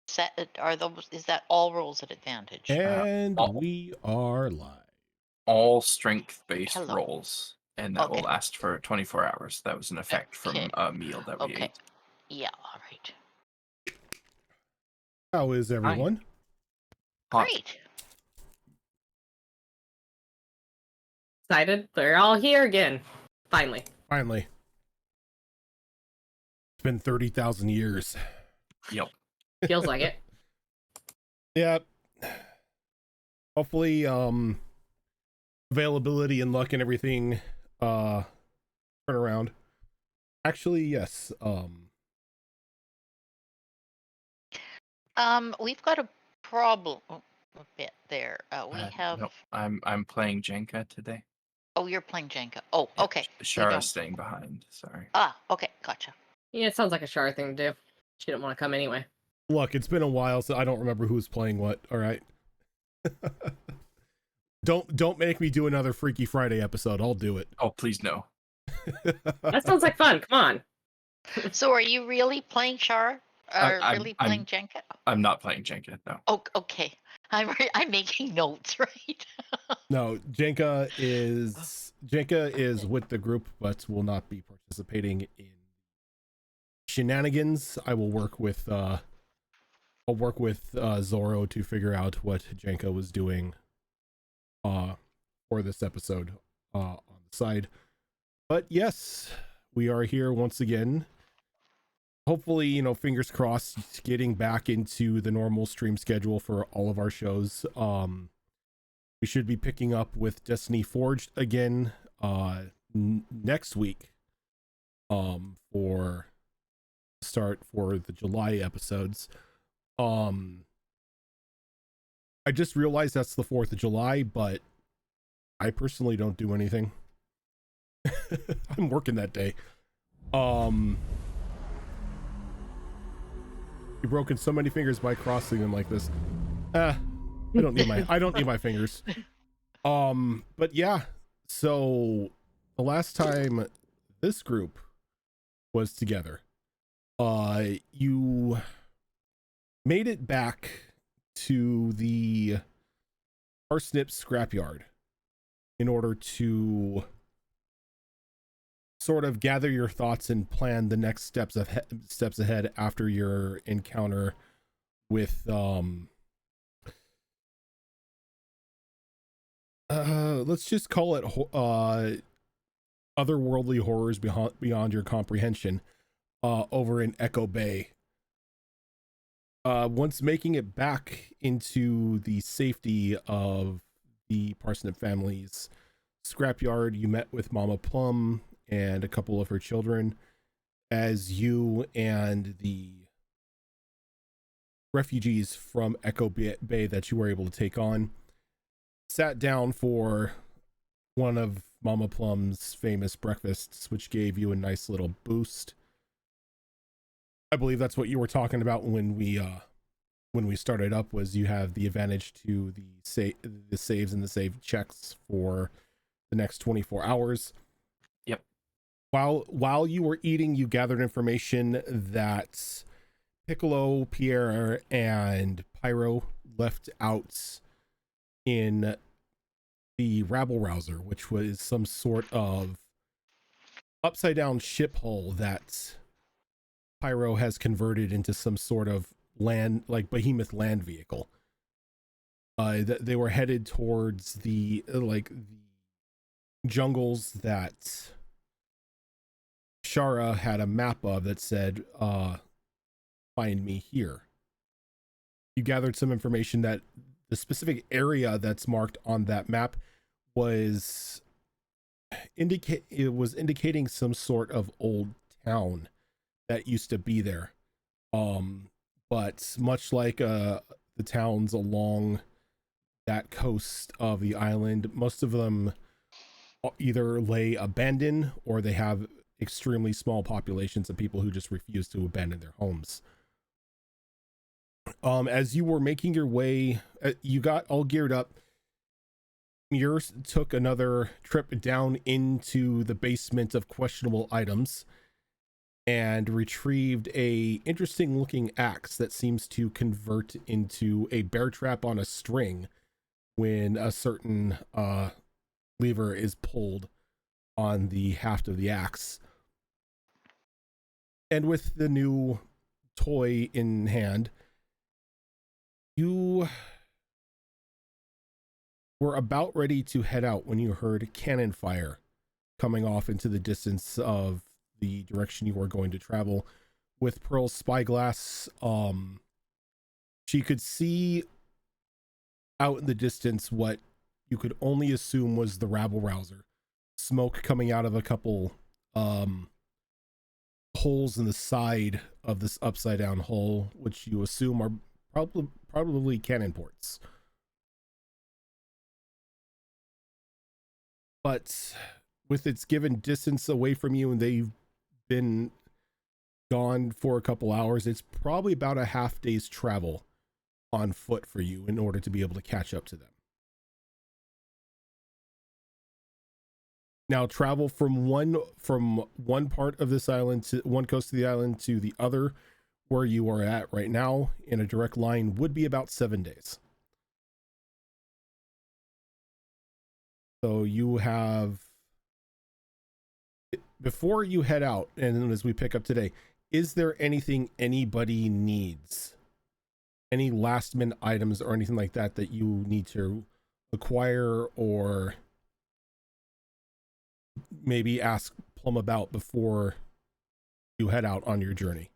Is that all rolls at advantage? And All, we are live. all strength-based Hello. rolls, and that will Okay. last for 24 hours. That was an effect Okay. from a meal that we Okay. ate. Yeah. All right. How is Hi. everyone? Hot. Great. Excited? They're all here again. Finally. Finally. It's been 30,000 years. Yep. Feels like it. Yeah. Hopefully, availability and luck and everything, turn around. Actually, yes. We've got a problem a bit there. We have. No, I'm playing Jenga today. Oh, you're playing Jenga. Oh, Yeah, okay. Shara's staying behind. Sorry. Okay. Gotcha. Yeah, it sounds like a Shar thing to do. She didn't want to come anyway. Look, it's been a while, so I don't remember who's playing what. All right. Don't make me do another Freaky Friday episode. I'll do it. Oh, please no. That sounds like fun. Come on. So, are you really playing Char? Or I'm- really I'm- playing Jenga? I'm not playing Jenga. No. Oh, okay. I'm making notes, right? No, Jenka is with the group, but will not be participating in shenanigans. I will work with Zoro to figure out what Jenka was doing for this episode on the side. But yes, we are here once again. Hopefully, fingers crossed, getting back into the normal stream schedule for all of our shows. We should be picking up with Destiny Forged again next week for the July episodes. I just realized that's the 4th of July, but I personally don't do anything. I'm working that day. You've broken so many fingers by crossing them like this. I don't need my fingers. But yeah, so the last time this group was together, you made it back to the parsnip scrapyard in order to sort of gather your thoughts and plan the next steps ahead after your encounter with let's just call it otherworldly horrors beyond your comprehension over in Echo Bay. Once making it back into the safety of the Parsnip family's scrapyard, you met with Mama Plum and a couple of her children as you and the refugees from Echo Bay that you were able to take on sat down for one of Mama Plum's famous breakfasts, which gave you a nice little boost. I believe that's what you were talking about when we started up, was you have the advantage to the saves and the save checks for the next 24 hours. Yep. While you were eating, you gathered information that Piccolo, Pierre, and Pyro left out in the rabble rouser, which was some sort of upside down ship hull that Pyro has converted into some sort of behemoth land vehicle. They were headed towards the jungles that Shara had a map of that said, find me here. You gathered some information that the specific area that's marked on that map was indicating some sort of old town that used to be there. But much like the towns along that coast of the island, most of them either lay abandoned or they have extremely small populations of people who just refuse to abandon their homes. As you were making your way, you got all geared up. Yours took another trip down into the basement of questionable items and retrieved a interesting looking axe that seems to convert into a bear trap on a string when a certain lever is pulled on the haft of the axe. And with the new toy in hand, you were about ready to head out when you heard cannon fire coming off into the distance of the direction you were going to travel. With Pearl's spyglass, she could see out in the distance what you could only assume was the rabble rouser. Smoke coming out of a couple holes in the side of this upside down hole, which you assume are probably cannon ports. But with its given distance away from you, and they've been gone for a couple hours, it's probably about a half day's travel on foot for you in order to be able to catch up to them. Now, travel from one part of this island to one coast of the island to the other, where you are at right now, in a direct line would be about 7 days. So you have, before you head out, and as we pick up today, is there anything anybody needs? Any last minute items or anything like that that you need to acquire, or maybe ask Plum about before you head out on your journey?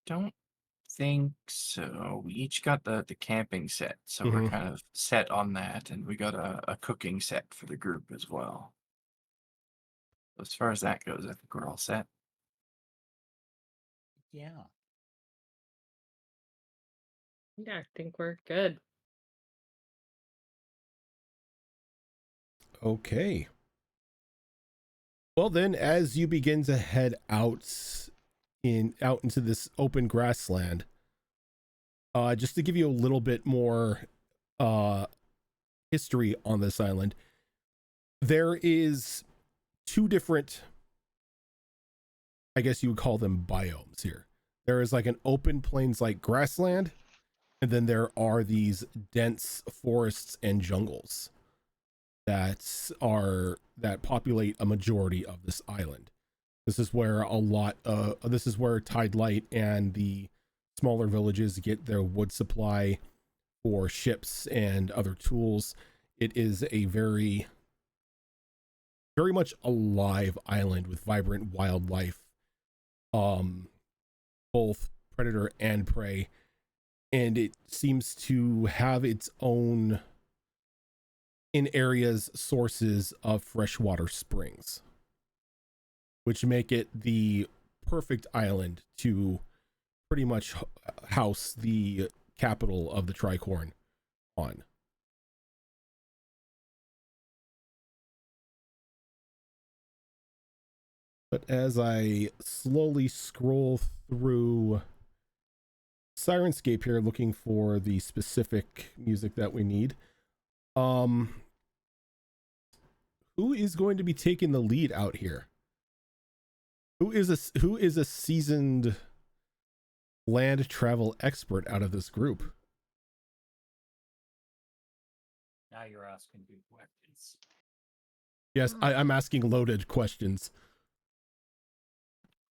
Don't think so. We each got the camping set, so Mhm. we're kind of set on that, and we got a cooking set for the group as well. As far as that goes, I think we're all set. Yeah. Yeah, I think we're good. Okay. Well then, as you begin to head out into this open grassland, just to give you a little bit more history on this island, there is two different, I guess you would call them, biomes here. There is like an open plains like grassland, and then there are these dense forests and jungles that populate a majority of this island. This is where this is where Tide Light and the smaller villages get their wood supply for ships and other tools. It is a very, very much alive island with vibrant wildlife, both predator and prey, and it seems to have its own, in areas, sources of freshwater springs, which make it the perfect island to pretty much house the capital of the Tricorn on. But as I slowly scroll through Sirenscape here, looking for the specific music that we need, who is going to be taking the lead out here? Who is a seasoned land travel expert out of this group? Now you're asking good questions. Yes, I'm asking loaded questions.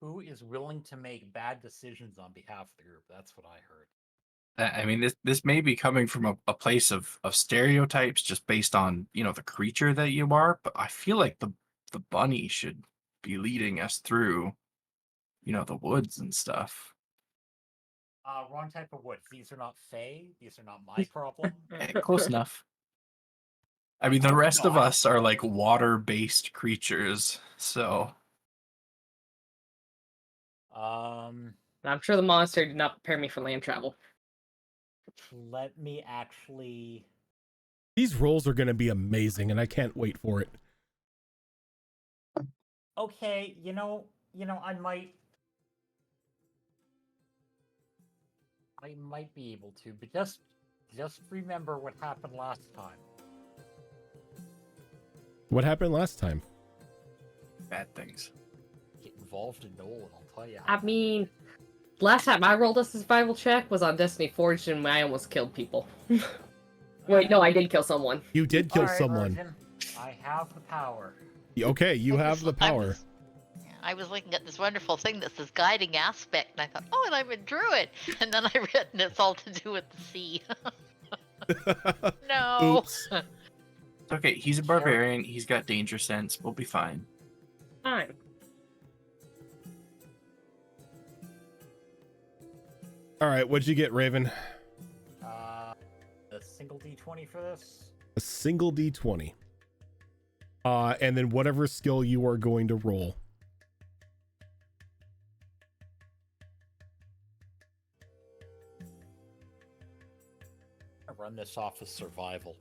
Who is willing to make bad decisions on behalf of the group? That's what I heard. I mean, this may be coming from a place of stereotypes just based on, the creature that you are, but I feel like the bunny should be leading us through, the woods and stuff. Wrong type of woods. These are not fae. These are not my problem. Close enough. I mean, the rest No, of us are like water-based creatures, so Um, I'm sure the monster did not prepare me for land travel. let me actually. These rolls are going to be amazing, and I can't wait for it. Okay, I might be able to, but just remember what happened last time. What happened last time? bad things. Get involved in Nolan, I'll tell you. I mean, last time I rolled a survival check was on Destiny Forged, and I almost killed people. Wait, no, I did kill someone. You did kill All right, someone. Virgin, I have the power. Okay, you I have was- the I power. was- I was looking at this wonderful thing that says guiding aspect, and I thought, oh, and I'm a druid. And then I read, and it's all to do with the sea. No. Oops. It's okay. He's a barbarian. He's got danger sense. We'll be fine. Fine. All right, what'd you get, Raven? A single D20 for this. A single D20. And then whatever skill you are going to roll. I run this off as survival.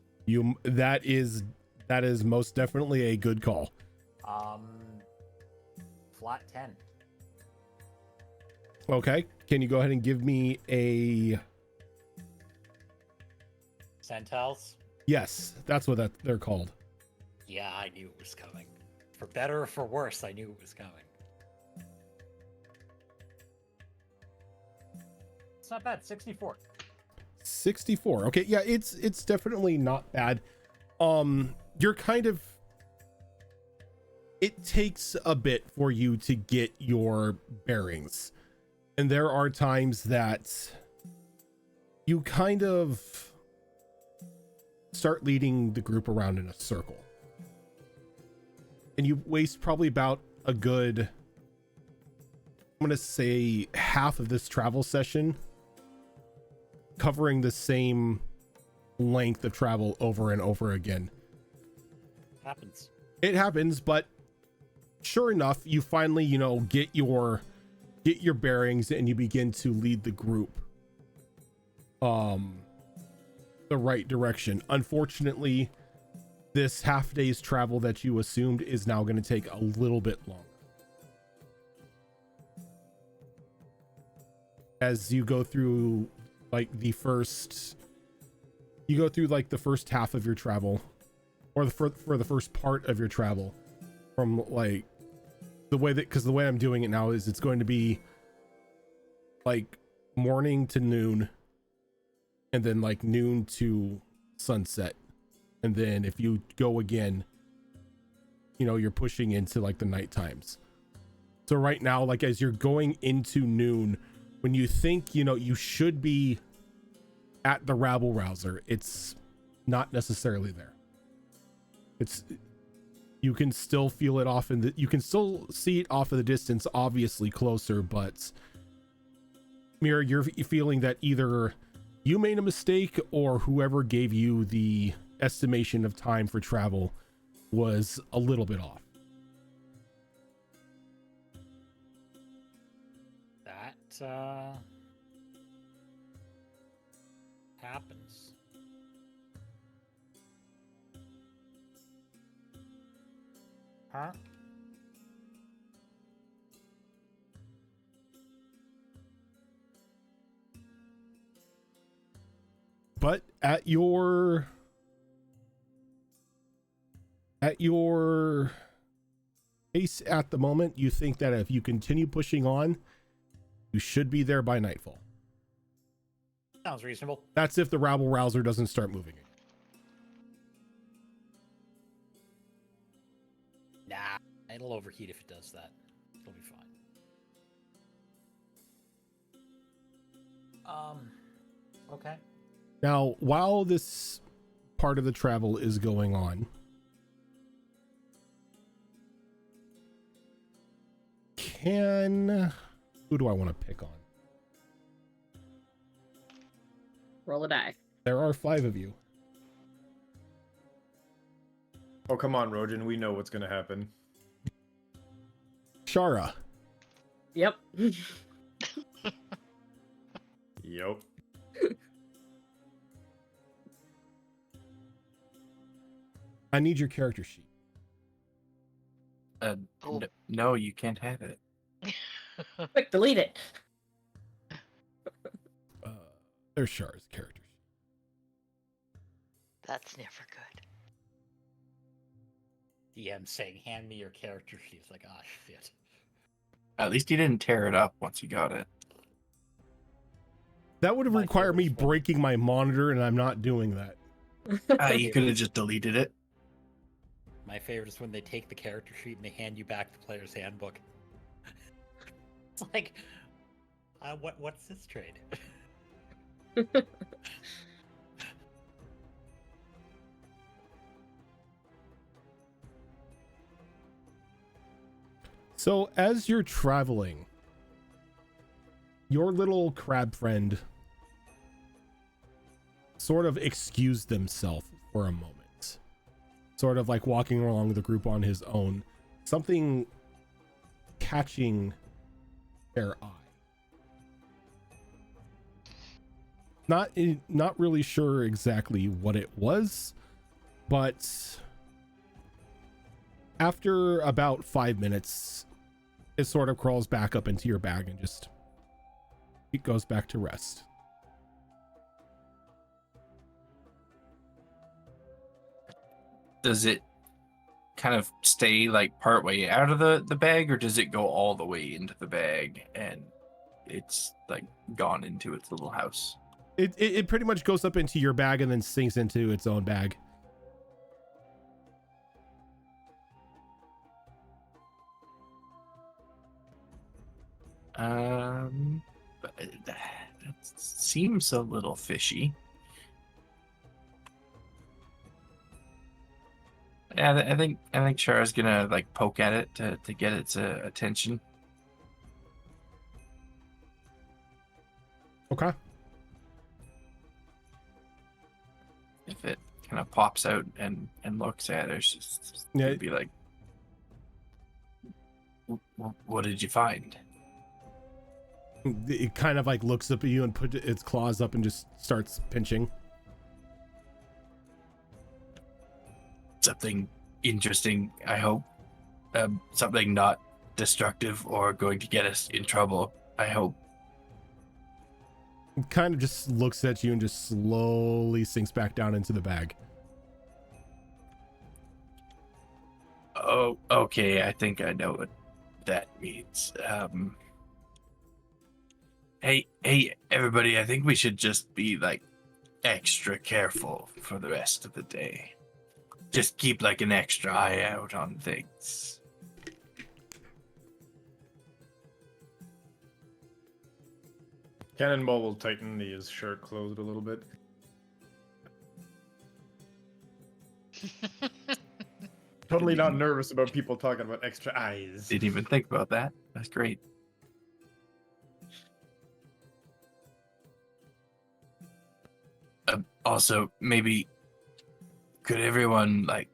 That is most definitely a good call. Flat 10. Okay, can you go ahead and give me a... Centels? Yes, that's what they're called. Yeah, I knew it was coming. For better or for worse, I knew it was coming. It's not bad. 64. 64. Okay, yeah, it's definitely not bad. You're kind of... It takes a bit for you to get your bearings. And there are times that you kind of start leading the group around in a circle. And you waste probably about a good, I'm going to say, half of this travel session covering the same length of travel over and over again. Happens. It happens, but sure enough, you finally, get your bearings and you begin to lead the group the right direction. Unfortunately, this half day's travel that you assumed is now going to take a little bit longer. As you go through the first half of your travel, or for the first part of your travel, from the way I'm doing it now is it's going to be morning to noon, and then noon to sunset, and then if you go again, you're pushing into the night times. So right now, as you're going into noon, when you think you should be at the rabble rouser, it's not necessarily there. You can still feel it off you can still see it off of the distance, obviously closer, but Mira, you're feeling that either you made a mistake or whoever gave you the estimation of time for travel was a little bit off. That happens. Huh? But at your pace at the moment, you think that if you continue pushing on, you should be there by nightfall. Sounds reasonable. That's if the rabble rouser doesn't start moving again. Nah, it'll overheat if it does that. It'll be fine. Okay. Now, while this part of the travel is going on, who do I want to pick on? Roll a die. There are 5 of you. Oh, come on, Rojan. We know what's going to happen. Shara, Yep. Yep. I need your character sheet. Oh. No, you can't have it. Quick, delete it. There's Shara's character sheet. That's never good. DM saying, "Hand me your character sheet." It's like, ah, shit. At least you didn't tear it up once you got it. That would have My required me favorite one. breaking my monitor, and I'm not doing that. You could have just deleted it. My favorite is when they take the character sheet and they hand you back the player's handbook. It's like, what's this trade? So as you're traveling, your little crab friend sort of excused himself for a moment, sort of like walking along with the group on his own, something catching their eye. Not really sure exactly what it was, but after about 5 minutes, it sort of crawls back up into your bag and just it goes back to rest. Does it kind of stay like part way out of the bag, or does it go all the way into the bag and it's like gone into its little house? It pretty much goes up into your bag and then sinks into its own bag. But that seems a little fishy. Yeah, I think Chara's gonna like poke at it to get its attention. Okay. If it kind of pops out and looks at her, she's Yeah. gonna be like, "What did you find?" It kind of like looks up at you and put its claws up and just starts pinching. Something interesting, I hope. Something not destructive or going to get us in trouble, I hope. It kind of just looks at you and just slowly sinks back down into the bag. Oh, okay, I think I know what that means. Hey, everybody, I think we should just be, like, extra careful for the rest of the day. Just keep, like, an extra eye out on things. Cannonball will tighten his shirt closed a little bit. Totally not nervous about people talking about extra eyes. Didn't even think about that. That's great. Also, maybe could everyone like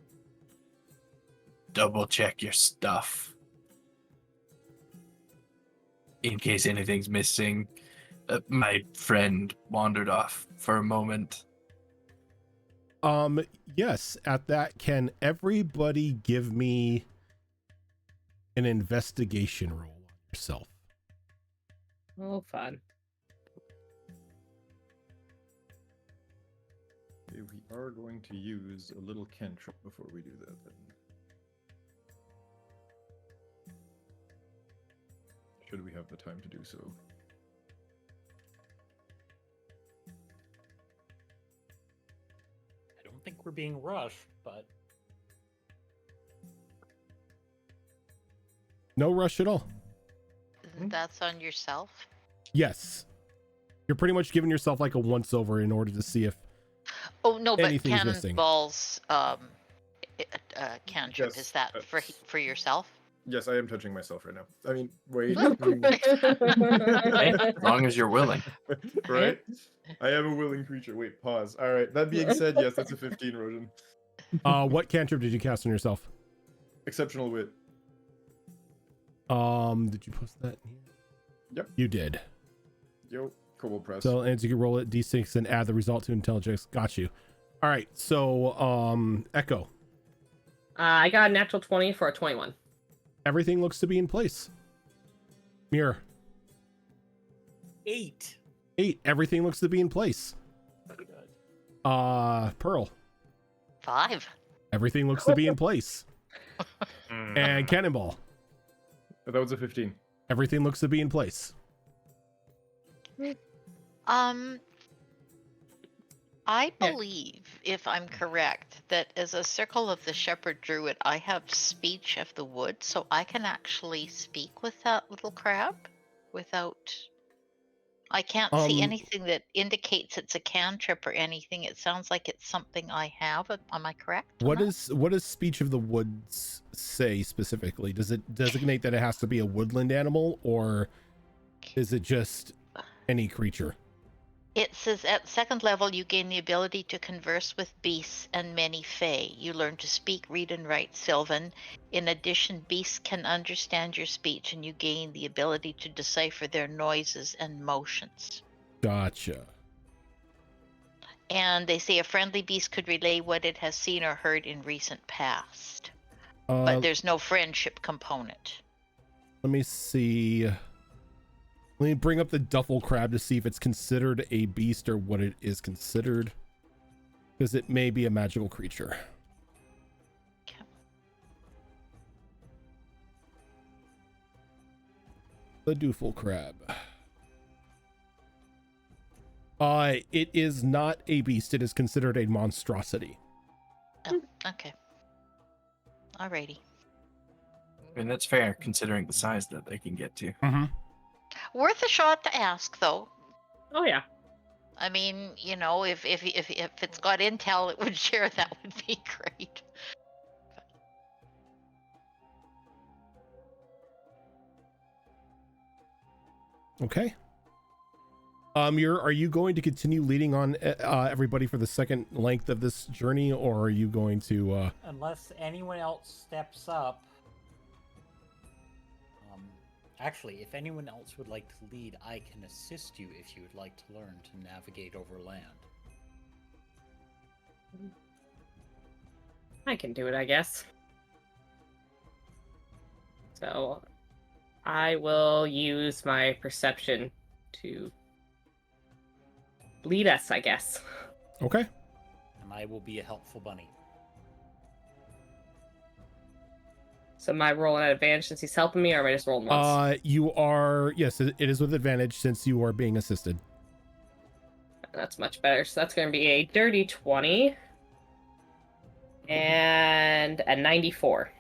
double check your stuff in case anything's missing? My friend wandered off for a moment. Yes, at that, can everybody give me an investigation roll on yourself? Oh, fun. Okay, we are going to use a little cantrip before we do that then. Should we have the time to do so? I don't think we're being rushed, but No rush at all. That's on yourself. Yes. You're pretty much giving yourself like a once over in order to see if Oh no, but anything's missing. Cannonball's cantrip, Yes, is that for yourself? Yes, I am touching myself right now. I mean, wait. Hey, as long as you're willing. Right? I am a willing creature. Wait, pause. All right. That being said, yes, that's a 15, Rojan. what cantrip did you cast on yourself? Exceptional wit. Did you post that in here? Yep. You did. Yo, Kobo press. So, and you can roll it d6 and add the result to intelligence. Got you. All right. So, Echo, I got a natural 20 for a 21. everything looks to be in place. Mirror, 8. 8. Everything looks to be in place. Pretty good. Pearl, 5. everything looks to be in place. And cannonball. That was a 15. Everything looks to be in place. I Yeah. believe, if I'm correct, that as a Circle of the Shepherd Druid, I have speech of the wood, so I can actually speak with that little crab without. I can't see anything that indicates it's a cantrip or anything. It sounds like it's something I have. Am I correct? on What that? does speech of the woods say specifically? Does it designate that it has to be a woodland animal, or is it just any creature? It says at second level, you gain the ability to converse with beasts and many fae. You learn to speak, read, and write Sylvan. In addition, beasts can understand your speech, and you gain the ability to decipher their noises and motions. Gotcha. And they say a friendly beast could relay what it has seen or heard in recent past. But there's no friendship component. Let me see. Let me bring up the duffel crab to see if it's considered a beast or what it is considered, because it may be a magical creature. Okay. The duffel crab. It is not a beast. It is considered a monstrosity. Oh, okay. Alrighty. And that's fair considering the size that they can get to. Mm-hmm. Worth a shot to ask, though. Oh yeah. I mean, you know, if it's got intel, it would share. That would be great. Okay. Are you going to continue leading on everybody for the second length of this journey, or are you going to Unless anyone else steps up. Actually, if anyone else would like to lead, I can assist you if you would like to learn to navigate over land. I can do it, I guess. So I will use my perception to lead us, I guess. Okay. And I will be a helpful bunny. So am I rolling at advantage since he's helping me, or am I just rolling once? You are, yes, it is with advantage since you are being assisted. That's much better. So that's going to be a dirty 20 and a 94.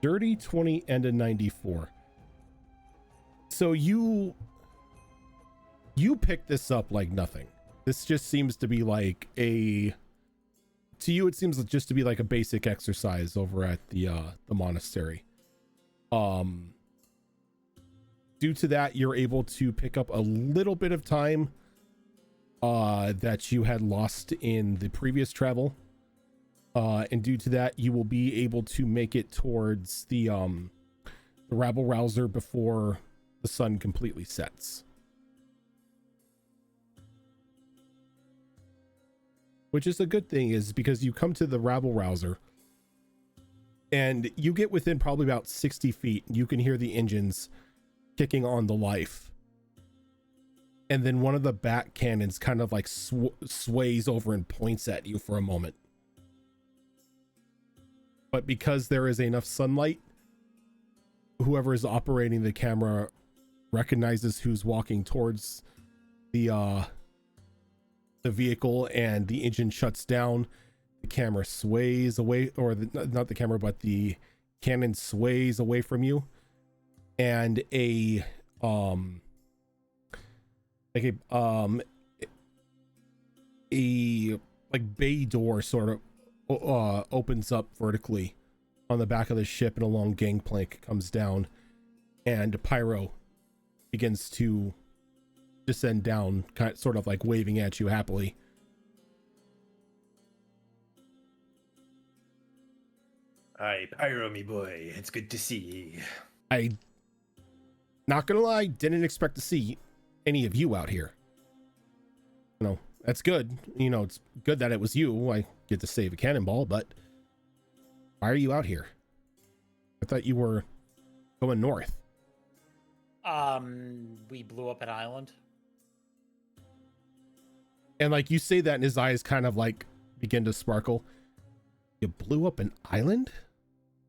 Dirty 20 and a 94. So you pick this up like nothing. This just seems to be like to you it seems just to be like a basic exercise over at the monastery. Due to that, you're able to pick up a little bit of time that you had lost in the previous travel. And due to that, you will be able to make it towards the rabble rouser before the sun completely sets. Which is a good thing, is because you come to the rabble rouser and you get within probably about 60 feet. You can hear the engines kicking on the life. And then one of the bat cannons kind of like sways over and points at you for a moment. But because there is enough sunlight, whoever is operating the camera recognizes who's walking towards the vehicle, and the engine shuts down. The camera sways away, or not the camera, but the cannon sways away from you, and a bay door sort of opens up vertically on the back of the ship, and a long gangplank comes down, and Pyro begins to descend down, sort of like waving at you happily. Hi, Pyro, me boy. It's good to see you. I, not gonna lie, didn't expect to see any of you out here. You know, that's good. You know, it's good that it was you. I get to save a cannonball, but why are you out here? I thought you were going north. We blew up an island. And like you say that, and his eyes kind of like begin to sparkle. You blew up an island?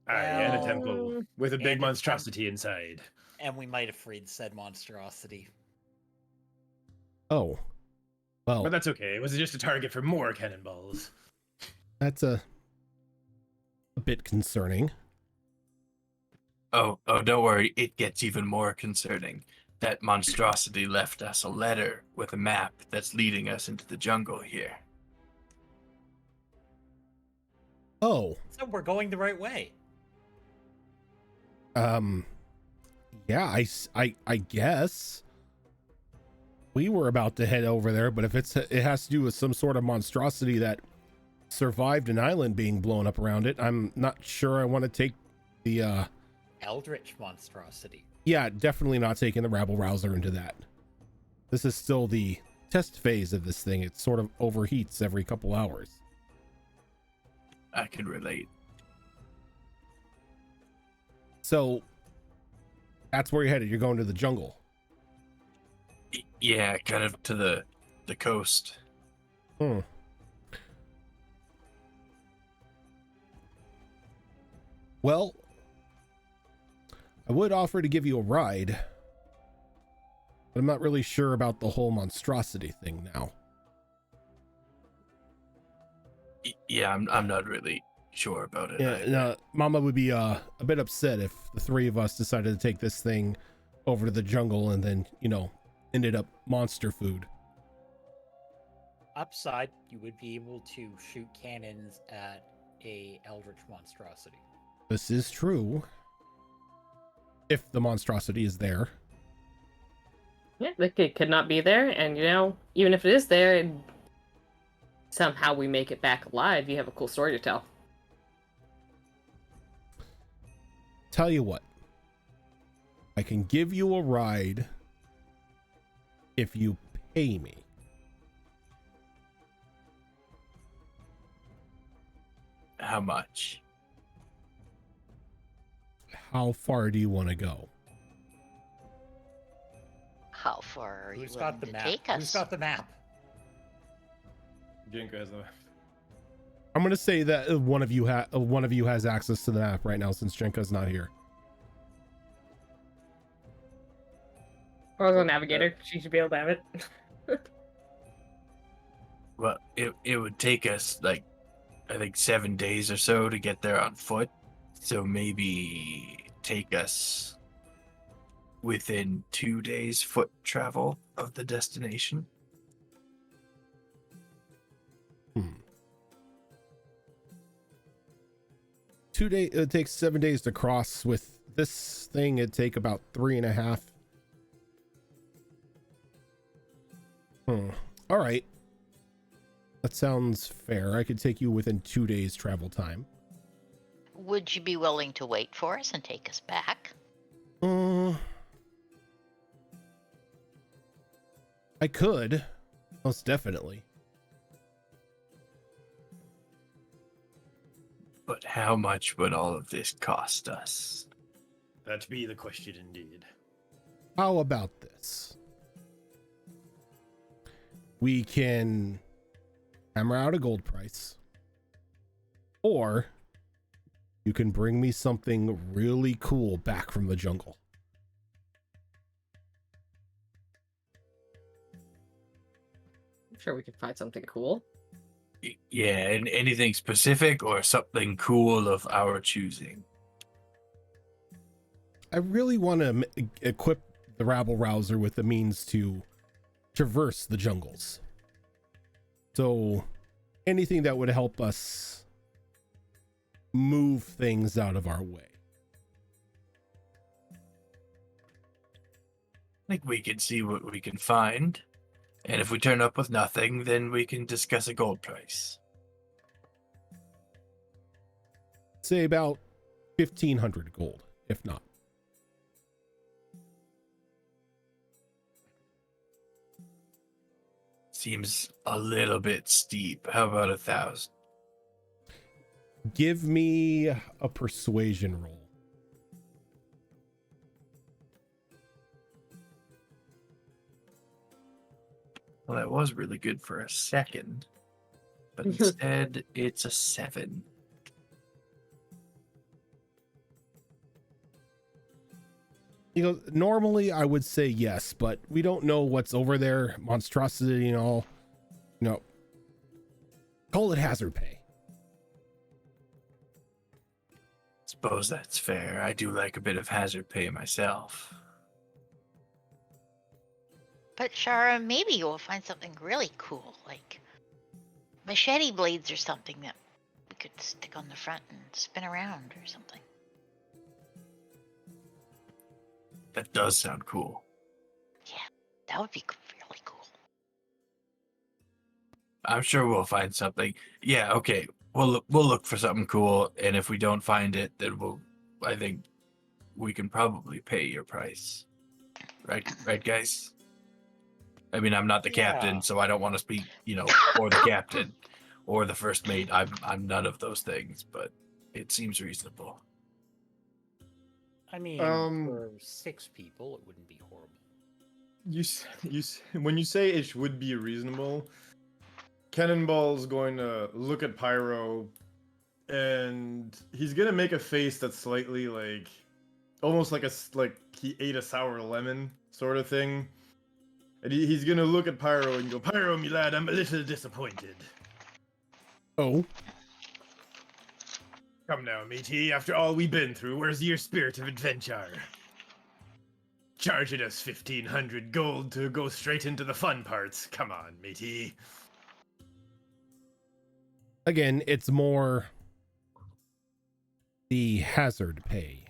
Aye, and a Well, temple with a and big a monstrosity inside. and we might have freed said monstrosity. Oh, well, But that's okay. It was just a target for more cannonballs. that's a bit concerning. Oh, don't worry. It gets even more concerning. That monstrosity left us a letter with a map that's leading us into the jungle here. Oh, So we're going the right way. yeah, I guess we were about to head over there, but if it has to do with some sort of monstrosity that survived an island being blown up around it, I'm not sure I want to take the Eldritch monstrosity. yeah, definitely not taking the rabble rouser into that. This is still the test phase of this thing. It sort of overheats every couple hours. I can relate. So that's where you're headed. You're going to the jungle. Yeah, kind of to the coast. Hmm. Well, I would offer to give you a ride, but I'm not really sure about the whole monstrosity thing now. Yeah, I'm not really sure about it. Yeah, either. no, Mama would be a bit upset if the three of us decided to take this thing over to the jungle and then, ended up monster food. Upside, you would be able to shoot cannons at a eldritch monstrosity. This is true. If the monstrosity is there. Yeah, the kid could not be there, and even if it is there, and somehow we make it back alive, you have a cool story to tell. Tell you what, I can give you a ride if you pay me. How much? How far do you want to go? How far are you Who's willing got the to map? take Who's us? got the map? Jenko has the. I'm going to say that one of you has access to the map right now since Jenka's not here. Or a navigator, she should be able to have it. Well, it would take us like I think 7 days or so to get there on foot. So maybe take us within 2 days foot travel of the destination. It takes 7 days to cross. With this thing, it'd take about 3.5. All right. That sounds fair. I could take you within 2 days travel time. Would you be willing to wait for us and take us back? I could. Most definitely. But how much would all of this cost us? That be the question indeed. How about this? We can hammer out a gold price, or you can bring me something really cool back from the jungle. I'm sure we could find something cool. Yeah, and anything specific or something cool of our choosing? I really want to equip the rabble rouser with the means to traverse the jungles. So anything that would help us move things out of our way. I think we can see what we can find. And if we turn up with nothing, then we can discuss a gold price. Say about 1,500 gold, if not. Seems a little bit steep. How about 1,000? Give me a persuasion roll. Well, that was really good for a second. But instead, it's a 7. You know, normally I would say yes, but we don't know what's over there, monstrosity and all. You know, call it hazard pay. Suppose that's fair. I do like a bit of hazard pay myself. But Shara, maybe you will find something really cool, like machete blades or something that we could stick on the front and spin around or something. That does sound cool. That would be really cool. I'm sure we'll find something. Yeah, okay. We'll look for something cool, and if we don't find it, then I think we can probably pay your price. Right, guys? I mean, I'm not the captain, so I don't want to speak, for the captain or the first mate. I'm none of those things, but it seems reasonable. I mean, for 6 people, it wouldn't be horrible. When you say it would be reasonable, Cannonball's going to look at Pyro, and he's gonna make a face that's slightly almost like he ate a sour lemon sort of thing. And he's gonna look at Pyro and go, "Pyro, me lad, I'm a little disappointed." Oh, Come now, matey. After all we've been through, where's your spirit of adventure? Charging us 1,500 gold to go straight into the fun parts. Come on, matey. again, it's more the hazard pay.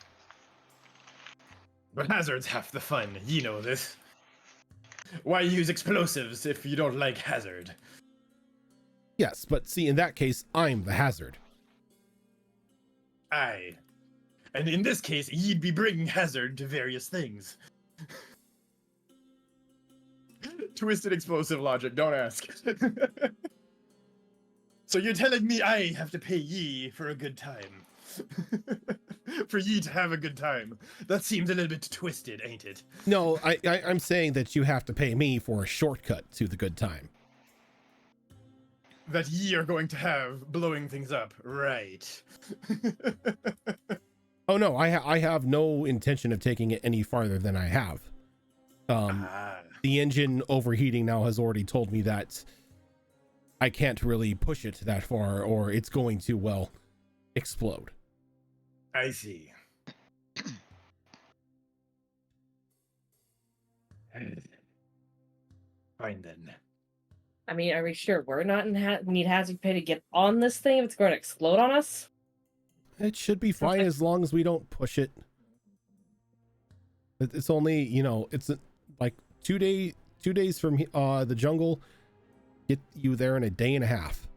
But hazard's half the fun. You know this. Why use explosives if you don't like hazard? Yes, but see, in that case, I'm the hazard. Aye. And in this case, you'd be bringing hazard to various things. Twisted explosive logic, don't ask. So you're telling me I have to pay ye for a good time? For ye to have a good time? That seems a little bit twisted, ain't it? No, I'm saying that you have to pay me for a shortcut to the good time. That ye are going to have blowing things up, right? Oh no, I have no intention of taking it any farther than I have. The engine overheating now has already told me that I can't really push it that far, or it's going to, well, explode. I see. Fine then. I mean, are we sure we're not need hazard pay to get on this thing if it's going to explode on us? It should be fine as long as we don't push it. It's only, it's like 2 days from the jungle. Get you there in a day and a half.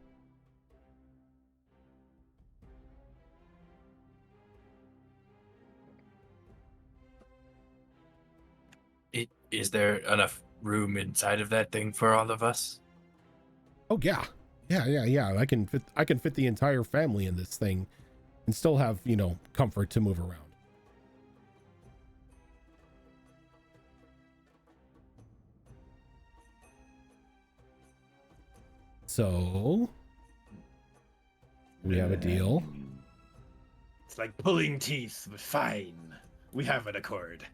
Is there enough room inside of that thing for all of us? Oh yeah. I can fit the entire family in this thing and still have, comfort to move around. So we have a deal. It's like pulling teeth, but fine. We have an accord.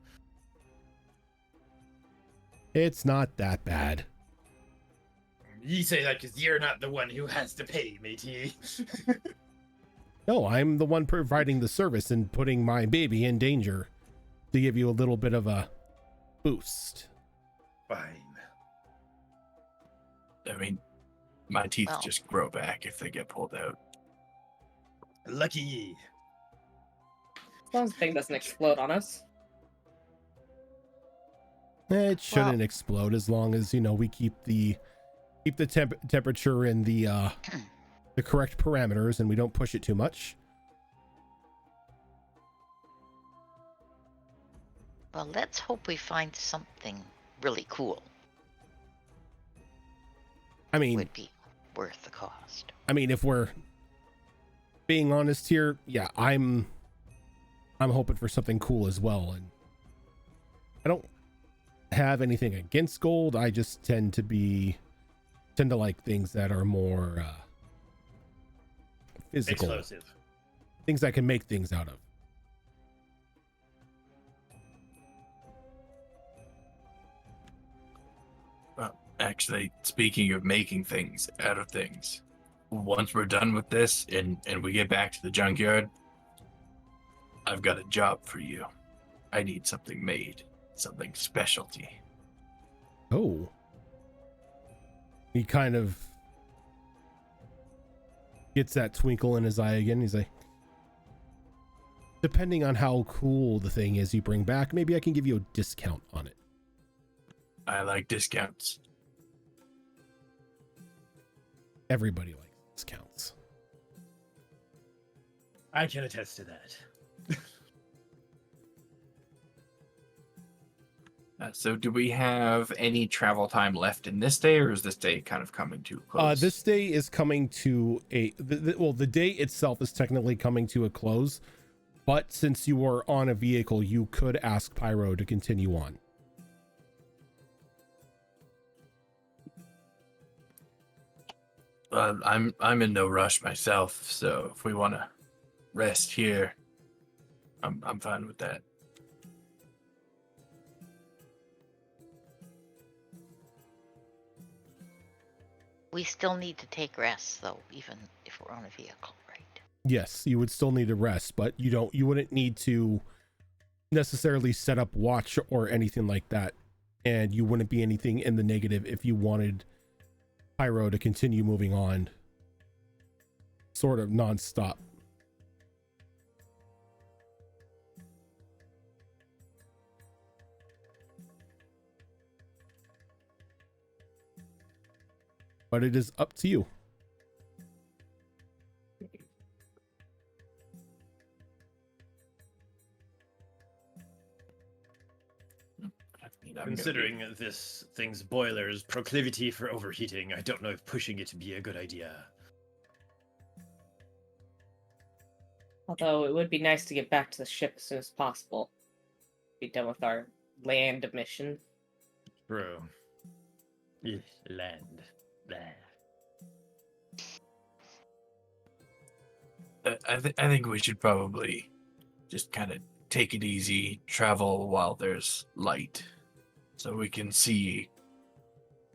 It's not that bad. You say that because you're not the one who has to pay, matey. No, I'm the one providing the service and putting my baby in danger to give you a little bit of a boost. Fine. I mean, my teeth Well. just grow back if they get pulled out. Lucky ye. As long as the thing doesn't explode on us. It shouldn't explode as long as, we keep the temperature in the correct parameters and we don't push it too much. Well, let's hope we find something really cool. I mean, Would be worth the cost. if we're being honest here, yeah, I'm hoping for something cool as well. And I don't have anything against gold. I just tend to like things that are more physical. Explosive. Things I can make things out of. Actually, speaking of making things out of things, once we're done with this and we get back to the junkyard, I've got a job for you. I need something made, something specialty. Oh. He kind of gets that twinkle in his eye again. He's like, depending on how cool the thing is you bring back, maybe I can give you a discount on it. I like discounts. Everybody likes discounts. I can attest to that. So do we have any travel time left in this day, or is this day kind of coming to a close? This day is coming to the day itself is technically coming to a close, but since you are on a vehicle, you could ask Pyro to continue on. I'm in no rush myself, so if we want to rest here, I'm fine with that. We still need to take rests, though, even if we're on a vehicle, right? Yes, you would still need to rest, but you wouldn't need to necessarily set up watch or anything like that, and you wouldn't be anything in the negative if you wanted Pyro to continue moving on sort of non-stop. But it is up to you. Considering this thing's boiler's proclivity for overheating, I don't know if pushing it would be a good idea. Although it would be nice to get back to the ship as soon as possible. Be done with our land mission. True. Land. Blah. I think we should probably just kind of take it easy, travel while there's light, so we can see,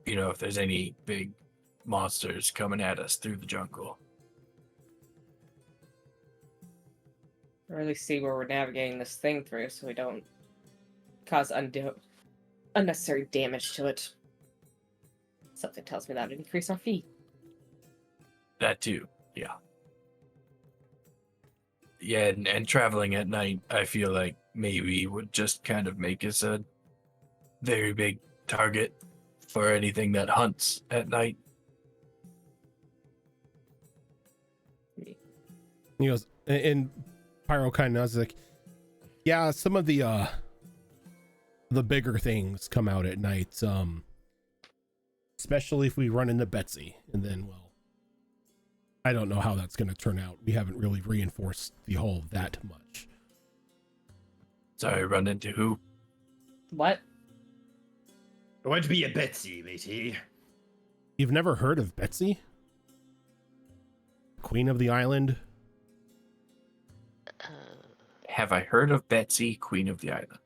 if there's any big monsters coming at us through the jungle. Or at least see where we're navigating this thing through so we don't cause unnecessary damage to it. Something tells me that would increase our fee. That too, yeah. Yeah, and traveling at night, I feel like maybe would just kind of make us a very big target for anything that hunts at night. He goes, and Pyro kind of nods like, yeah, some of the bigger things come out at night, especially if we run into Betsy, and then, well, I don't know how that's going to turn out. We haven't really reinforced the hull that much. Sorry, run into who? What? Would be a Betsy, matey. You've never heard of Betsy? Queen of the island? Have I heard of Betsy, Queen of the Island?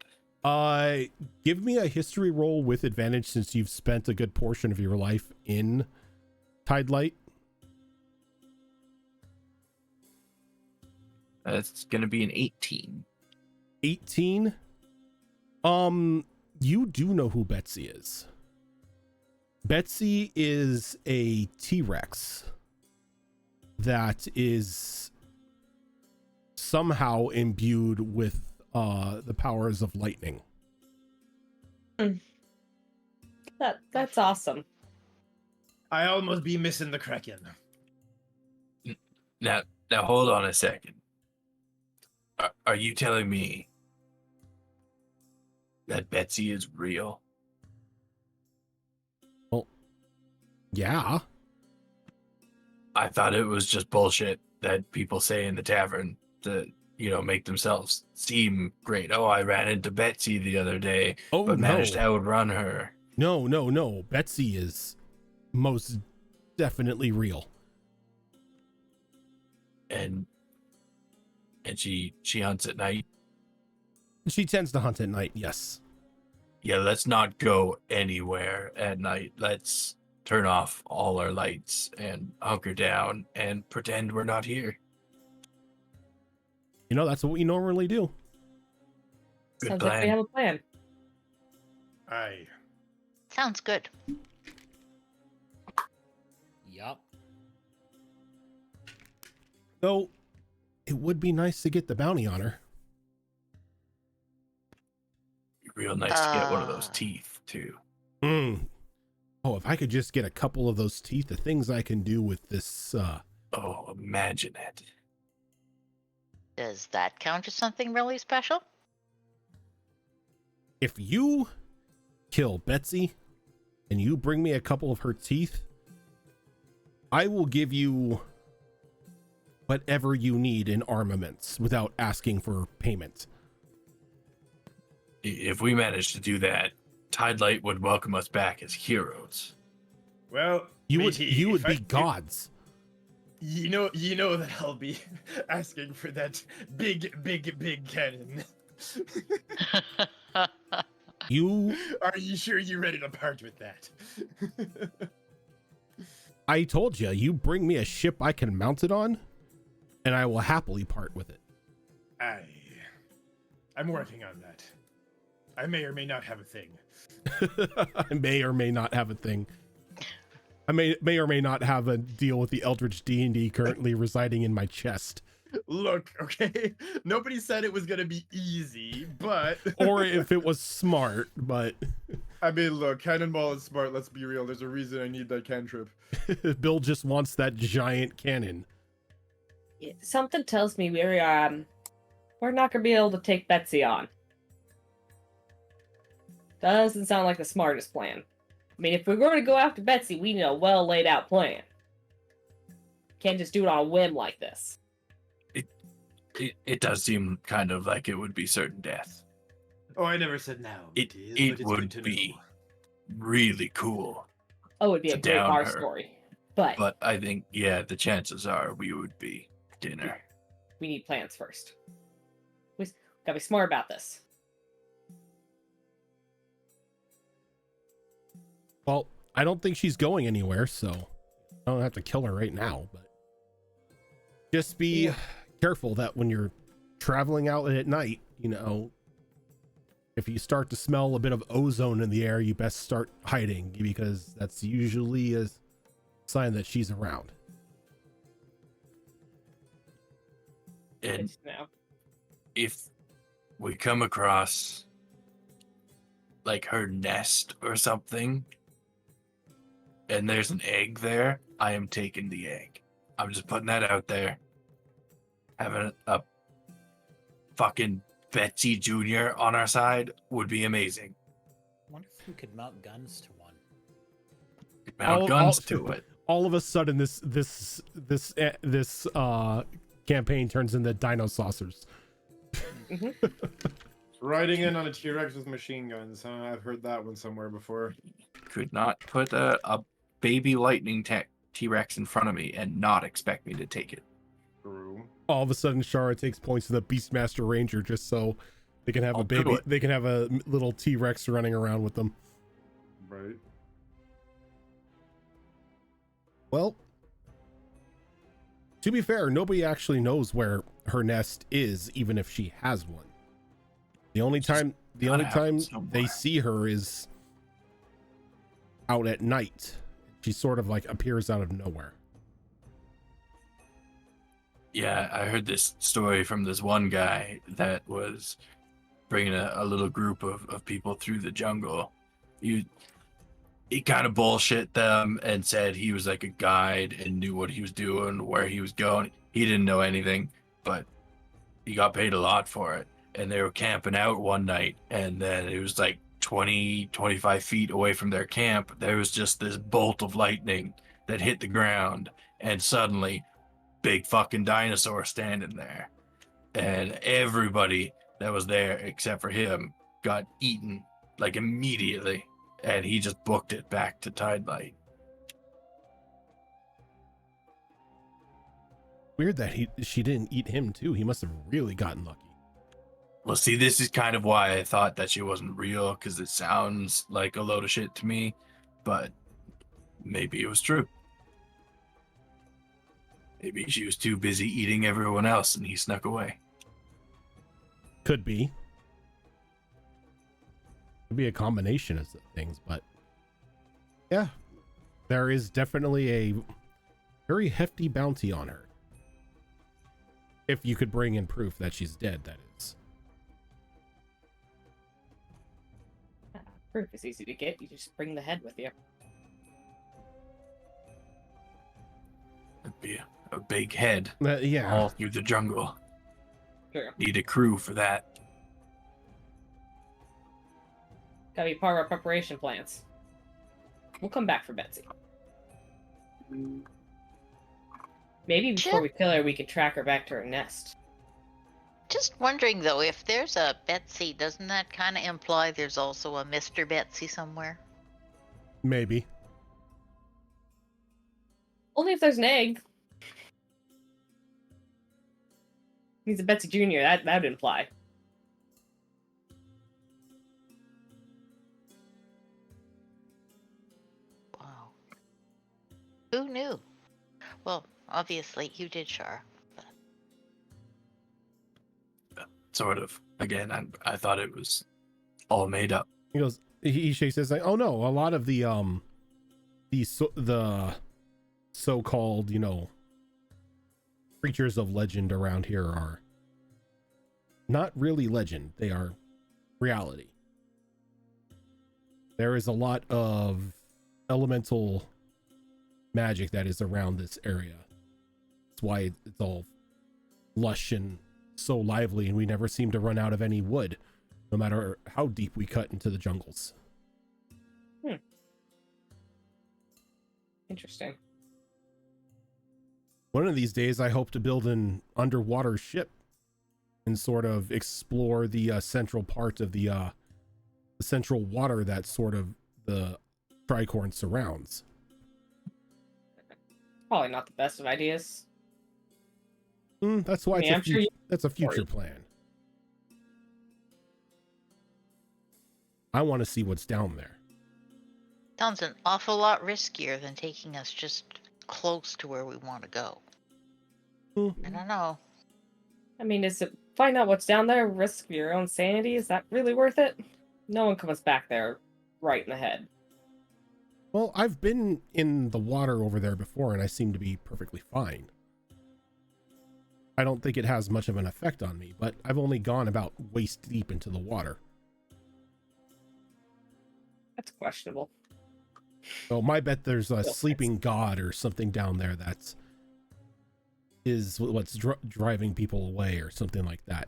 Give me a history roll with advantage since you've spent a good portion of your life in Tidelight. It's going to be an 18. 18? You do know who Betsy is. Betsy is a T-Rex that is somehow imbued with the powers of lightning. That's awesome. I almost be missing the Kraken. Now hold on a second. Are you telling me that Betsy is real? Well, yeah. I thought it was just bullshit that people say in the tavern to, make themselves seem great. Oh, I ran into Betsy the other day, but managed to outrun her. No. Betsy is most definitely real. And she hunts at night. She tends to hunt at night, yes. Yeah, let's not go anywhere at night. Let's turn off all our lights and hunker down and pretend we're not here. You know, that's what we normally do. Good Sounds like we plan. have a plan. Aye. Sounds good. Yup. Though, it would be nice to get the bounty on her. Real nice to get one of those Uh. teeth, too. Mm. Oh, if I could just get a couple of those teeth, the things I can do with this, Oh, imagine it. Does that count as something really special? if you kill Betsy and you bring me a couple of her teeth, I will give you whatever you need in armaments without asking for payment. If we manage to do that, Tide Light would welcome us back as heroes. Well, You matey, would if I- be gods. You know that I'll be asking for that big cannon. You, Are you sure you're ready to part with that? I told you, you bring me a ship I can mount it on, and I will happily part with it. I'm working on that. I may or may not have a thing. I may or may not have a thing. I may or may not have a deal with the Eldritch D&D currently residing in my chest. Look, okay, nobody said it was gonna be easy, but Or if it was smart, but I mean, look, Cannonball is smart. Let's be real. There's a reason I need that cantrip. Bill just wants that giant cannon. Something tells me we're not gonna be able to take Betsy on. Doesn't sound like the smartest plan. I mean, if we're going to go after Betsy, we need a well laid out plan. Can't just do it on a whim like this. It does seem kind of like it would be certain death. Oh, I never said now. It Matey, but it it's good would to be know. really cool. Oh, it'd be a To great down bar her. story. But But I think, yeah, the chances are we would be dinner. we need plans first. We gotta be smart about this. Well, I don't think she's going anywhere, so I don't have to kill her right now, but just be Yeah. careful that when you're traveling out at night, you know, if you start to smell a bit of ozone in the air, you best start hiding, because that's usually a sign that she's around. And Now, if we come across like her nest or something, and there's an egg there, I am taking the egg. I'm just putting that out there. Having a fucking Betsy Jr. on our side would be amazing. I wonder if we could mount guns to one. Mount guns to it. All of a sudden, this campaign turns into dino saucers. Riding in on a T-Rex with machine guns, huh? I've heard that one somewhere before. Could not put a baby lightning T-Rex in front of me and not expect me to take it. True. All of a sudden, Shara takes points to the Beastmaster Ranger just so they can have I'll a do baby. it. They can have a little T-Rex running around with them. Right. Well, to be fair, nobody actually knows where her nest is, even if she has one. The only time gotta have it they somewhere. see her is out at night. She sort of like appears out of nowhere. Yeah, I heard this story from this one guy that was bringing a little group of people through the jungle. He kind of bullshit them and said he was like a guide and knew what he was doing, where he was going. He didn't know anything, but he got paid a lot for it. And they were camping out one night, and then it was like 20, 25 feet away from their camp. There was just this bolt of lightning that hit the ground, and suddenly big fucking dinosaur standing there, and everybody that was there except for him got eaten like immediately, and he just booked it back to Tide Light. Weird that she didn't eat him too. He must have really gotten lucky. Well, see, this is kind of why I thought that she wasn't real, because it sounds like a load of shit to me, but maybe it was true. Maybe she was too busy eating everyone else and he snuck away. Could be. Could be a combination of things, but yeah, there is definitely a very hefty bounty on her. If you could bring in proof that she's dead, that is. Proof is easy to get. You just bring the head with you. It'd be a big head Yeah. all through the jungle. Sure. Need a crew for that. Gotta be part of our preparation plans. We'll come back for Betsy. Maybe before we kill her, we could track her back to her nest. Just wondering though, if there's a Betsy, doesn't that kind of imply there's also a Mr. Betsy somewhere? Maybe. Only if there's an egg. He's a Betsy Jr. That would imply. Wow. Who knew? Well, obviously you did, Shara. Sort of. Again, I thought it was all made up. He goes. He shakes his like, oh no, a lot of the so-called, you know, creatures of legend around here are not really legend. They are reality. There is a lot of elemental magic that is around this area. That's why it's all lush and so lively, and we never seem to run out of any wood, no matter how deep we cut into the jungles. Interesting. One of these days, I hope to build an underwater ship and sort of explore the central part of the central water that sort of the Tricorn surrounds. Probably not the best of ideas. That's why I mean, that's a future plan. I want to see what's down there. Sounds an awful lot riskier than taking us just close to where we want to go. I don't know. I mean, is it find out what's down there, risk your own sanity? Is that really worth it? No one comes back there right in the head. Well, I've been in the water over there before, and I seem to be perfectly fine. I don't think it has much of an effect on me, but I've only gone about waist deep into the water. That's questionable. So my bet there's a sleeping god or something down there that's what's driving people away or something like that.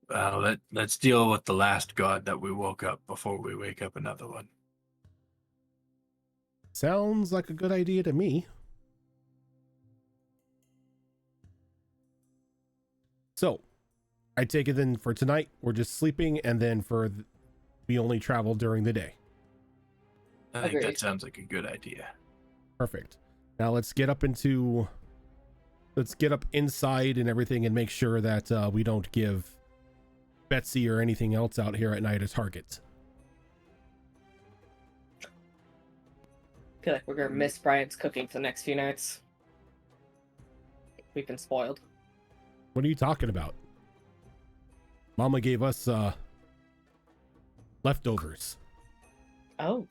Well, let's deal with the last god that we woke up before we wake up another one. Sounds like a good idea to me. So, I take it then for tonight, we're just sleeping, and then we only travel during the day. I think Agreed. that sounds like a good idea. Perfect. Now let's get up inside and everything and make sure that we don't give Betsy or anything else out here at night a target. I feel like we're gonna miss Brian's cooking for the next few nights. We've been spoiled. What are you talking about? Mama gave us leftovers. Oh,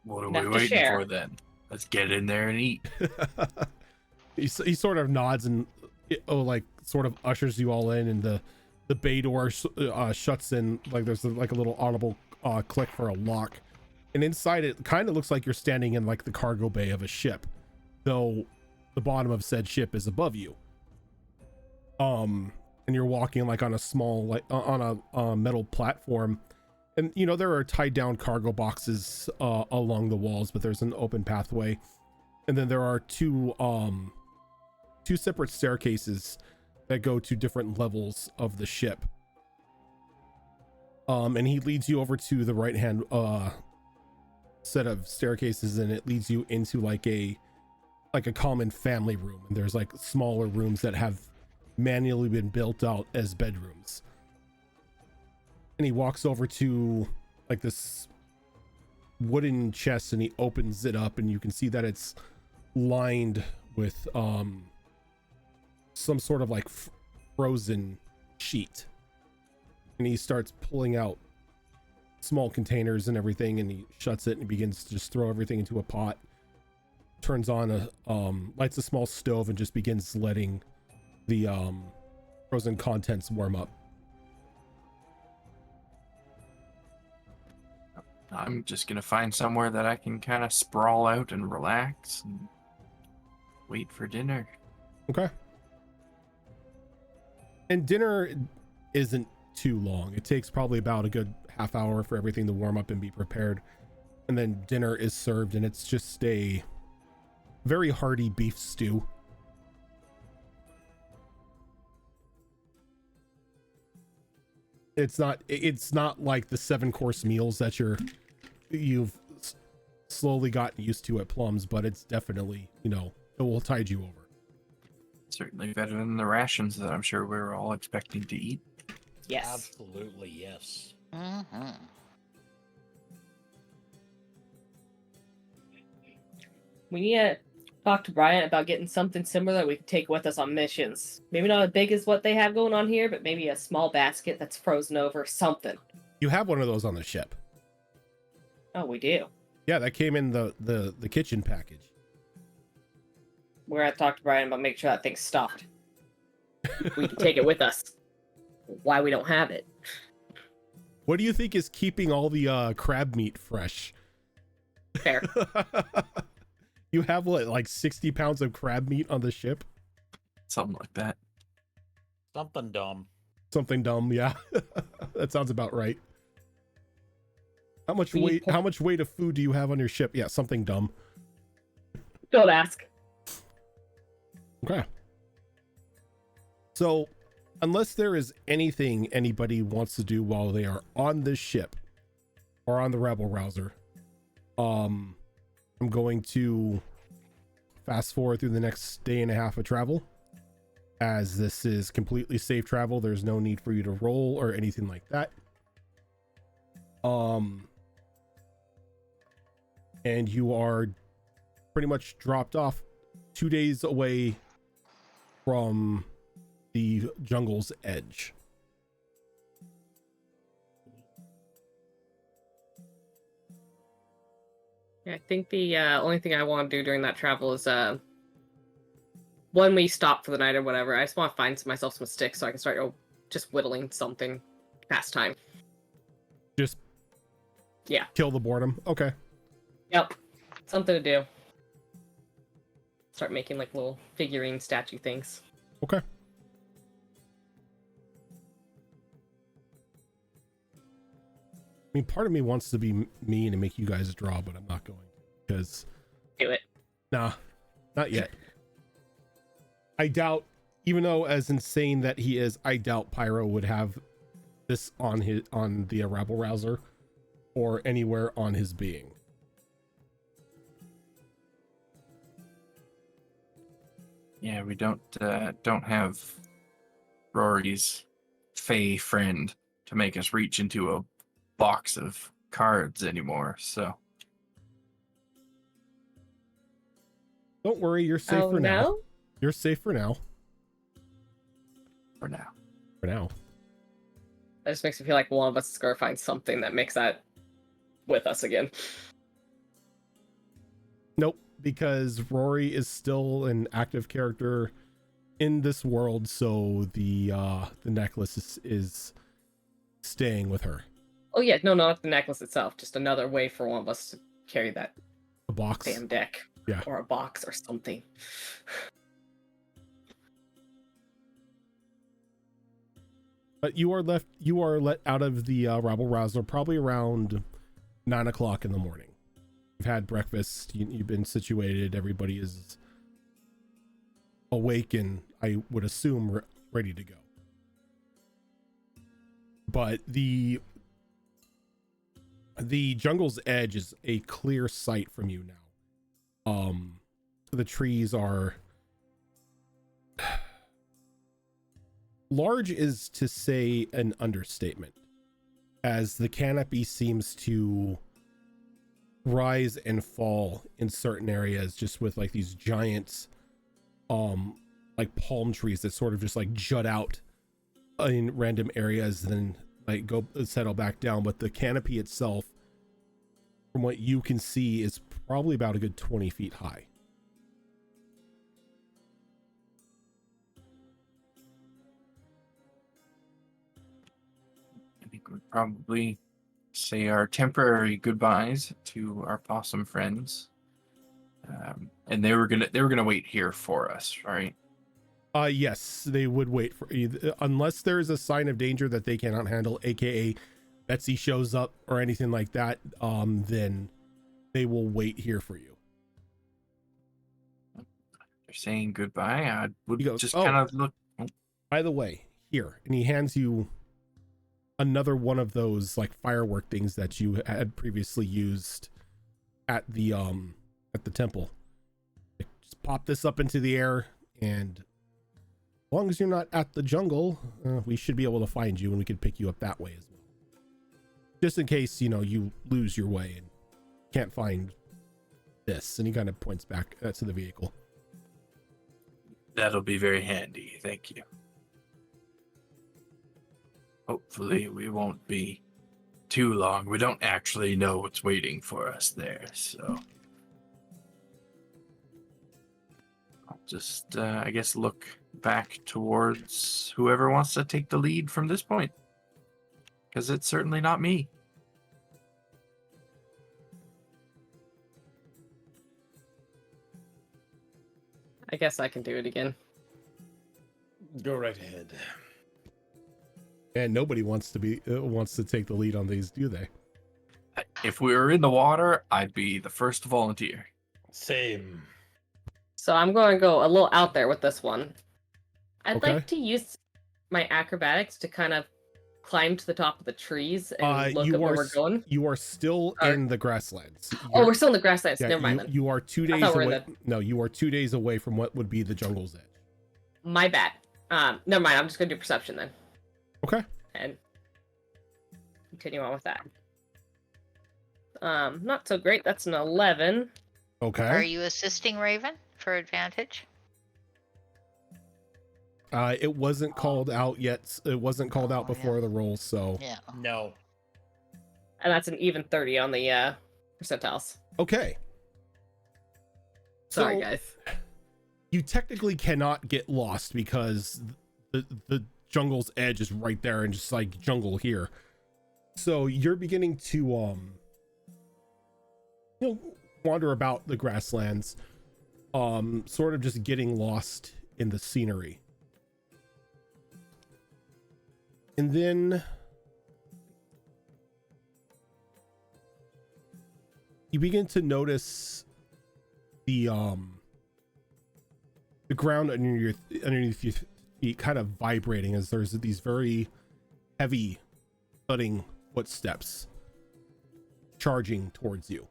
What are Enough we to waiting share. for then? Let's get in there and eat. he sort of nods and like sort of ushers you all in, and the bay door shuts in. Like there's like a little audible click for a lock, and inside it kind of looks like you're standing in like the cargo bay of a ship, though the bottom of said ship is above you. And you're walking like on a small like on a metal platform. And, you know, there are tied down cargo boxes along the walls, but there's an open pathway. And then there are two separate staircases that go to different levels of the ship. And he leads you over to the right-hand set of staircases, and it leads you into like a like a common family room, and there's like smaller rooms that have manually been built out as bedrooms. And he walks over to like this wooden chest and he opens it up, and you can see that it's lined with some sort of like frozen sheet. And he starts pulling out small containers and everything, and he shuts it and he begins to just throw everything into a pot, turns on a lights a small stove and just begins letting the frozen contents warm up. I'm just gonna find somewhere that I can kind of sprawl out and relax and wait for dinner. Okay. And dinner isn't too long. It takes probably about a good half hour for everything to warm up and be prepared. And then dinner is served, and it's just a very hearty beef stew. It's not like the 7-course meals that you've slowly gotten used to at Plums, but it's definitely, you know, it will tide you over. Certainly better than the rations that I'm sure we're all expecting to eat. Yes. Absolutely, yes. Mm-hmm. We need to talk to Brian about getting something similar that we can take with us on missions. Maybe not as big as what they have going on here, but maybe a small basket that's frozen over, something. You have one of those on the ship. Oh, we do. Yeah, that came in the kitchen package. We're gonna have to talk to Brian about making sure that thing's stuffed. We can take it with us. Why we don't have it? What do you think is keeping all the crab meat fresh? Fair. You have what, like 60 pounds of crab meat on the ship? Something like that. Something dumb. Something dumb, yeah. That sounds about right. How much weight of food do you have on your ship? Yeah, something dumb. Don't ask. Okay. So, unless there is anything anybody wants to do while they are on this ship or on the Rebel Rouser, I'm going to fast forward through the next day and a half of travel. As this is completely safe travel, there's no need for you to roll or anything like that. And you are pretty much dropped off 2 days away from the jungle's edge. Yeah, I think the only thing I want to do during that travel is when we stop for the night or whatever, I just want to find myself some sticks so I can start just whittling something past time. Just yeah, kill the boredom. Okay. Yep, something to do. Start making like little figurine statue things. Okay. I mean, part of me wants to be mean and make you guys draw, but I'm not going to, because do it. Nah, not yet. I doubt, even though as insane that he is, I doubt Pyro would have this on the Rabble Rouser or anywhere on his being. Yeah, we don't have Rory's Fey friend to make us reach into a box of cards anymore, so Don't worry, you're safe for now. You're safe for now. For now. For now. That just makes me feel like one of us is gonna find something that makes that with us again. Nope, because Rory is still an active character in this world, so the necklace is staying with her. Oh yeah, no, not the necklace itself. Just another way for one of us to carry that A box. damn deck. Yeah. Or a box or something. But you are let out of the Rabble Rouser probably around 9 o'clock in the morning. You've had breakfast, you've been situated, everybody is awake and I would assume ready to go. But the jungle's edge is a clear sight from you now. the trees are large is to say an understatement, as the canopy seems to rise and fall in certain areas, just with like these giant like palm trees that sort of just like jut out in random areas, then like go settle back down. But the canopy itself, from what you can see, is probably about a good 20 feet high. I think we'd probably say our temporary goodbyes to our possum friends, and they were gonna wait here for us, right? Yes, they would wait for you unless there is a sign of danger that they cannot handle, aka Betsy shows up or anything like that. Then they will wait here for you. They're saying goodbye. I would He goes, just "Oh, kind of look. by the way, here," and he hands you another one of those like firework things that you had previously used at the temple. Like, just pop this up into the air, and as long as you're not at the jungle, we should be able to find you, and we can pick you up that way as well. Just in case, you know, you lose your way and can't find this. And he kind of points back to the vehicle. That'll be very handy. Thank you. Hopefully, we won't be too long. We don't actually know what's waiting for us there, so I'll just, I guess, look back towards whoever wants to take the lead from this point, because it's certainly not me. I guess I can do it again. Go right ahead. And nobody wants to take the lead on these, do they? If we were in the water, I'd be the first to volunteer. Same. So I'm going to go a little out there with this one. I'd Okay. like to use my acrobatics to kind of climb to the top of the trees and look at where we're going. You are still Or- in the grasslands. Oh, we're still in the grasslands. Yeah, Never mind then. you are 2 days thought we were away. in No, you are 2 days away from what would be the jungle's edge. My bad. Never mind. I'm just going to do perception then. Okay. And continue on with that. Not so great. That's an 11. Okay. Are you assisting Raven for advantage? It wasn't called out yet. It wasn't called out Oh, before yeah. the roll, so Yeah. No. And that's an even 30 on the percentiles. okay. Sorry, So, guys. you technically cannot get lost because the jungle's edge is right there, and just like jungle here. So you're beginning to wander about the grasslands, sort of just getting lost in the scenery. And then you begin to notice the ground underneath your feet kind of vibrating as there's these very heavy thudding footsteps charging towards you.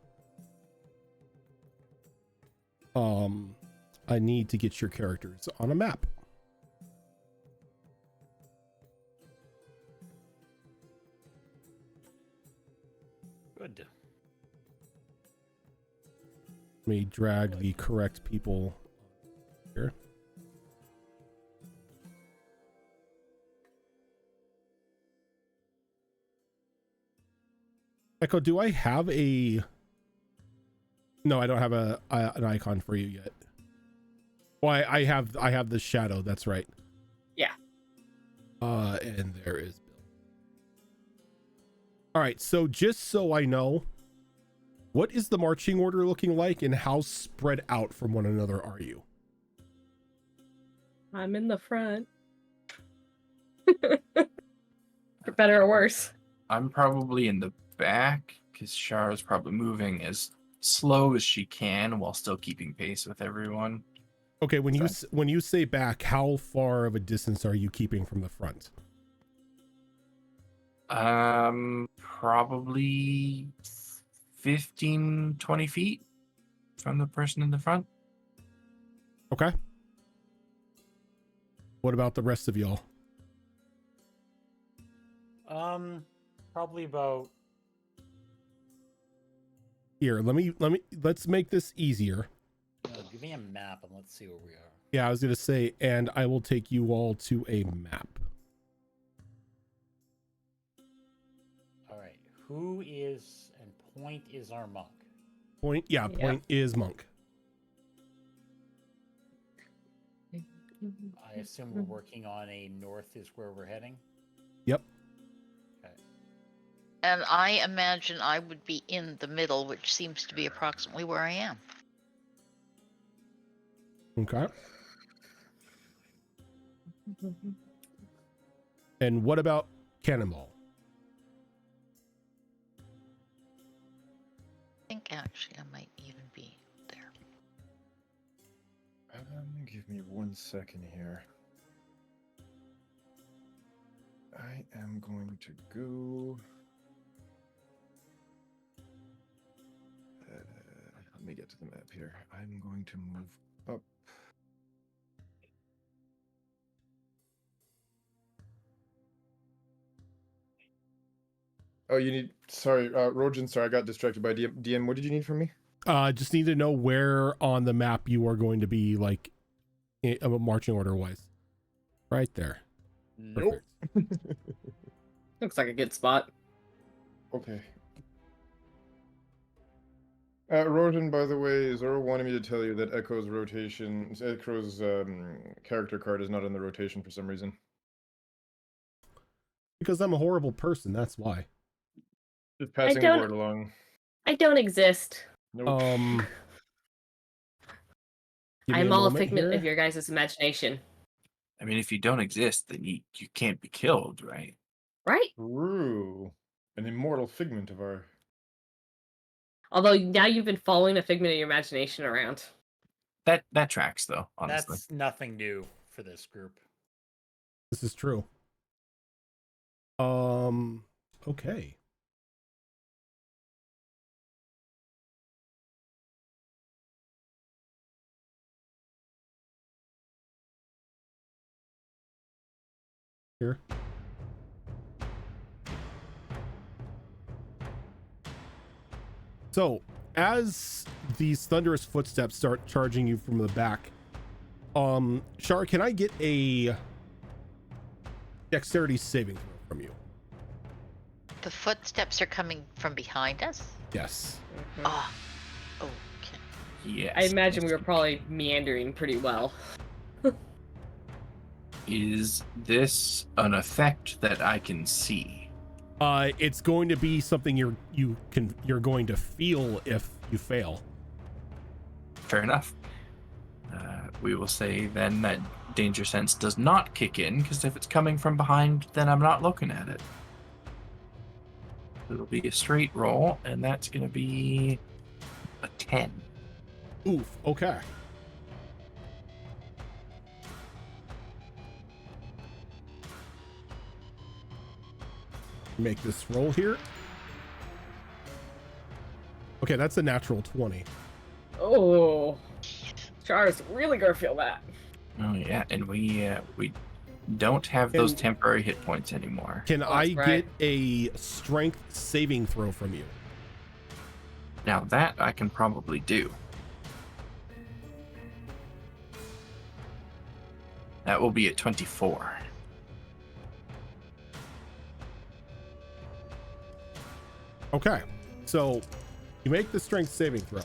I need to get your characters on a map. Good. Let me drag the correct people here. Echo, do I have a... No, I don't have an icon for you yet. Well, I have the shadow, that's right. Yeah. And there is Bill. All right, so just so I know, what is the marching order looking like, and how spread out from one another are you? I'm in the front. For better or worse. I'm probably in the back because Shara's probably moving as slow as she can while still keeping pace with everyone. Okay, when you say back, how far of a distance are you keeping from the front? Probably 15, 20 feet from the person in the front. Okay. What about the rest of y'all? Probably about. Here, let's make this easier. Give me a map and let's see where we are. Yeah, I was gonna say, and I will take you all to a map. All right. Who is and Point is our monk. Point, yeah, Yep. Point is monk. I assume we're working on a north is where we're heading. Yep. Okay. And I imagine I would be in the middle, which seems to be approximately where I am. Okay. And what about Cannonball? I think actually I might even be there. Give me 1 second here. I am going to go. Let me get to the map here. I'm going to move up. Oh, you need. Sorry, Rojan. Sorry, I got distracted by DM. DM, what did you need from me? Just need to know where on the map you are going to be, like, marching order wise. Right there. Nope. Looks like a good spot. Okay. Rojan, by the way, Zoro wanted me to tell you that Echo's character card is not in the rotation for some reason. Because I'm a horrible person, that's why. Just passing the don't- word along. I don't exist. Nope. Give me I'm a all a moment figment here. of your guys' imagination. I mean, if you don't exist, then you can't be killed, right? Right? True. An immortal figment of our. Although now you've been following a figment of your imagination around. That tracks though, honestly. That's nothing new for this group. This is true. Okay. Here. So, as these thunderous footsteps start charging you from the back, Shar, can I get a dexterity saving throw from you? The footsteps are coming from behind us? Yes. Ah. Okay. Yes. I imagine we were probably meandering pretty well. Is this an effect that I can see? It's going to be something you're going to feel if you fail. Fair enough. We will say then that danger sense does not kick in, because if it's coming from behind, then I'm not looking at it. It'll be a straight roll, and that's going to be a 10. Oof. Okay. Make this roll here. Okay, that's a natural 20. Oh. Char's really gonna feel that. Oh yeah, and we don't have those temporary hit points anymore. Can Oh, I that's right. get a strength saving throw from you? Now that I can probably do. That will be at 24. Okay, so you make the strength saving throw.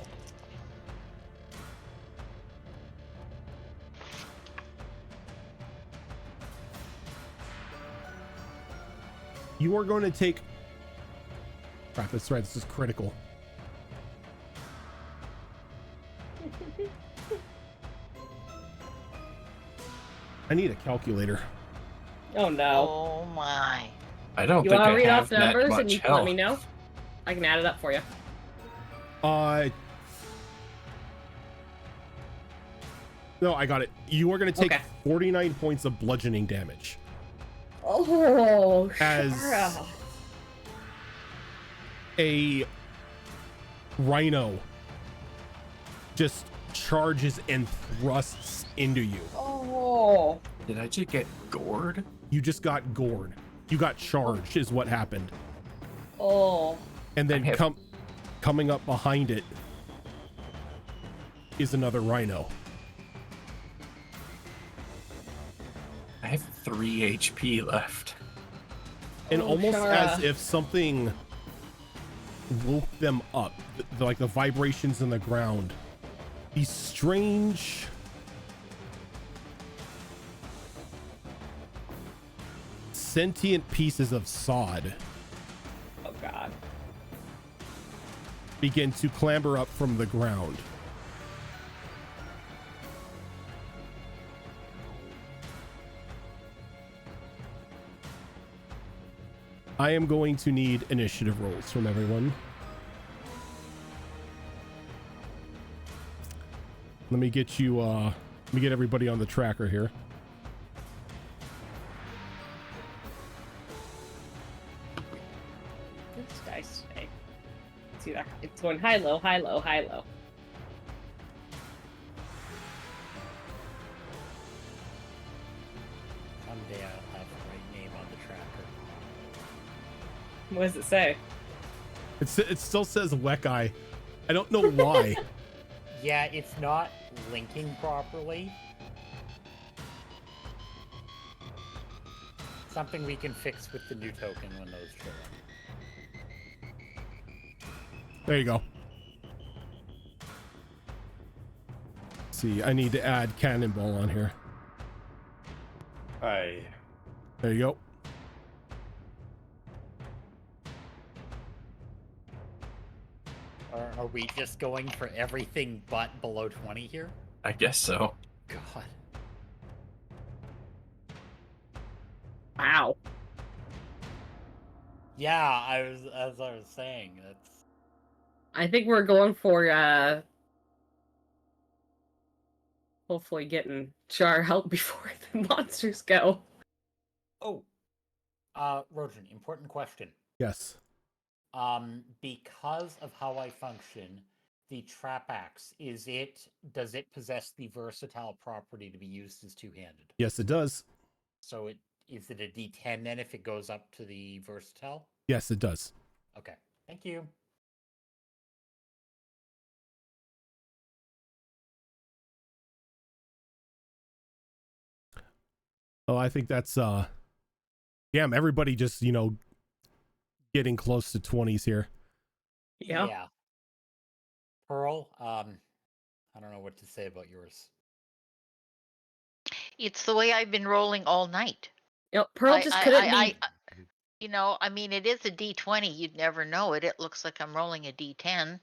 You are going to take. Crap, that's right. This is critical. I need a calculator. Oh no. Oh my. I don't You think wanna I read have off the that numbers much and you can health. let me know? I can add it up for you. No, I got it. You are going to take Okay. 49 points of bludgeoning damage. Oh, As- Shara. A rhino just charges and thrusts into you. Oh. Did I just get gored? You just got gored. You got charged is what happened. Oh. And then I have- coming up behind it is another rhino. I have 3 HP left. And Oh, almost Shara. as if something woke them up, like the vibrations in the ground. These strange sentient pieces of sod Oh god. begin to clamber up from the ground. I am going to need initiative rolls from everyone. Let me get you, let me get everybody on the tracker here. This guy's today. See that? It's going high, low, high, low, high, low. Someday I'll have the right name on the tracker. What does it say? It still says Weckeye. I don't know why. Yeah, it's not linking properly. Something we can fix with the new token when those show up. There you go. See, I need to add cannonball on here. Aye. There you go. Are we just going for everything but below 20 here? I guess so. God. Wow. Yeah, as I was saying, that's I think we're going for hopefully getting Char help before the monsters go. oh. Rojan, important question. Yes. Because of how I function, the trap axe, does it possess the versatile property to be used as two-handed? Yes, it does. So is it a D10 then if it goes up to the versatile? Yes, it does. Okay. Thank you. Oh, I think that's damn, everybody just, getting close to 20s here. Yeah. Pearl, I don't know what to say about yours. It's the way I've been rolling all night. Pearl I- just I- couldn't I- be. I mean, it is a D20. You'd never know it. It looks like I'm rolling a D10.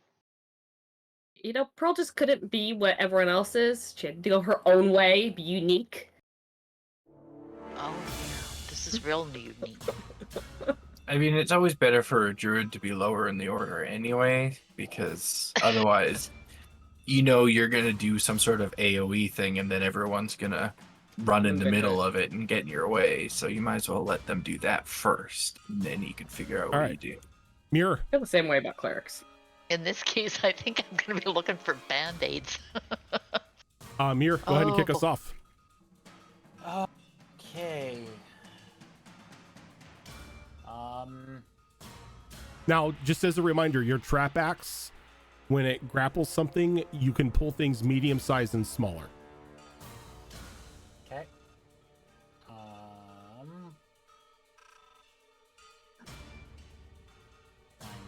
Pearl just couldn't be what everyone else is. She had to go her own way, be unique. Oh, yeah. This is real unique. I mean, it's always better for a druid to be lower in the order anyway, because otherwise, you're going to do some sort of AoE thing, and then everyone's going to run in the middle of it and get in your way. So you might as well let them do that first, and then you can figure out what you do. Mirror. I feel the same way about clerics. In this case, I think I'm going to be looking for band-aids. Mirror, go ahead and kick us off. Okay. Now, just as a reminder, your trap axe, when it grapples something, you can pull things medium sized and smaller. Okay. I'm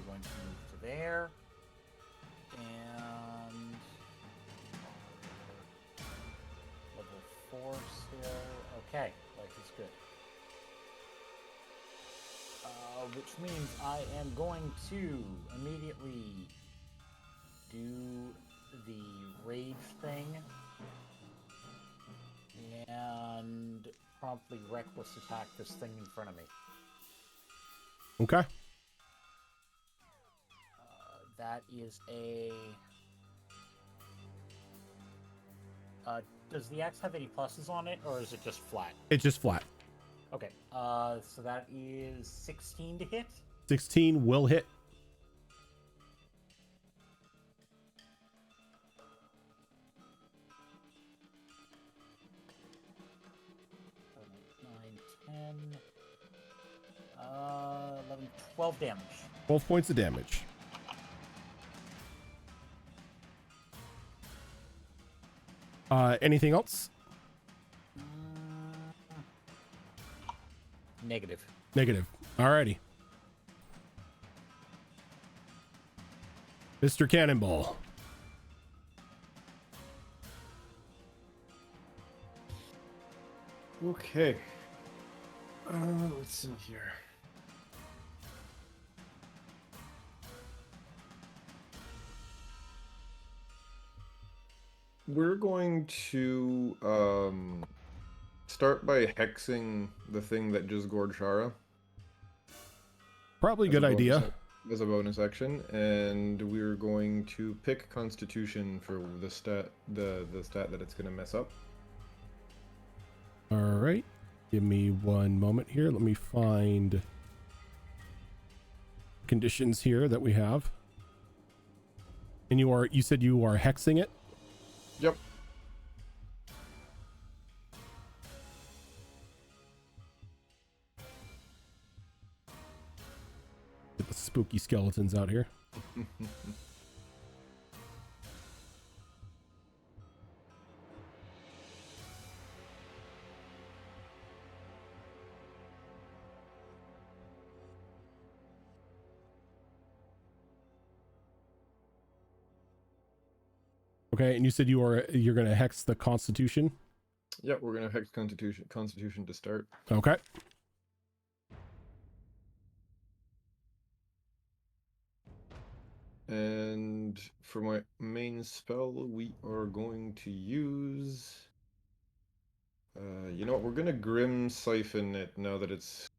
going to move to there. And level 4 still. Okay, life is good. Which means I am going to immediately do the rage thing and promptly reckless attack this thing in front of me. Okay. That is a... does the axe have any pluses on it, or is it just flat? It's just flat. Okay, so that is 16 to hit. 16 will hit. 11, 12 damage. 12 points of damage. Anything else? Negative. Negative. Alrighty. Mr. Cannonball. Okay. Let's see here. We're going to start by hexing the thing that just gored Shara. Probably a as good bonus idea. As a bonus action, and we're going to pick Constitution for the stat that it's going to mess up. All right. Give me one moment here. Let me find conditions here that we have. And you said you are hexing it? Yep. Get the spooky skeletons out here. Okay, and you said you're going to hex the Constitution? Yep, we're going to hex Constitution to start. Okay. And for my main spell, we are going to use... you know what, we're going to Grim Siphon it now that it's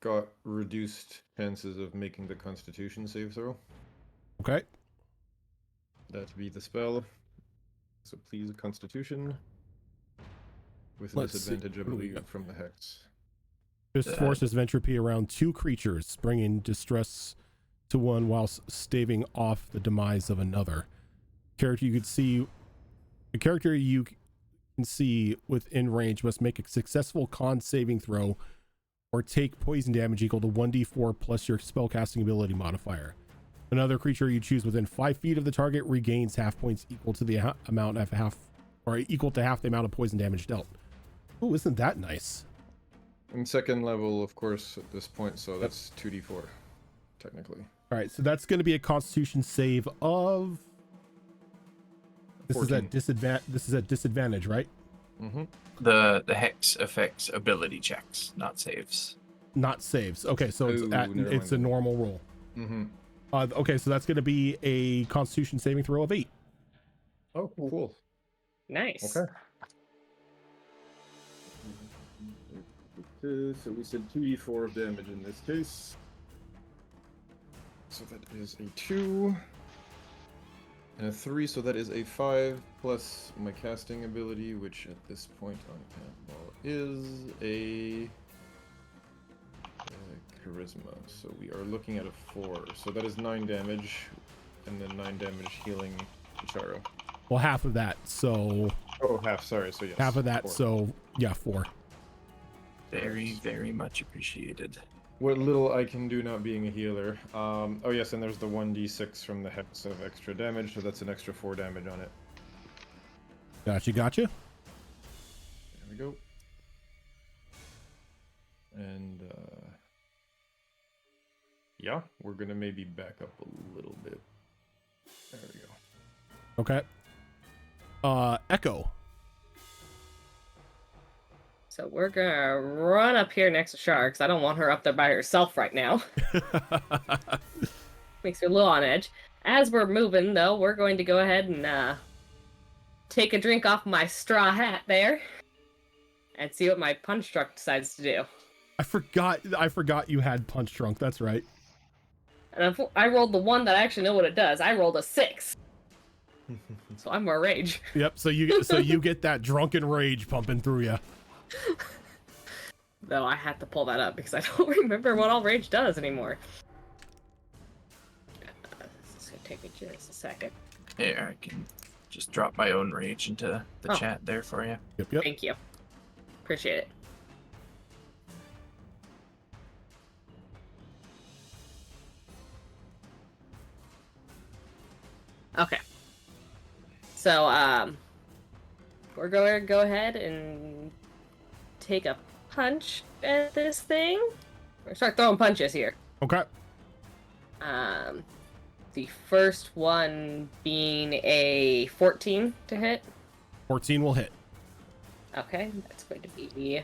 got reduced chances of making the Constitution save throw. Okay. That'd be the spell. So please, Constitution. With Let's see. disadvantage, I What do we believe, got? from the hex. Just forces Entropy around two creatures, bringing distress to one whilst staving off the demise of another. The character you can see within range must make a successful con saving throw or take poison damage equal to 1d4 plus your spellcasting ability modifier. Another creature you choose within 5 feet of the target regains half points equal to the amount of equal to half the amount of poison damage dealt. Oh, isn't that nice? And second level, of course, at this point, so that's 2d4, technically. All right, so that's going to be a Constitution save of. This 14. is at disadvantage, right? Mm-hmm. The hex affects ability checks, not saves. Not saves. Okay, so Ooh, never it's a mind. normal roll. Mm-hmm. Okay, so that's going to be a Constitution saving throw of 8. Oh, cool. Nice. Okay. So we said 2d4 of damage in this case. So that is a 2. And a 3, so that is a 5, plus my casting ability, which at this point on Cannonball is a charisma. So we are looking at a 4. So that is 9 damage, and then 9 damage healing Charo. Well, half of that, so Oh, half, sorry, so yes. half of that, 4. so yeah, 4. Very, very much appreciated. What little I can do not being a healer. Oh yes, and there's the 1d6 from the hex of extra damage, so that's an extra 4 damage on it. Gotcha. There we go. And yeah, we're gonna maybe back up a little bit. There we go. Okay. Echo. So we're gonna run up here next to Sharks. I don't want her up there by herself right now. Makes her a little on edge. As we're moving, though, we're going to go ahead and take a drink off my straw hat there, and see what my punch drunk decides to do. I forgot you had Punch Drunk. That's right. And I rolled the one that I actually know what it does. I rolled a 6. So I'm more rage. Yep. So you get that drunken rage pumping through you. Though I had to pull that up because I don't remember what all rage does anymore. This is gonna take me just a second. Here, I can just drop my own rage into the Oh. chat there for you. Yep. Thank you. Appreciate it. So, we're going to go ahead and take a punch at this thing. We're gonna start throwing punches here. Okay. The first one being a 14 to hit. 14 will hit. Okay, that's going to be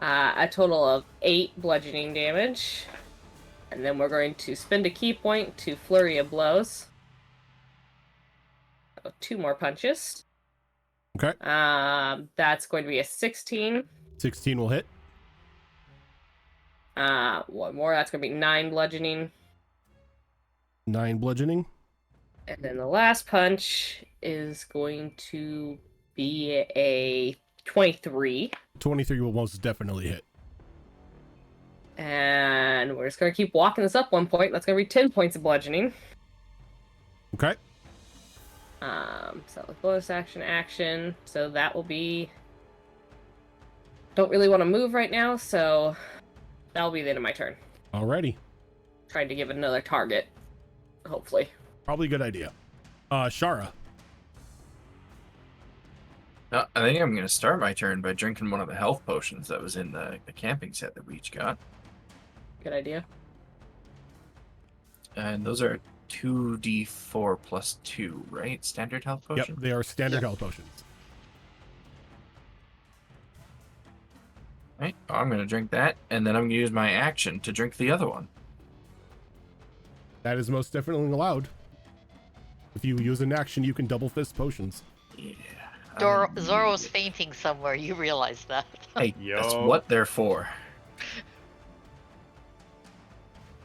a total of 8 bludgeoning damage. And then we're going to spend a key point to flurry of blows. So 2 more punches. Okay. That's going to be a 16. 16 will hit. One more. That's going to be 9 bludgeoning. 9 bludgeoning. And then the last punch is going to be a 23. 23 will most definitely hit. And we're just going to keep walking this up 1 point. That's going to be 10 points of bludgeoning. Okay. So bonus action. So that will be... Don't really want to move right now, so that'll be the end of my turn. Alrighty. Trying to give it another target, hopefully. Probably a good idea. Shara. I think I'm going to start my turn by drinking one of the health potions that was in the camping set that we each got. Good idea. And those are 2d4 plus 2, right? Standard health potion? Yep, they are standard Yep. health potions. Right, I'm going to drink that, and then I'm going to use my action to drink the other one. That is most definitely allowed. If you use an action, you can double fist potions. Yeah. Zoro's fainting somewhere. You realize that? Hey, that's Yo. what they're for.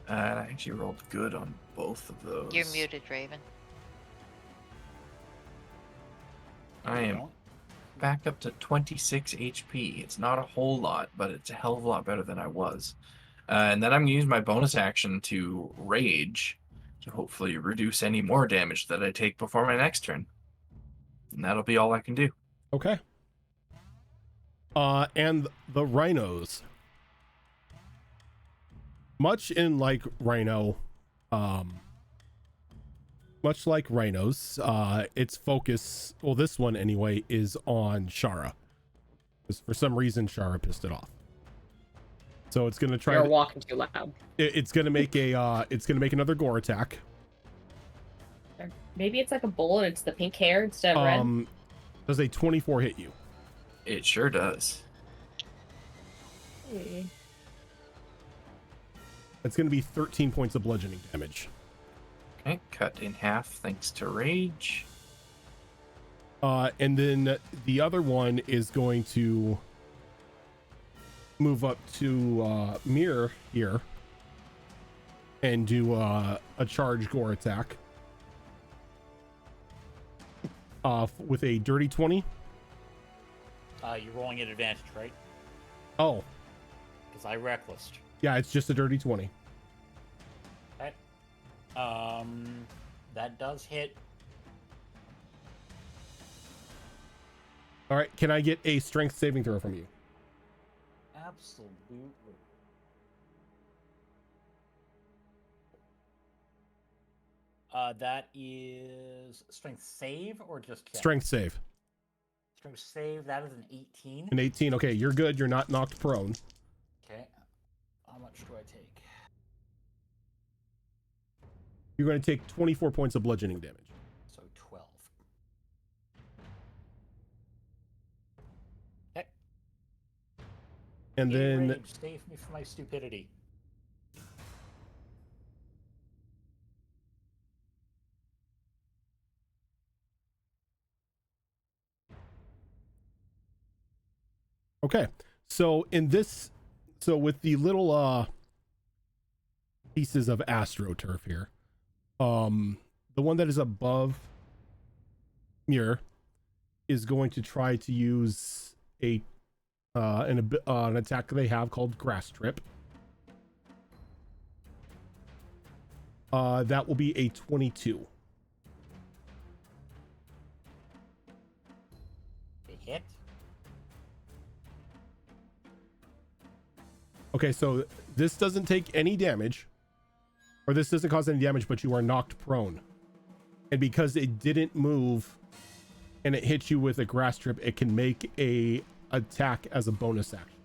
I actually rolled good on both of those. You're muted, Raven. I am back up to 26 HP. It's not a whole lot, but it's a hell of a lot better than I was. And then I'm going to use my bonus action to rage to hopefully reduce any more damage that I take before my next turn. And that'll be all I can do. Okay. And the rhinos. Much like rhinos, its focus, well, this one anyway, is on Shara. Because for some reason, Shara pissed it off. So it's gonna try. You're walking too loud. It's gonna make another gore attack. Maybe it's like a bull and it's the pink hair instead of red. Does a 24 hit you? It sure does. It's gonna be 13 points of bludgeoning damage. Okay, cut in half thanks to rage. And then the other one is going to move up to Mirror here and do a charge gore attack with a dirty 20. You're rolling at advantage, right? Oh, Because I recklessed. yeah, it's just a dirty 20. Okay. That does hit. All right, can I get a strength saving throw from you? Absolutely. That is strength save or just check? Strength save. Strength save. That is an 18. An 18. Okay, you're good. You're not knocked prone. Okay. How much do I take? You're going to take 24 points of bludgeoning damage. So 12. Okay. And then Rage, save me from my stupidity. okay, so with the little pieces of astroturf here, the one that is above Mirror is going to try to use an attack they have called Grass Trip. That will be a 22. It hit. Okay, so this doesn't take any damage, or this doesn't cause any damage, but you are knocked prone. And because it didn't move and it hits you with a grass strip, it can make a attack as a bonus action.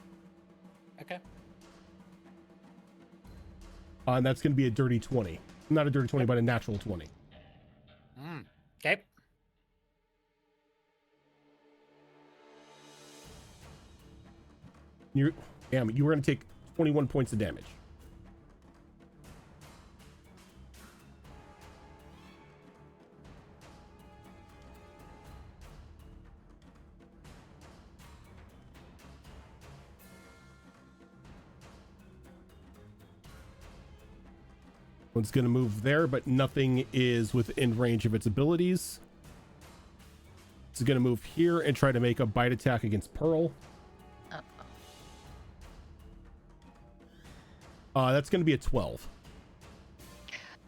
Okay. And that's going to be a dirty 20. Not a dirty 20, but a natural 20. Okay. You were going to take 21 points of damage. One's going to move there, but nothing is within range of its abilities. It's going to move here and try to make a bite attack against Pearl. That's going to be a 12.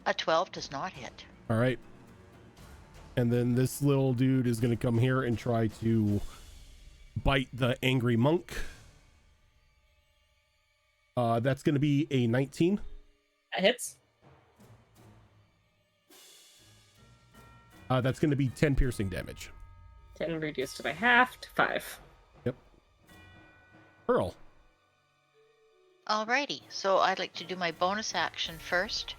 A 12 does not hit. All right. And then this little dude is going to come here and try to bite the angry monk. That's going to be a 19. That hits. That's going to be 10 piercing damage. 10 reduced to by half to 5. Yep. Pearl. Alrighty, so I'd like to do my bonus action first,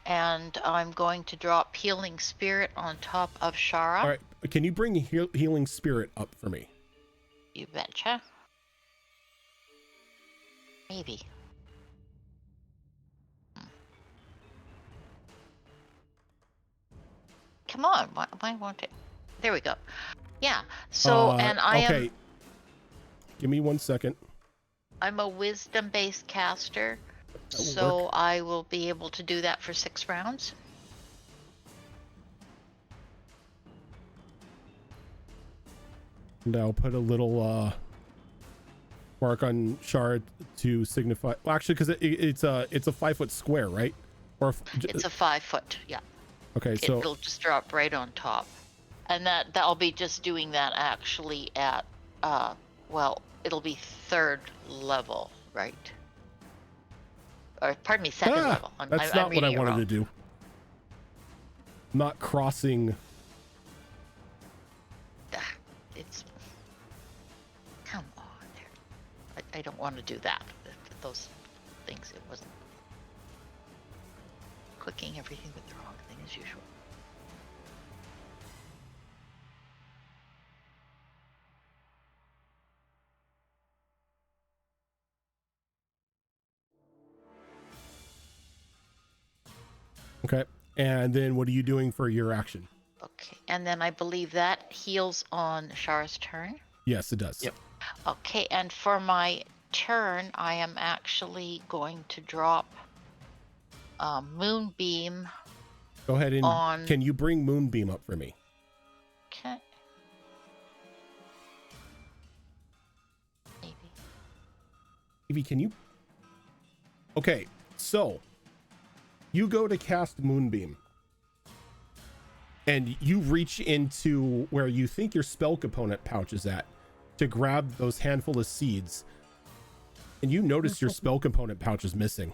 and I'm going to drop Healing Spirit on top of Shara. All right. Can you bring Healing Spirit up for me? You betcha. Maybe. Come on, why won't it? There we go. Yeah, so, and okay. Give me 1 second. I'm a wisdom-based caster, That will so work. I will be able to do that for 6 rounds. And I'll put a little mark on Shard to signify. Well, actually, because it's a 5-foot square, right? Or It's a 5 foot, yeah. okay, so It'll just drop right on top. And that'll be just doing that actually at, well, it'll be 3rd level, right? Or, pardon me, 2nd level. That's I'm not what I reading it wanted wrong. to do. Not crossing. It's... Come on there. I don't want to do that. Those things, it wasn't... Clicking everything with the wrong thing as usual. Okay. And then what are you doing for your action? Okay, and then I believe that heals on Shara's turn. Yes, it does. Yep. Okay, and for my turn, I am actually going to drop Moonbeam. Go ahead and On- can you bring Moonbeam up for me? Okay. Maybe. Evie, can you? Okay, so you go to cast Moonbeam and you reach into where you think your spell component pouch is at to grab those handful of seeds, and you notice your spell component pouch is missing.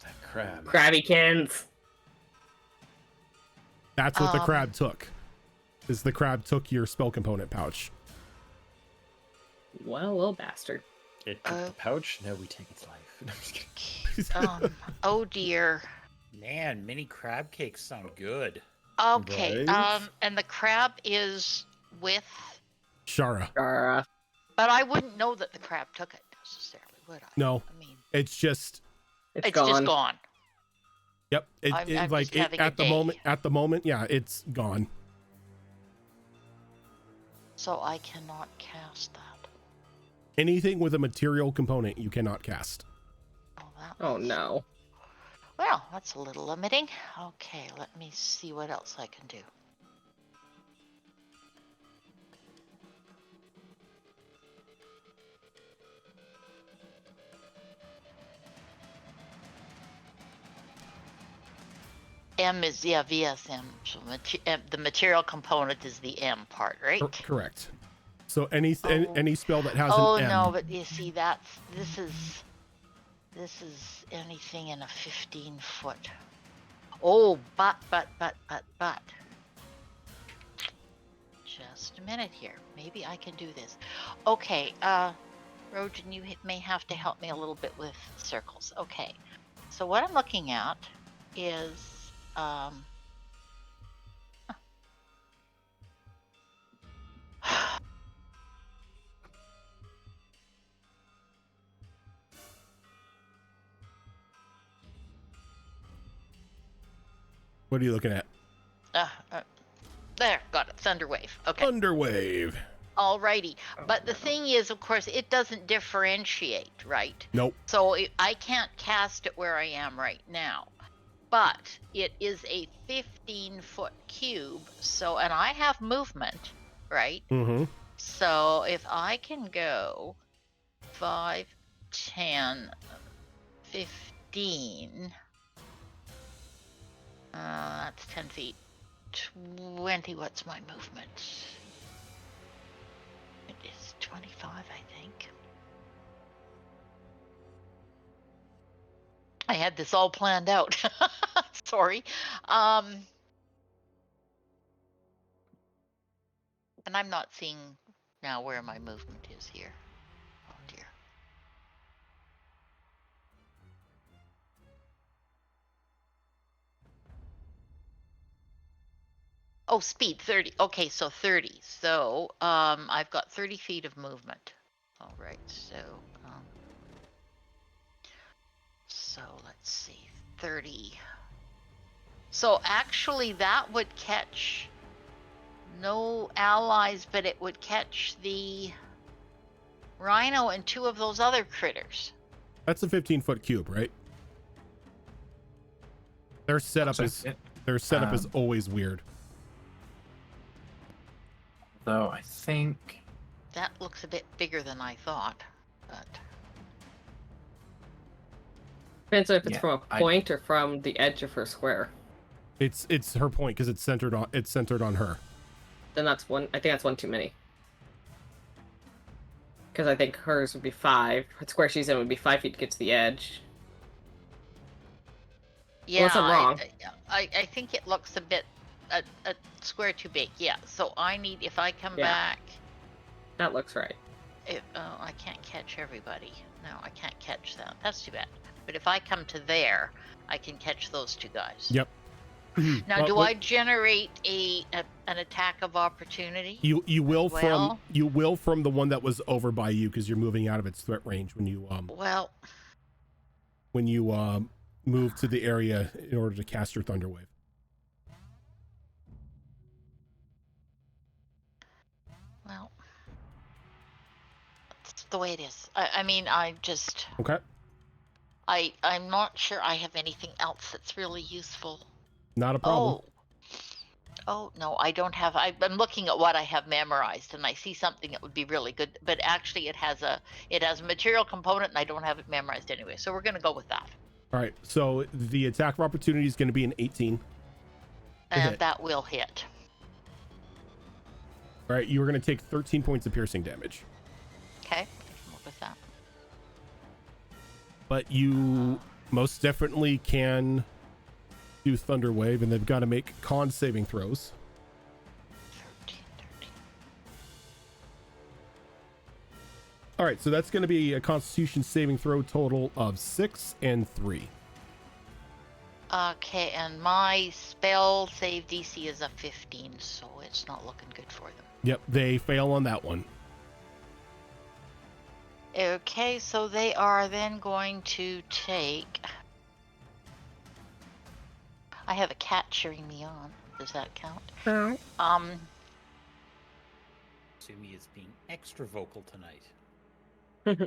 That crab. Krabbykins. That's what the Um, crab took. Is the crab took your spell component pouch. Well, little bastard. It took the pouch. Now we take its life. No, I'm just kidding. Oh dear. Man, mini crab cakes sound good. Okay, Right? and the crab is with, Shara. but I wouldn't know that the crab took it necessarily, would I? No, I mean, it's just It's it's gone. just gone. yep. I'm Like just having a at the day. moment. At the moment, yeah, it's gone. So I cannot cast that. Anything with a material component you cannot cast. Oh, that Oh was- no. Well, that's a little limiting. Okay, let me see what else I can do. M is, yeah, VSM. So the material component is the M part, right? Correct. So any spell that has Oh an M. no, but you see, this is anything in a 15-foot. Oh, but. Just a minute here. Maybe I can do this. Okay, Rojan, you may have to help me a little bit with circles. Okay, so what I'm looking at is What are you looking at? there, got it. Thunderwave. Okay. Thunderwave. Alrighty. But the thing is, of course, it doesn't differentiate, right? Nope. So I can't cast it where I am right now. But it is a 15-foot cube. So, and I have movement, right? Mm-hmm. So if I can go 5, 10, 15, that's 10 feet. 20, what's my movement? It is 25, I think. I had this all planned out. Sorry. And I'm not seeing now where my movement is here. Oh dear. Oh, speed 30. Okay, so 30. So I've got 30 feet of movement. All right, so let's see, 30. So actually that would catch no allies, but it would catch the rhino and 2 of those other critters. That's a 15-foot cube, right? Their setup is always weird. Though I think That looks a bit bigger than I thought, but Depends on if it's Yeah, from a point or from the edge of her square. It's her point because it's centered on her. Then that's one. I think that's one too many. Because I think hers would be 5. The square she's in would be 5 feet to get to the edge. yeah, Unless I'm wrong. I think it looks a bit a square too big. Yeah, so I need, if I come Yeah. back, That looks right. I can't catch everybody. No, I can't catch that. That's too bad. But if I come to there, I can catch those 2 guys. Yep. Now, Well, do I generate an attack of opportunity? You will Well- from the one that was over by you because you're moving out of its threat range when you Well, move to the area in order to cast your Thunderwave. well, that's the way it is. I mean, I just, Okay. I'm not sure I have anything else that's really useful. Not a problem. Oh no, I don't have. I'm looking at what I have memorized, and I see something that would be really good. But actually, it has a material component, and I don't have it memorized anyway. So we're going to go with that, All right. So the attack of opportunity is going to be an 18. and hit. that will hit. All right. You are going to take 13 points of piercing damage, Okay, I can work with that. but you most definitely can do Thunderwave, and they've got to make con saving throws. 13. All right. So that's going to be a Constitution saving throw total of 6 and 3. Okay, and my spell save DC is a 15, so it's not looking good for them. Yep. They fail on that one. Okay, so they are then going to take. I have a cat cheering me on. Does that count? Sumi is being extra vocal tonight.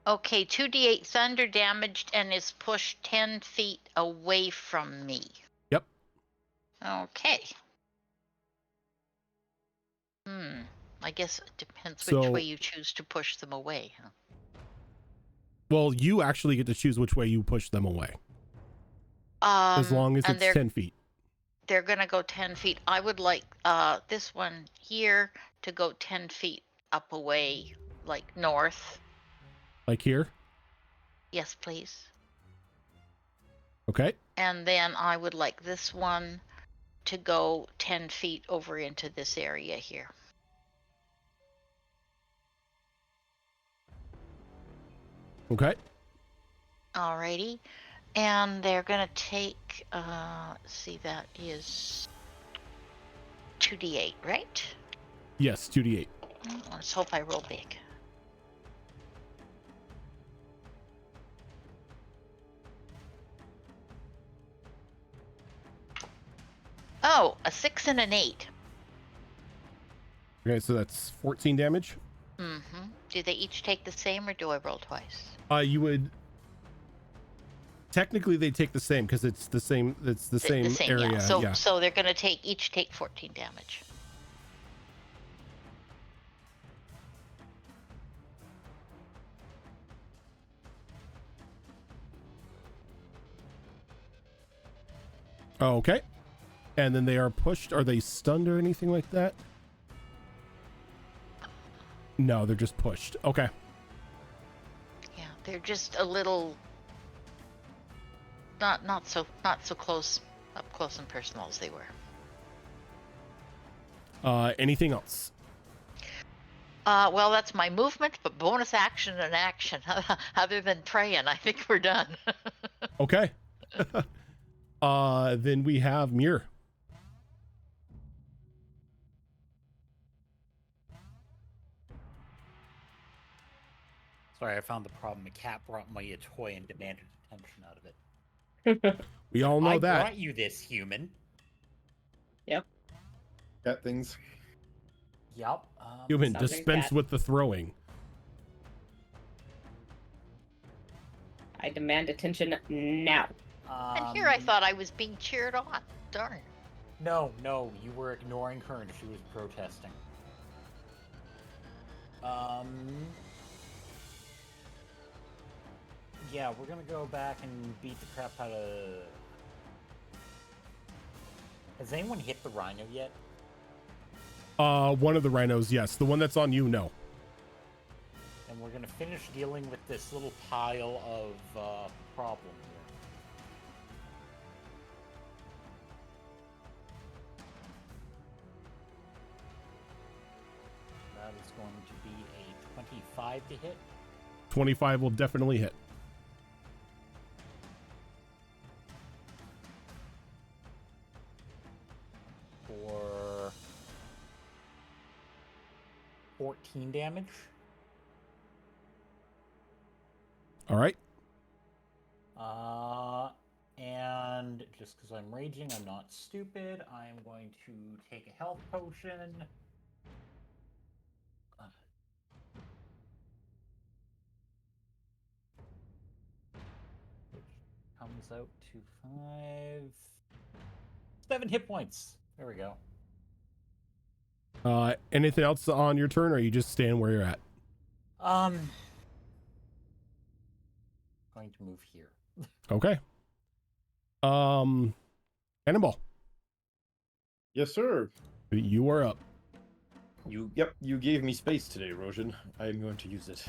Okay, 2d8 thunder damaged and is pushed 10 feet away from me. Yep. Okay. I guess it depends which So- way you choose to push them away, huh? Well, you actually get to choose which way you push them away, as long as and it's 10 feet. they're gonna go 10 feet. I would like this one here to go 10 feet up away, like north. Like here? Yes, please. Okay. And then I would like this one to go 10 feet over into this area here. Okay. Alrighty. And they're gonna take let's see, that is 2d8, right? Yes, 2d8. Let's hope I roll big. Oh, a 6 and an 8. Okay, so that's 14 damage. Mm-hmm. Do they each take the same, or do I roll twice? You would technically they take the same because it's the same. It's the same area. Yeah. So they're gonna each take 14 damage. Oh, okay. And then they are pushed. Are they stunned or anything like that? No, they're just pushed. Okay. Yeah, they're just a little not so close, up close and personal as they were. Anything else? Well, that's my movement, but bonus action and action. Other than praying, I think we're done. Okay. Then we have Muir. Sorry, I found the problem. A cat brought me a toy and demanded attention out of it. We all know I that. brought you this, human. Cat things. Yup. Human, Something dispense cat. with the throwing. I demand attention now. And here I thought I was being cheered on. Darn. No, you were ignoring her and she was protesting. Yeah, we're gonna go back and beat the crap out of... Has anyone hit the rhino yet? One of the rhinos, yes. The one that's on you, no. And we're gonna finish dealing with this little pile of problem here. That is going to be a 25 to hit. 25 will definitely hit. For 14 damage. All right. And just because I'm raging, I'm not stupid. I'm going to take a health potion. Which comes out to 7 hit points. There we go. Anything else on your turn, or are you just staying where you're at? Going to move here. Okay. Cannonball, Yes, sir. you are up. You gave me space today, Roshan. I am going to use it.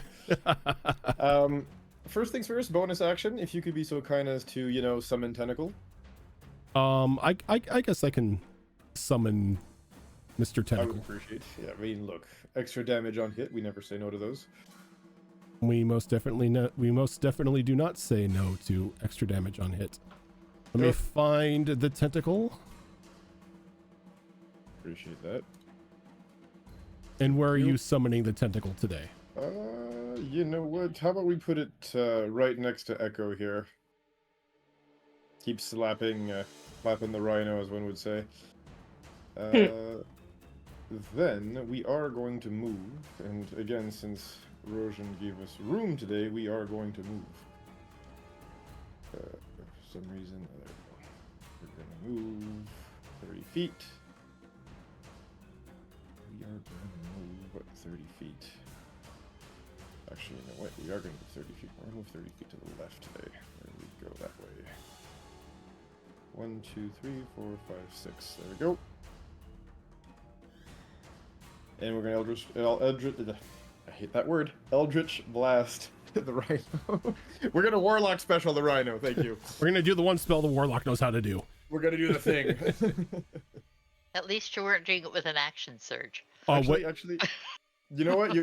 First things first, bonus action. If you could be so kind as to, summon Tentacle. I guess I can summon Mr. I would Tentacle. appreciate. Yeah, I mean, look, extra damage on hit. We never say no to those. We most definitely do not say no to extra damage on hit. Let me Nope. find the tentacle. Appreciate that. And where are You- you summoning the tentacle today? You know what? How about we put it right next to Echo here? Keep slapping the rhino, as one would say. Then we are going to move, and again, since Roshan gave us room today, we are going to move. For some reason, we're going to move 30 feet. We are going to move 30 feet. Actually, you know what? We are going to move 30 feet. We're going to move 30 feet to the left today. There we go, that way. 1, 2, 3, 4, 5, 6. There we go. And we're gonna I hate that word. Eldritch Blast the Rhino. We're gonna Warlock special the Rhino. Thank you. We're gonna do the one spell the Warlock knows how to do. We're gonna do the thing. At least you weren't doing it with an action surge. Actually, you know what?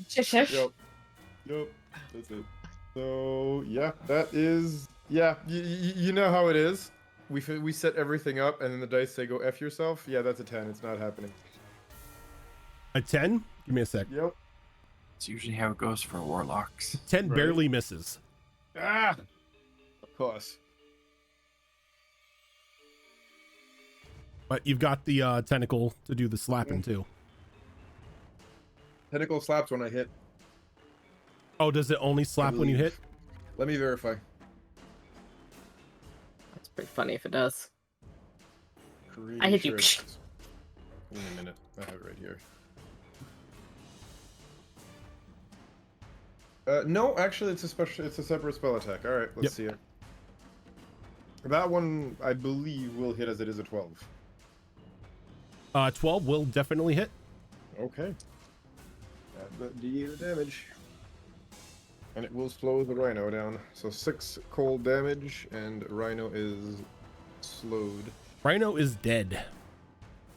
Shush. Yep. That's it. So yeah, that is You know how it is. We set everything up, and then the dice say go F yourself. Yeah, that's a 10. It's not happening. A 10? Give me a sec. Yep. It's usually how it goes for warlocks. 10 Right. barely misses. Ah. Of course. But you've got the tentacle to do the slapping too. Tentacle slaps when I hit. Oh, does it only slap when you hit? Let me verify. That's pretty funny if it does. Pretty I hit you. it does. Give me a minute. I have it right here. No, actually, it's a separate spell attack. All right, let's see it. That one, I believe, will hit as it is a 12. 12 will definitely hit. Okay. Add that D to damage. And it will slow the Rhino down. So 6 cold damage, and Rhino is slowed. Rhino is dead.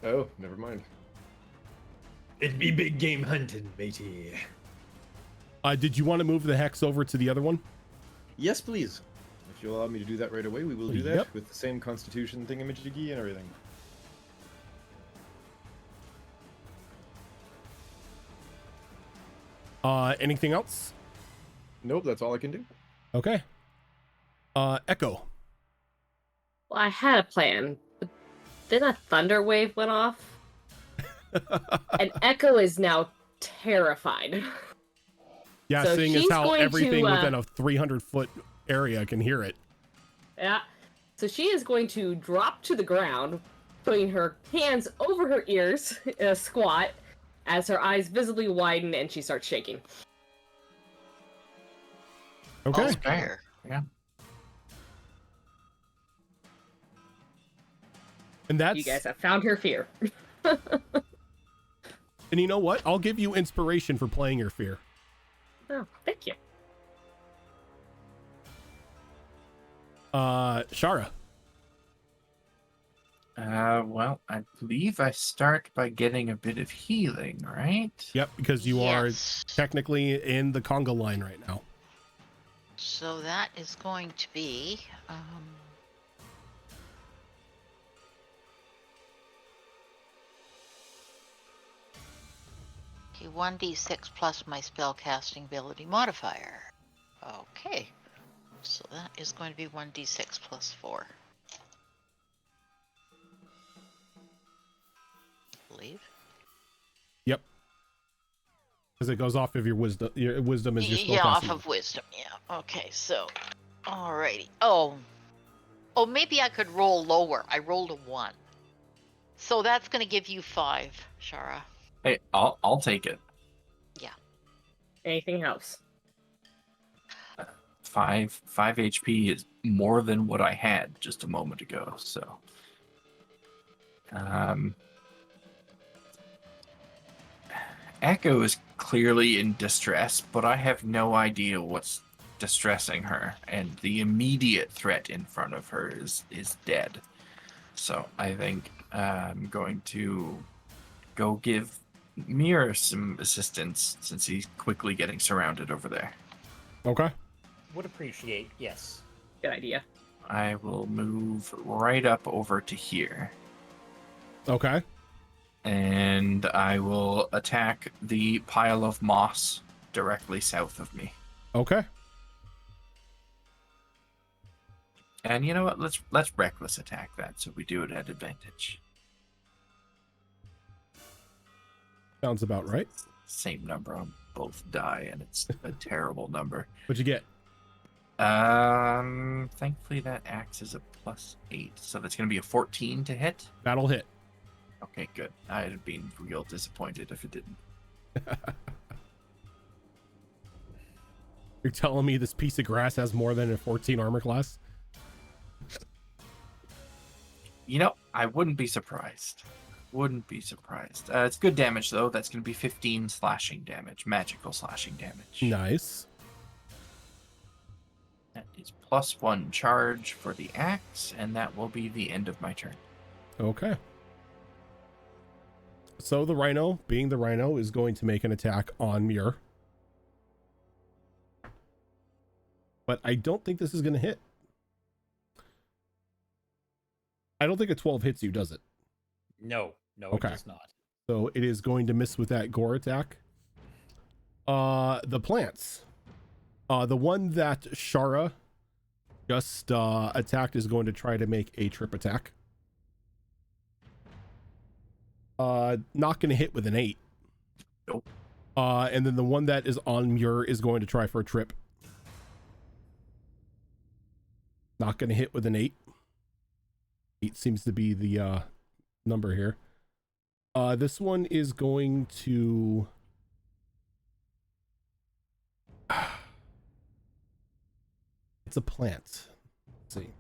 Oh, never mind. It be big game hunting, matey. Did you want to move the hex over to the other one? Yes, please. If you'll allow me to do that right away, we will do that Yep. with the same Constitution thingamajiggy and everything. Anything else? Nope, that's all I can do. Okay. Echo. Well, I had a plan, but then a thunder wave went off, and Echo is now terrified. Yeah, So seeing as she's how going everything to, within a 300-foot area can hear it. Yeah. So she is going to drop to the ground, putting her hands over her ears in a squat, as her eyes visibly widen and she starts shaking. Okay. All's fair. Yeah. And that's You guys have found her fear. and you know what? I'll give you inspiration for playing your fear. Oh, thank you. Shara. Well, I believe I start by getting a bit of healing, right? Yep, because you Yes. are technically in the conga line right now. So that is going to be okay, 1d6 plus my spell casting ability modifier. Okay. So that is going to be 1d6 plus 4. I believe. Yep. Because it goes off of your wisdom. Your wisdom is your spell Yeah, off casting. of wisdom. Yeah. Okay. So, alrighty. Oh, maybe I could roll lower. I rolled a 1. So that's going to give you 5, Shara. Hey, I'll take it. Anything else? 5 HP is more than what I had just a moment ago. So, Echo is clearly in distress, but I have no idea what's distressing her, and the immediate threat in front of her is dead. So I think I'm going to go give Mir some assistance since he's quickly getting surrounded over there. Okay. Would appreciate, yes. Good idea. I will move right up over to here, Okay. and I will attack the pile of moss directly south of me. Okay. And you know what? Let's reckless attack that, so we do it at advantage. Sounds about right. Same number on both die, and it's a terrible number. What'd you get? Thankfully that acts as a +8, so that's gonna be a 14 to hit. That'll hit. Okay, good. I'd have been real disappointed if it didn't. You're telling me this piece of grass has more than a 14 armor class? I wouldn't be surprised. Wouldn't be surprised. It's good damage, though. That's going to be 15 slashing damage, magical slashing damage. Nice. That is +1 charge for the axe, and that will be the end of my turn. Okay. So the rhino, being the rhino, is going to make an attack on Muir. But I don't think this is going to hit. I don't think a 12 hits you, does it? No, Okay. it does not. So it is going to miss with that gore attack. The plants. The one that Shara just attacked is going to try to make a trip attack. Not going to hit with an 8. Nope. And then the one that is on Muir is going to try for a trip. Not going to hit with an 8. 8 seems to be the number here. This one is going to... It's a plant. Let's see.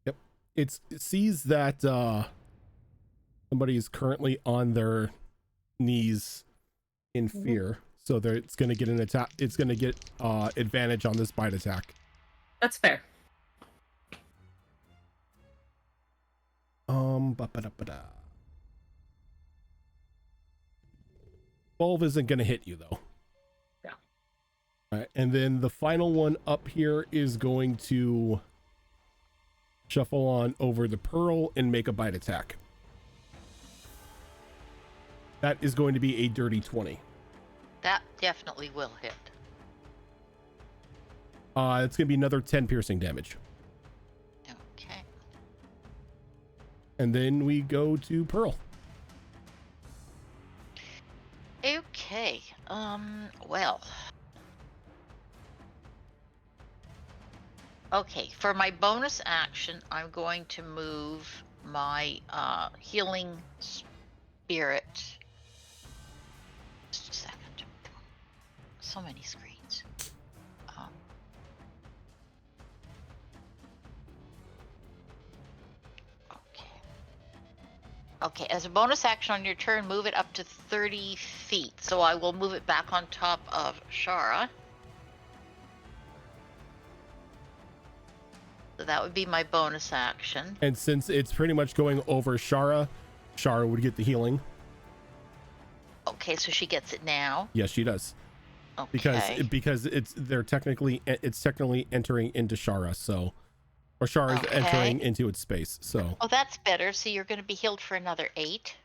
Yep. It sees that somebody is currently on their knees in fear. So it's going to get an attack. It's going to get advantage on this bite attack. That's fair. Ba-ba-da-ba-da. 12 isn't going to hit you, though. Yeah. All right, and then the final one up here is going to shuffle on over the pearl and make a bite attack. That is going to be a dirty 20. That definitely will hit. It's going to be another 10 piercing damage. Okay. And then we go to Pearl. Okay. Well. Okay, for my bonus action, I'm going to move my healing spirit. Just a second. So many screens. Okay. Okay, as a bonus action on your turn, move it up to 30 feet. So I will move it back on top of Shara. So that would be my bonus action. And since it's pretty much going over Shara, Shara would get the healing. Okay, so she gets it now. Yes, she does. Okay. Because it's technically entering into Shara, so or Shara is Okay. entering into its space. So Oh, that's better. So you're going to be healed for another 8.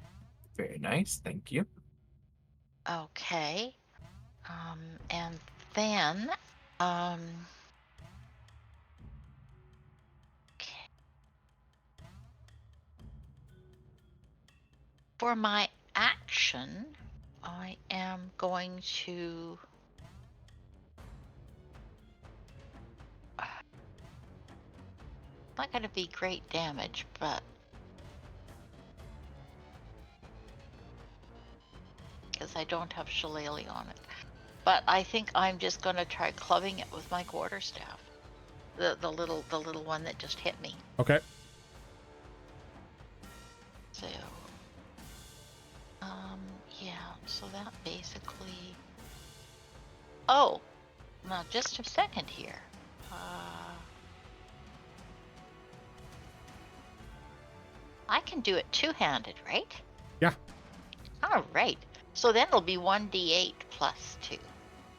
Very nice. Thank you. Okay. And then, okay. For my action, I am going to not going to be great damage, but because I don't have shillelagh on it. But I think I'm just going to try clubbing it with my quarterstaff. The little one that just hit me. okay. So, yeah. So that basically. Oh, now just a second here. I can do it two-handed, right? Yeah. All right. So then it'll be 1d8 plus 2.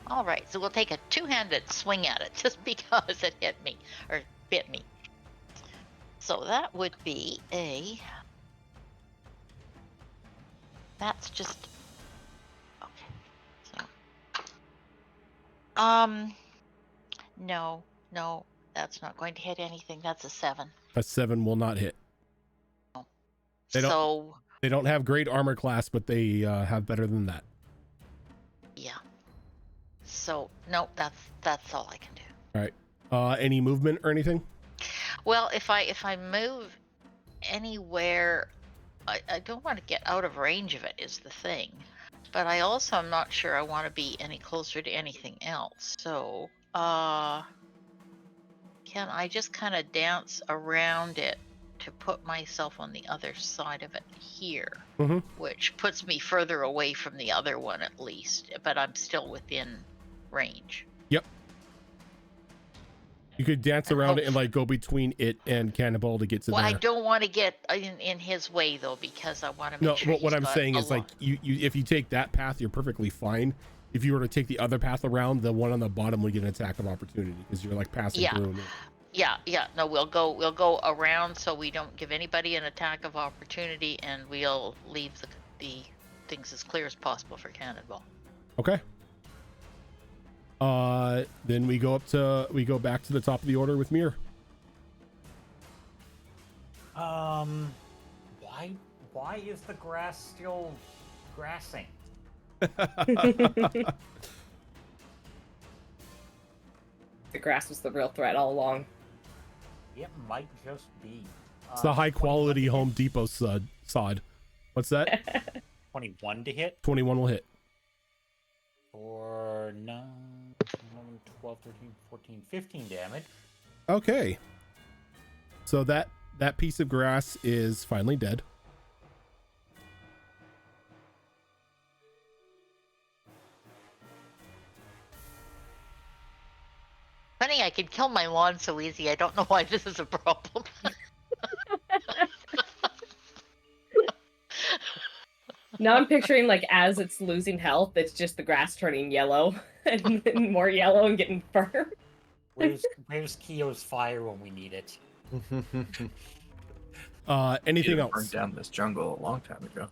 All right. So we'll take a two-handed swing at it just because it hit me or bit me. So that would be a. That's just. Okay. So. No, that's not going to hit anything. That's a 7. A 7 will not hit. They don't- So. They don't have great armor class, but they have better than that. Yeah. So no, that's all I can do. All right. Any movement or anything? Well, if I move anywhere, I don't want to get out of range of it is the thing. But I also am not sure I want to be any closer to anything else. So, can I just kind of dance around it to put myself on the other side of it here, Mhm. which puts me further away from the other one at least, but I'm still within range. Yep. You could dance And around it and hope- like go between it and Cannonball to get to Well, I there. don't want to get in his way though, because I want to make No, sure but what he's I'm got saying a is like lot. you if you take that path, you're perfectly fine. If you were to take the other path around, the one on the bottom would get an attack of opportunity because you're like passing Yeah. through. Yeah. No, we'll go around so we don't give anybody an attack of opportunity, and we'll leave the things as clear as possible for Cannonball. Okay. Then we go back to the top of the order with Mir. Why is the grass still grassing? The grass was the real threat all along. It might just be. It's the high 21 quality to Home hit. Depot sod. What's that? 21 to hit 21 will hit. for 9, 11, 12, 13, 14, 15 damage. Okay. So that piece of grass is finally dead. Funny, I could kill my lawn so easy. I don't know why this is a problem. Now I'm picturing like as it's losing health, it's just the grass turning yellow and then more yellow and getting firm. Where's Kyo's fire when we need it? Anything You'd have burned else? down this jungle a long time ago.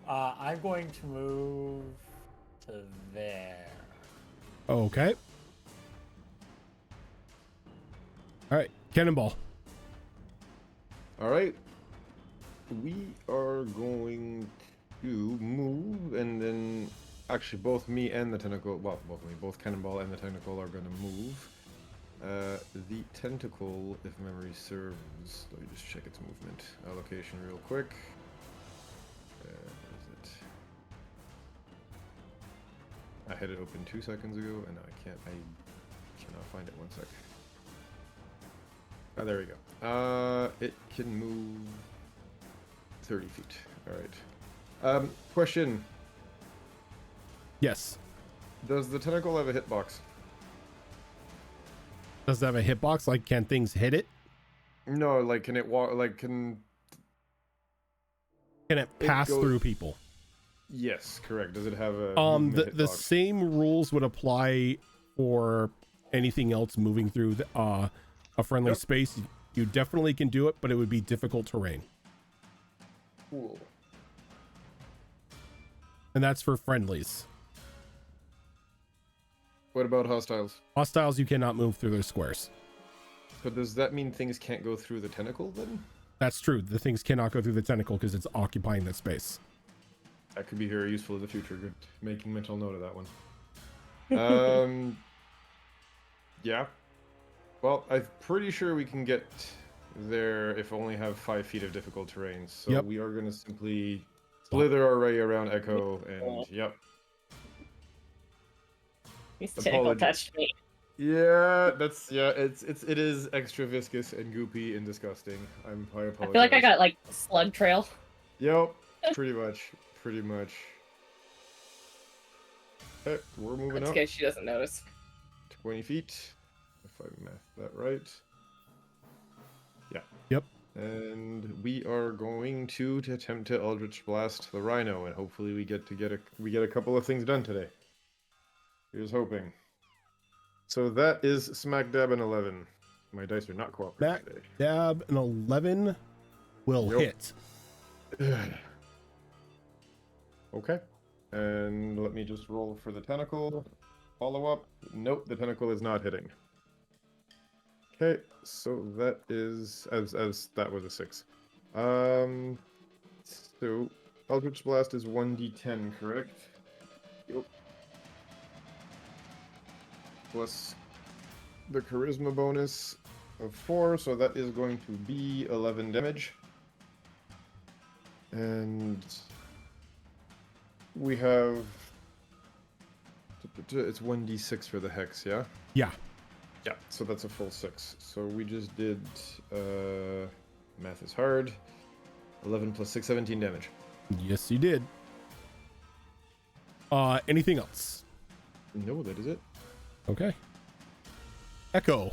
I'm going to move to there. Okay. All right, Cannonball. All right. We are going to move, and then actually both me and the tentacle, well, both Cannonball and the tentacle are going to move. The tentacle, if memory serves, let me just check its movement allocation real quick. Where is it? I had it open 2 seconds ago, and now I cannot find it. 1 sec. Oh, there we go. It can move 30 feet. All right. Question. Yes. Does the tentacle have a hitbox? Does it have a hitbox? Like, can things hit it? No, like, can it walk? Like, Can it It pass goes- through people? yes, correct. Does it have a The movement hitbox? same rules would apply for anything else moving through a friendly Yep. space. You definitely can do it, but it would be difficult terrain, Cool. and that's for friendlies. What about hostiles? Hostiles, you cannot move through their squares. But does that mean things can't go through the tentacle then? That's true. The things cannot go through the tentacle because it's occupying that space. That could be very useful in the future. Good. Making mental note of that one. Yeah. Well, I'm pretty sure we can get there if only have 5 feet of difficult terrain. So Yep. we are going to simply slither our way around Echo, and yep. His tentacle Apologies. touched me. Yeah, it is extra viscous and goopy and disgusting. I apologize. I feel like I got like slug trail. Yep, pretty much. Okay, we're moving That's up good. She doesn't notice. 20 feet, if I math that right. Yeah. Yep. And we are going to attempt to Eldritch Blast the Rhino, and hopefully we get a couple of things done today. Here's hoping. So that is smack dab an 11. My dice are not cooperating Smack today. dab an 11 will Yep. hit. Okay. And let me just roll for the tentacle. Follow up. Nope, the tentacle is not hitting. Okay, so that is as that was a 6. So Eldritch Blast is 1d10, correct? Yep. Plus the charisma bonus of 4, so that is going to be 11 damage. And we have it's 1d6 for the hex, yeah? Yeah. Yeah, so that's a full 6. So we just did, math is hard, 11 plus 6, 17 damage. Yes, you did. Anything else? No, that is it. Okay. Echo.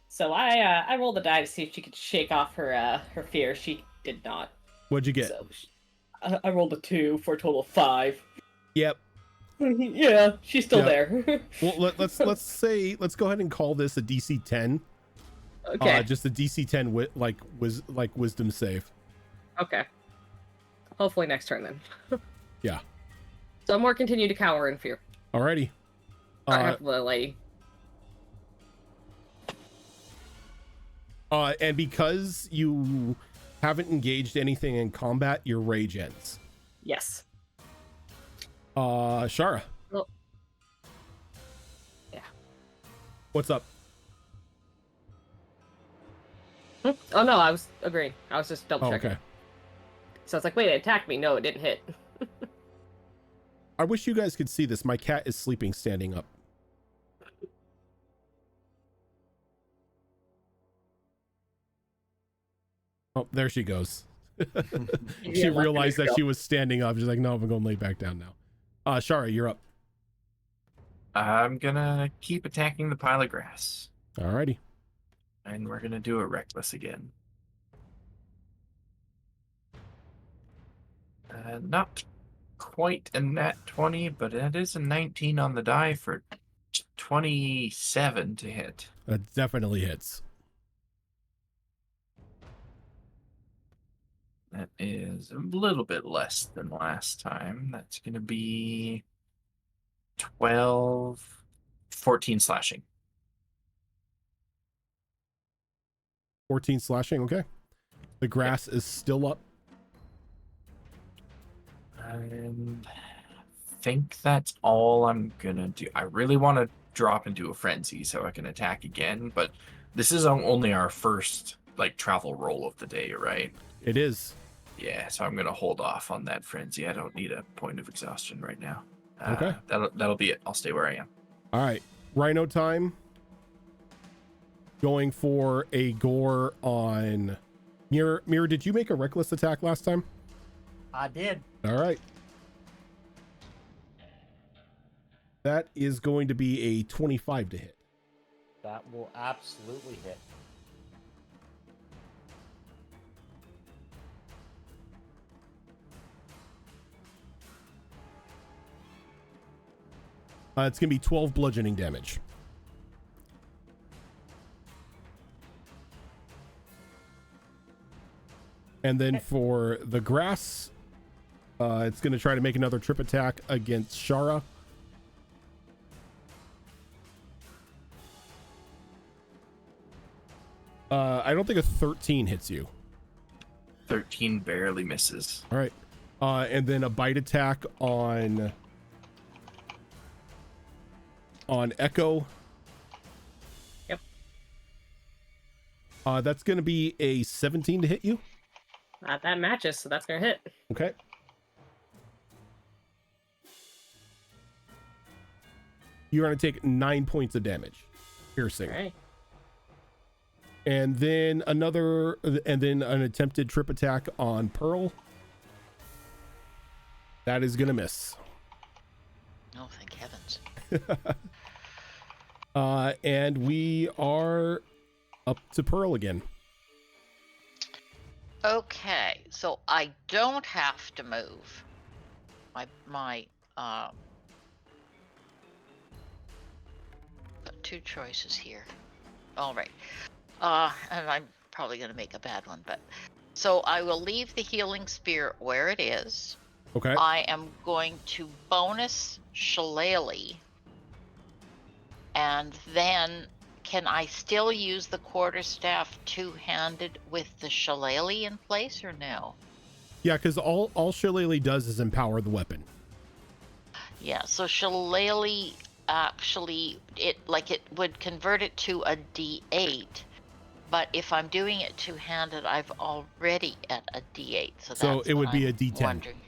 So I rolled a die to see if she could shake off her fear. She did not. What'd you get? So I rolled a 2 for a total of 5. Yep. Yeah, she's still Yeah. there. Well, let's go ahead and call this a DC 10. Okay. Just a DC 10 wisdom save. Okay. Hopefully next turn then. Yeah. So more continue to cower in fear. Alrighty. I have the lady. And because you haven't engaged anything in combat, your rage ends. Yes. Shara. Well, yeah. What's up? Oh no, I was agreeing. I was just double checking. Okay. So it's like, wait, it attacked me. No, it didn't hit. I wish you guys could see this. My cat is sleeping standing up. Oh, there she goes. She realized that she was standing up. She's like, no, I'm going to lay back down now. Shara, you're up. I'm gonna keep attacking the pile of grass. Alrighty. And we're gonna do a reckless again. Not quite a nat 20, but it is a 19 on the die for 27 to hit. That definitely hits. That is a little bit less than last time. That's going to be 14 slashing. 14 slashing, okay. The grass is still up. And I think that's all I'm going to do. I really want to drop into a frenzy so I can attack again, but this is only our first travel roll of the day, right? It is. Yeah, so I'm gonna hold off on that frenzy. I don't need a point of exhaustion right now. Okay. That'll be it. I'll stay where I am. All right. Rhino time. Going for a gore on Mirror. Mirror, did you make a reckless attack last time? I did. All right. That is going to be a 25 to hit. That will absolutely hit. It's going to be 12 bludgeoning damage. And then for the grass, it's going to try to make another trip attack against Shara. I don't think a 13 hits you. 13 barely misses. All right. And then a bite attack on Echo. Yep. That's going to be a 17 to hit you. That matches, so that's gonna hit. Okay. You're going to take 9 points of damage. Piercing. All right. And then an attempted trip attack on Pearl. That is going to miss. Oh, thank heavens. And we are up to Pearl again. Okay, so I don't have to move. My got two choices here. All right. And I'm probably going to make a bad one, but so I will leave the healing spear where it is. Okay. I am going to bonus Shillelagh, and then can I still use the quarterstaff two-handed with the Shillelagh in place, or no? Yeah, because all Shillelagh does is empower the weapon. Yeah, so Shillelagh actually it would convert it to a D8, but if I'm doing it two-handed, I've already at a D8, so So that's it would what be I'm a D10. wondering.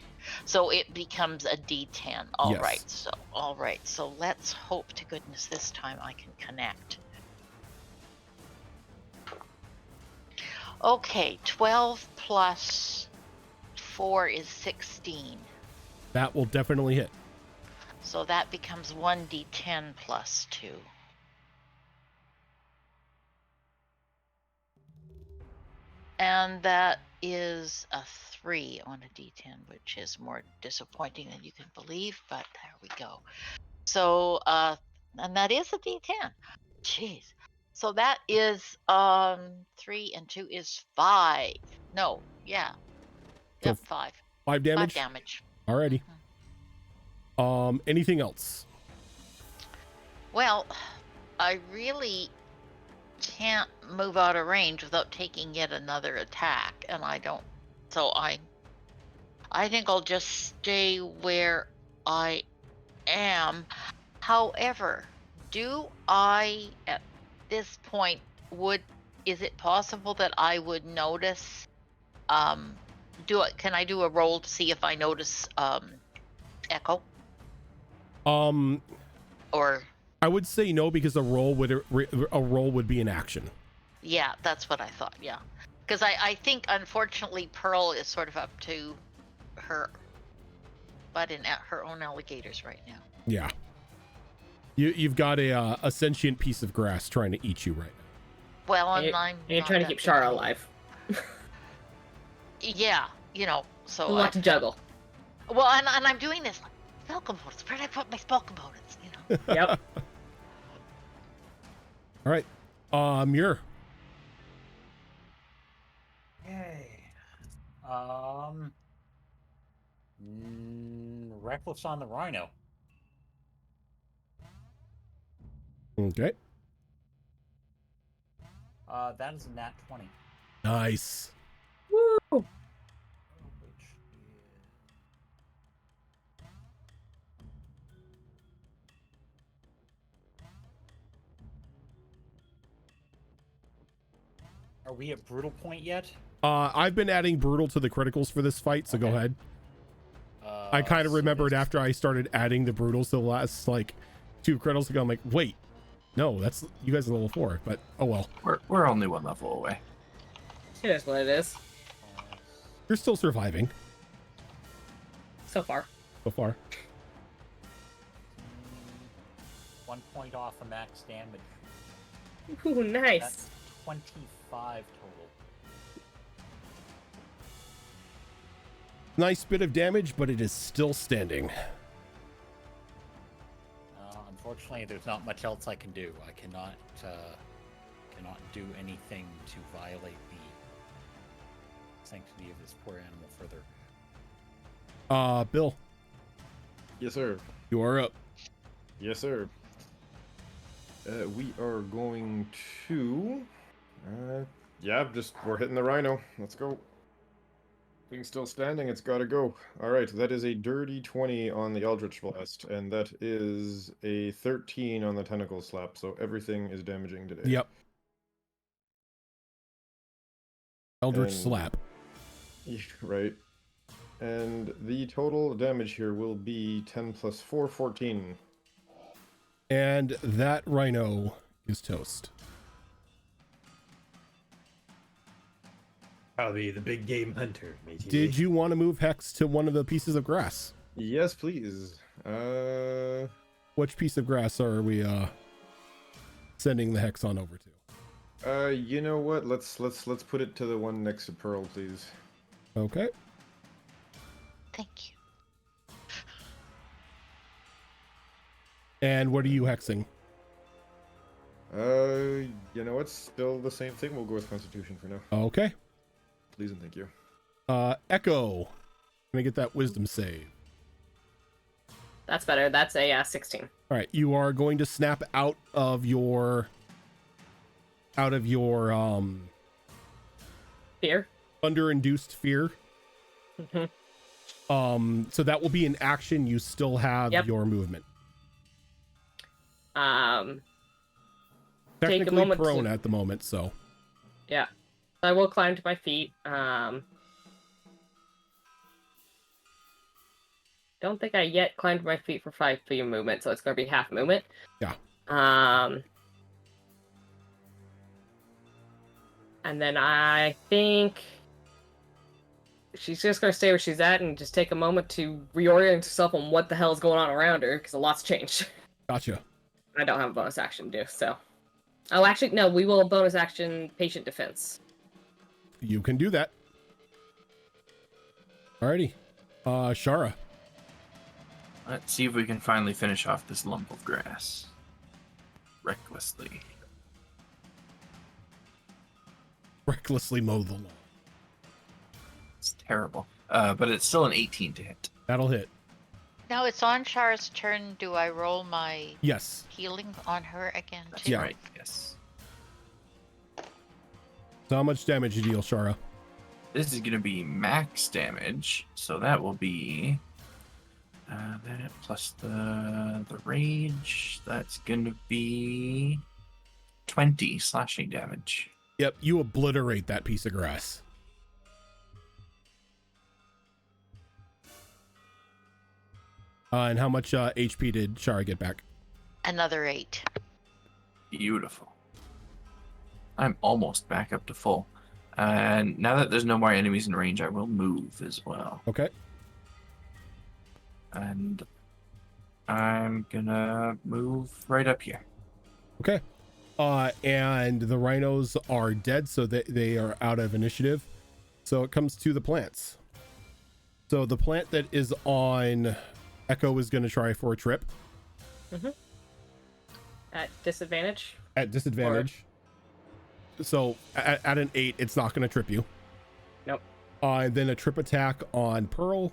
So it becomes a D10. All Yes. right. So let's hope to goodness this time I can connect. Okay, 12 plus 4 is 16. That will definitely hit. So that becomes 1d10 plus 2. And that is a 3 on a d10, which is more disappointing than you can believe, but there we go. So, and that is a d10. Jeez. So that is 3 and 2 is 5. No, yeah. So Yep, 5. 5 damage. 5 damage. Alrighty. Anything else? Well, I really can't move out of range without taking yet another attack, and I don't. So I think I'll just stay where I am. However, do I at this point is it possible that I would notice can I do a roll to see if I notice echo or I would say no, because a roll would be an action. yeah, that's what I thought. Yeah, because I think unfortunately Pearl is sort of up to her butt in at her own alligators right now. Yeah. You've got a sentient piece of grass trying to eat you right now. Well, and you're not trying to that keep big Shara a- alive. Yeah, so A lot to juggle. well, and I'm doing this like spell components. Where did I put my spell components? Yep. All right. Muir. Okay. Reckless on the rhino. Okay. That is a nat 20. Nice. Woo! Which is... Are we at brutal point yet? I've been adding brutal to the criticals for this fight, so go Okay. ahead. I kind of so remembered this- after I started adding the brutals to the last like 2 criticals ago. I'm like, wait, no, that's you guys are level 4, but oh well. We're only 1 level away. It is what it is. You're still surviving So far. so far. 1 point off of max damage. Ooh, nice. That's 25 total. Nice bit of damage, but it is still standing. Unfortunately, there's not much else I can do. I cannot do anything to violate the sanctity of this poor animal further. Bill, Yes, sir. you are up. Yes, sir. We are going to. Yeah, we're hitting the rhino. Let's go. Thing's still standing. It's got to go. All right, that is a dirty 20 on the Eldritch Blast, and that is a 13 on the Tentacle Slap. So everything is damaging today. Yep. Eldritch And- slap. Yeah, right. And the total damage here will be 10 plus 4, 14. And that rhino is toast. I'll be the big game hunter, matey. Did you want to move Hex to one of the pieces of grass? Yes, please. Which piece of grass are we sending the Hex on over to? You know what? Let's put it to the one next to Pearl, please. Okay. Thank you. And what are you hexing? You know what? Still the same thing. We'll go with Constitution for now. Okay. Please and thank you. Echo. Can I get that wisdom save? That's better. That's a 16. All right, you are going to snap out of your Fear. thunder-induced fear. Mhm. So that will be an action. You still have Yep. your movement. Take a Technically moment to- prone at the moment, so Yeah. I will climb to my feet. don't think I yet climbed my feet for 5 feet of movement, so it's going to be half movement. Yeah. And then I think she's just going to stay where she's at and just take a moment to reorient herself on what the hell is going on around her, because a lot's changed. Gotcha. I don't have a bonus action to do, so... Oh, actually, no, we will bonus action patient defense. You can do that. Alrighty. Shara. Let's see if we can finally finish off this lump of grass. Recklessly. Recklessly mow the lawn. It's terrible. But it's still an 18 to hit. That'll hit. Now it's on Shara's turn. Do I roll my Yes. healing on her again That's too? right, yes. So how much damage you deal, Shara? This is going to be max damage, so that will be that plus the rage. That's going to be 20 slashing damage. Yep, you obliterate that piece of grass. And how much HP did Shara get back? Another 8. Beautiful. I'm almost back up to full. And now that there's no more enemies in range, I will move as well. Okay. And I'm gonna move right up here. Okay. And the rhinos are dead, so they are out of initiative. So it comes to the plants. So the plant that is on Echo is going to try for a trip. Mm-hmm. At disadvantage? At disadvantage. So at an 8, it's not going to trip you. Nope. And then a trip attack on Pearl.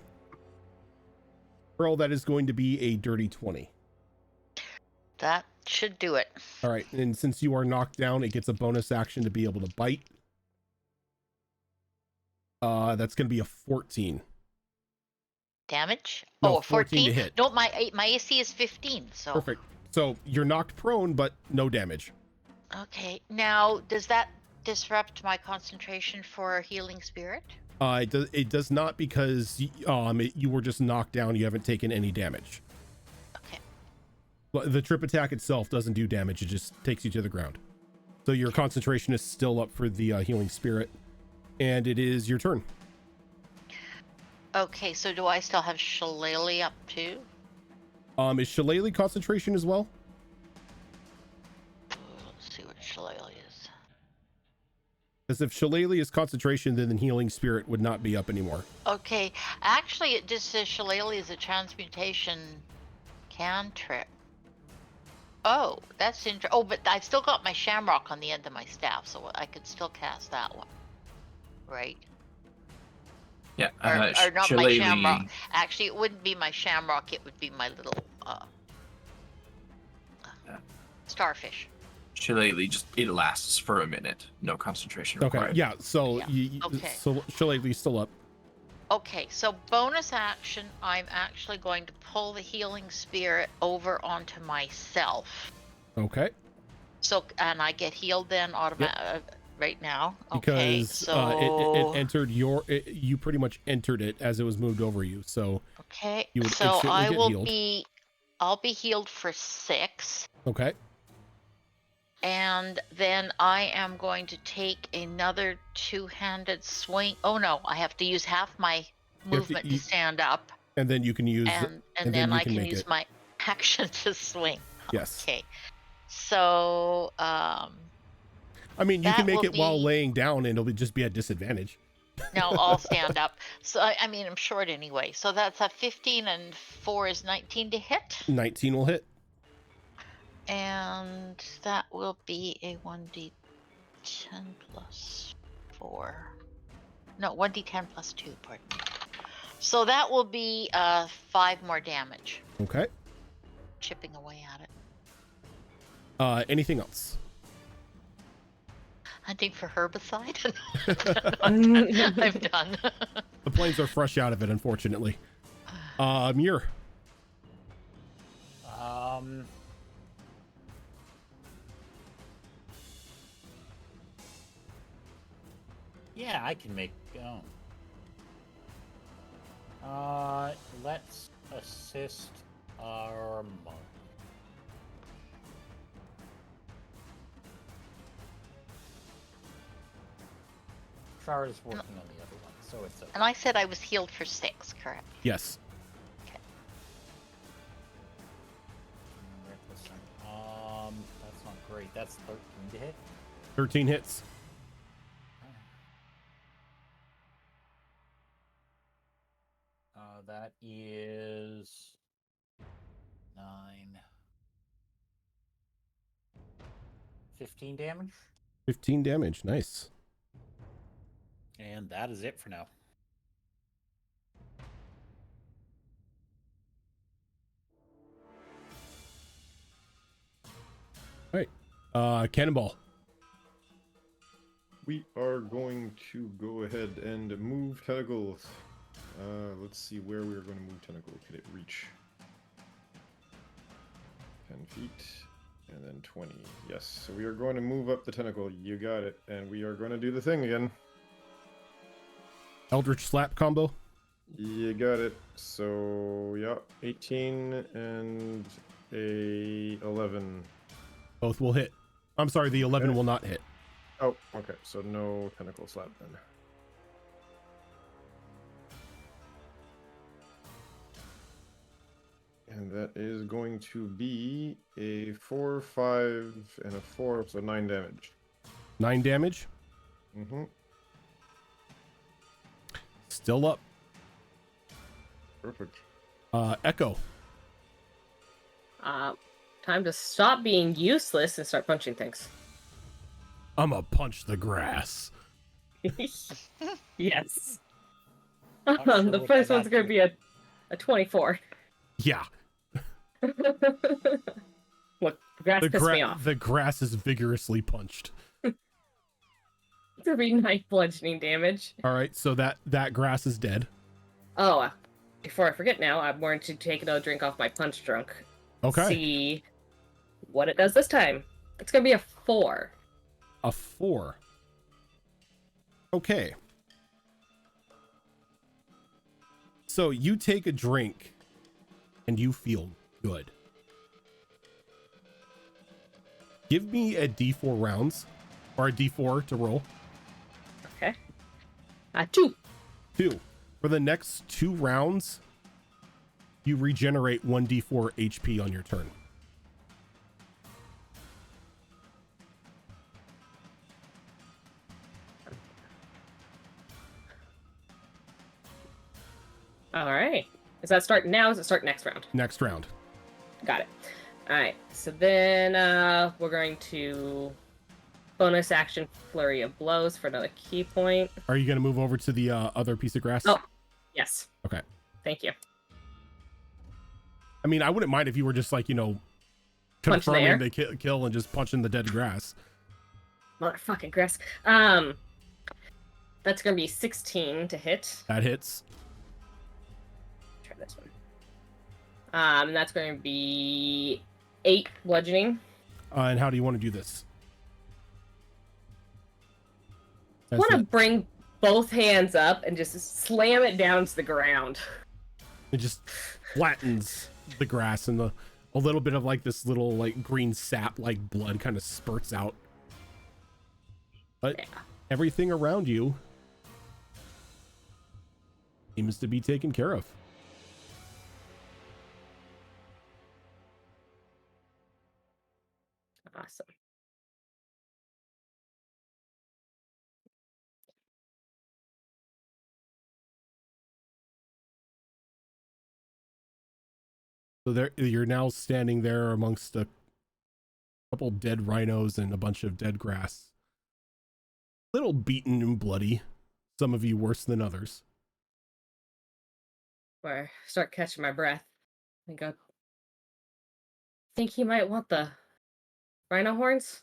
Pearl, that is going to be a dirty 20. That should do it. All right. And since you are knocked down, it gets a bonus action to be able to bite. That's going to be a 14. Damage? No, oh, 14 to 14? hit. No, my AC is 15, so... Perfect. So you're knocked prone, but no damage. Okay, now, does that disrupt my concentration for a healing spirit? It does not, because you were just knocked down. You haven't taken any damage. Okay. But the trip attack itself doesn't do damage. It just takes you to the ground. So your concentration is still up for the healing spirit, and it is your turn. Okay, so do I still have Shillelagh up too? Is Shillelagh concentration as well? Let's see what Shillelagh is. Because if Shillelagh is concentration, then the healing spirit would not be up anymore. Okay, actually it just says Shillelagh is a transmutation cantrip. Oh, that's interesting. Oh, but I've still got my shamrock on the end of my staff, so I could still cast that one. Right? Yeah, Or not my Shillelagh- shamrock. Actually, it wouldn't be my shamrock, it would be my little starfish. Shillelagh just it lasts for a minute. No concentration Okay, required. yeah. So Yeah, okay. So Shillelagh's still up. Okay, so bonus action, I'm actually going to pull the healing spirit over onto myself. Okay. So, and I get healed then right now. Okay, Because so it entered you pretty much entered it as it was moved over you. So okay, you would so instantly I get will healed. I'll be healed for 6, Okay. and then I am going to take another two-handed swing. Oh no, I have to use half my movement to stand up, And then you can use and then I can use my action to swing. Yes. Okay, so I mean, you can that make will it while be- laying down, and it'll just be at disadvantage. no, I'll stand up. So I mean, I'm short anyway. So that's a 15 and 4 is 19 to hit. 19 will hit. And that will be a 1d10 plus 4. No, 1d10 plus 2, pardon me. So that will be 5 more damage. Okay. Chipping away at it. Anything else? Hunting for herbicide? I'm done. The planes are fresh out of it, unfortunately. Muir. Yeah, I can make. Let's assist our monk. Char is working on the other one, so it's okay. And I said I was healed for 6, correct? Yes. That's not great. That's 13 to hit. 13 hits. That is 9. 15 damage. 15 damage. Nice. And that is it for now. All right. Cannonball. We are going to go ahead and move tentacles. Let's see where we are going to move tentacle. Could it reach? 10 feet and then 20. Yes. So we are going to move up the tentacle. You got it. And we are going to do the thing again. Eldritch slap combo. You got it. So, yeah. 18 and a 11. Both will hit. I'm sorry, the 11 Okay. will not hit. Oh, okay. So no tentacle slap then. And that is going to be a 4, 5, and a 4, so 9 damage. 9 damage. Mm-hmm. Still up. Perfect. Echo. Time to stop being useless and start punching things. I'ma punch the grass. Yes. Not sure The what first that one's has going to- to be a 24. Yeah. Look, the grass pissed me off. The grass is vigorously punched. It's going to be 9 bludgeoning damage. All right, so that grass is dead. Oh, before I forget now, I'm going to take another drink off my punch drunk. Okay. See what it does this time. It's going to be a 4. A 4. Okay. So you take a drink and you feel good. Give me a D4 rounds or a D4 to roll. Okay. 2. 2. For the next 2 rounds, you regenerate 1d4 HP on your turn. All right. Does that start now? Or does it start next round? Next round. Got it. All right. So then we're going to bonus action flurry of blows for another key point. Are you going to move over to the other piece of grass? Oh, yes. Okay. Thank you. I mean, I wouldn't mind if you were just like, Punch the confirming air. the kill and just punching the dead grass. Motherfucking grass. That's gonna be 16 to hit. That hits. Try this one. And that's going to be 8 bludgeoning. And how do you want to do this? I want to bring both hands up and just slam it down to the ground. It just flattens the grass and a little bit of like this little like green sap like blood kind of spurts out. But Yeah. everything around you seems to be taken care of. Awesome. So there, you're now standing there amongst a couple dead rhinos and a bunch of dead grass. Little beaten and bloody. Some of you worse than others. Where I start catching my breath and go, think he might want the rhino horns?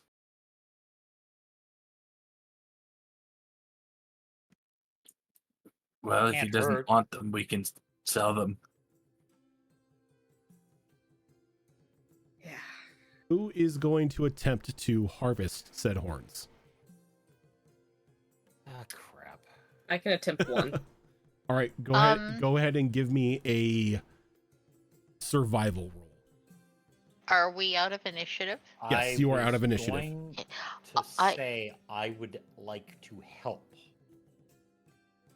Well, if he Can't doesn't hurt. want them, we can sell them. Yeah. Who is going to attempt to harvest said horns? Ah, crap. I can attempt one. All right, go ahead and give me a survival roll. Are we out of initiative? Yes, you are out of was initiative. Going to say I would like to help.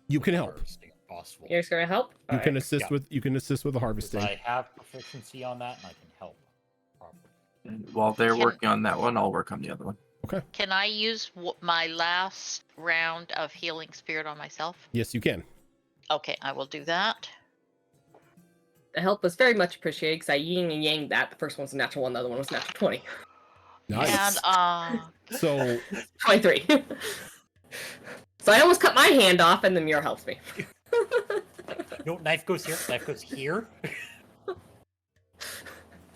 You can with help. harvesting if possible. You're just gonna help? You can Alright. assist Yeah. with the 'Cause harvesting. I have proficiency on that and I can help properly. And while they're Can- working on that one, I'll work on the other one. Can I use my last round of healing spirit on myself? Yes, you can. Okay, I will do that. The help was very much appreciated because I yin and yang that. The first one was a natural one, the other one was a natural 20. Nice. And So 23. So I almost cut my hand off and the mirror helps me. No, knife goes here. Knife goes here.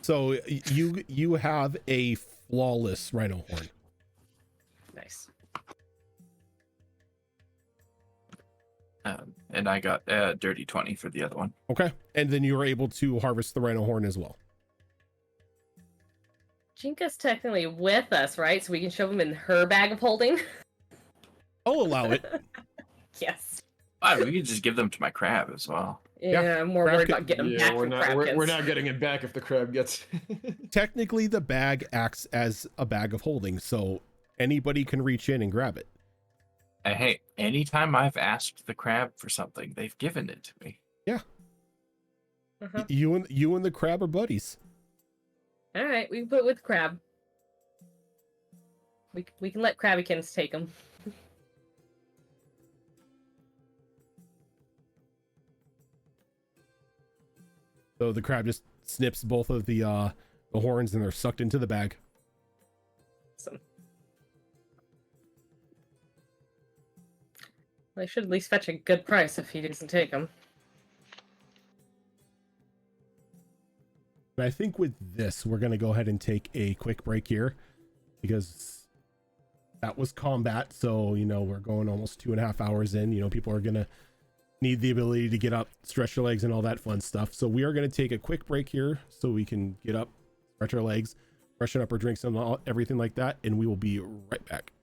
so you have a flawless rhino horn. Nice. And I got a dirty 20 for the other one. Okay. And then you were able to harvest the rhino horn as well. Jinka's technically with us, right? So we can shove him in her bag of holding? I'll allow it. Yes. We could just give them to my crab as well. Yeah, I'm more crab worried can- about getting him Yeah, back we're from not we're Crabkins. not getting it back if the crab gets. Technically, the bag acts as a bag of holding, so anybody can reach in and grab it. Hey, anytime I've asked the crab for something, they've given it to me. Uh-huh. You and the crab are buddies. Alright, we can put it with Crab. We can let Krabbykins take him. So the crab just snips both of the horns and they're sucked into the bag. Awesome. They should at least fetch a good price if he doesn't take them. But I think with this, we're going to go ahead and take a quick break here because that was combat. So, we're going almost 2.5 hours in. People are going to need the ability to get up, stretch their legs, and all that fun stuff. So we are going to take a quick break here so we can get up, stretch our legs, freshen up our drinks and everything like that. And we will be right back.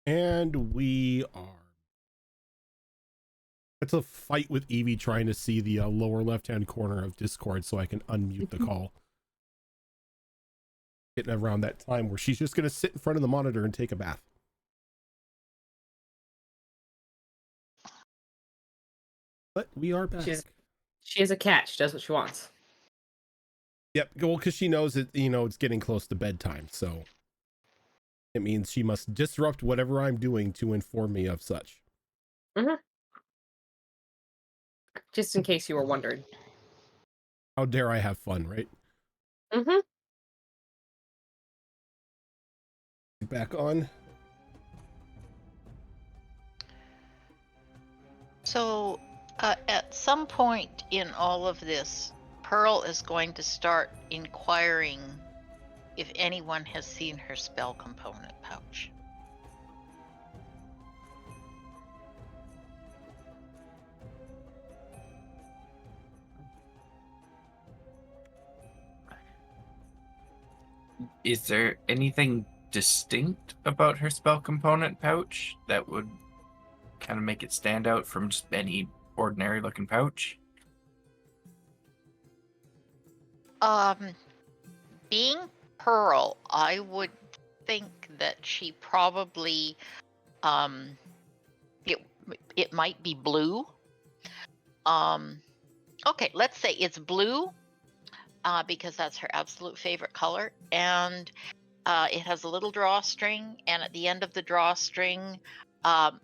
And we are. It's a fight with Evie trying to see the lower left-hand corner of Discord so I can unmute the call. Getting around that time where she's just going to sit in front of the monitor and take a bath. But we are back. She is a cat. She does what she wants. Yep. Well, because she knows that, it's getting close to bedtime. So it means she must disrupt whatever I'm doing to inform me of such. Mm-hmm. Just in case you were wondering. How dare I have fun, right? Mm-hmm. Back on. So, at some point in all of this, Pearl is going to start inquiring if anyone has seen her spell component pouch. Is there anything distinct about her spell component pouch that would kind of make it stand out from just any ordinary looking pouch? Being Pearl, I would think that she probably, it might be blue. Okay, let's say it's blue, because that's her absolute favorite color, and it has a little drawstring, and at the end of the drawstring,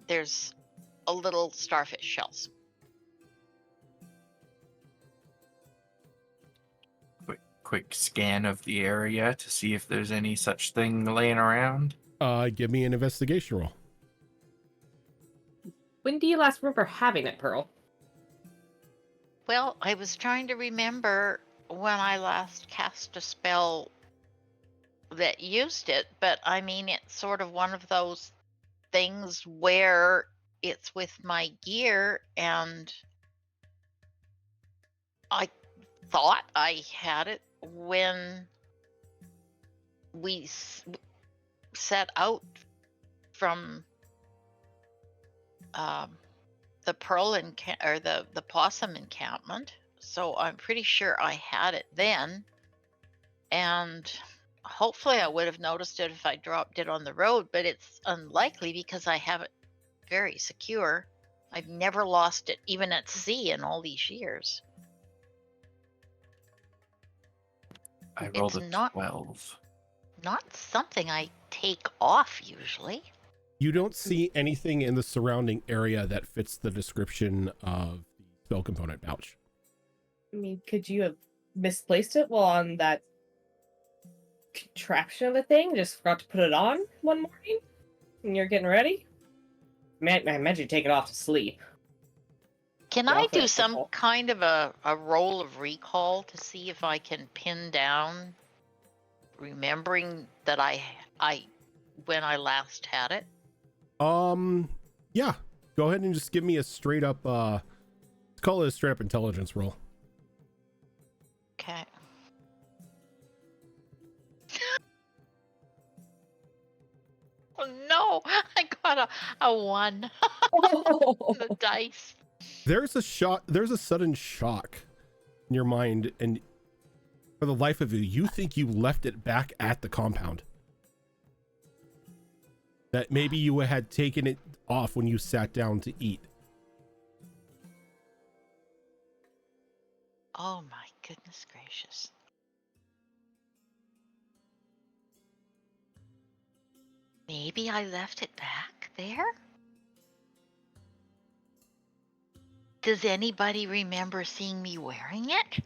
there's a little starfish shells. Quick scan of the area to see if there's any such thing laying around. Give me an investigation roll. When do you last remember having it, Pearl? Well, I was trying to remember when I last cast a spell that used it, but I mean, it's sort of one of those things where it's with my gear, and I thought I had it when we set out from the Pearl or the Possum encampment. So I'm pretty sure I had it then, and hopefully I would have noticed it if I dropped it on the road, but it's unlikely because I have it very secure. I've never lost it, even at sea, in all these years. I rolled It's a 12. Not something I take off usually. You don't see anything in the surrounding area that fits the description of the spell component pouch. I mean, could you have misplaced it while on that contraption of a thing? Just forgot to put it on one morning when you're getting ready? I imagine you take it off to sleep. Can Yeah, I do for some example. kind of a roll of recall to see if I can pin down remembering that I when I last had it? Yeah. Go ahead and just give me a straight up let's call it a straight up intelligence roll. Okay. Oh no, I got a 1. The dice. There's a sudden shock in your mind, and for the life of you think you left it back at the compound. That maybe you had taken it off when you sat down to eat. Oh my goodness gracious. Maybe I left it back there? Does anybody remember seeing me wearing it?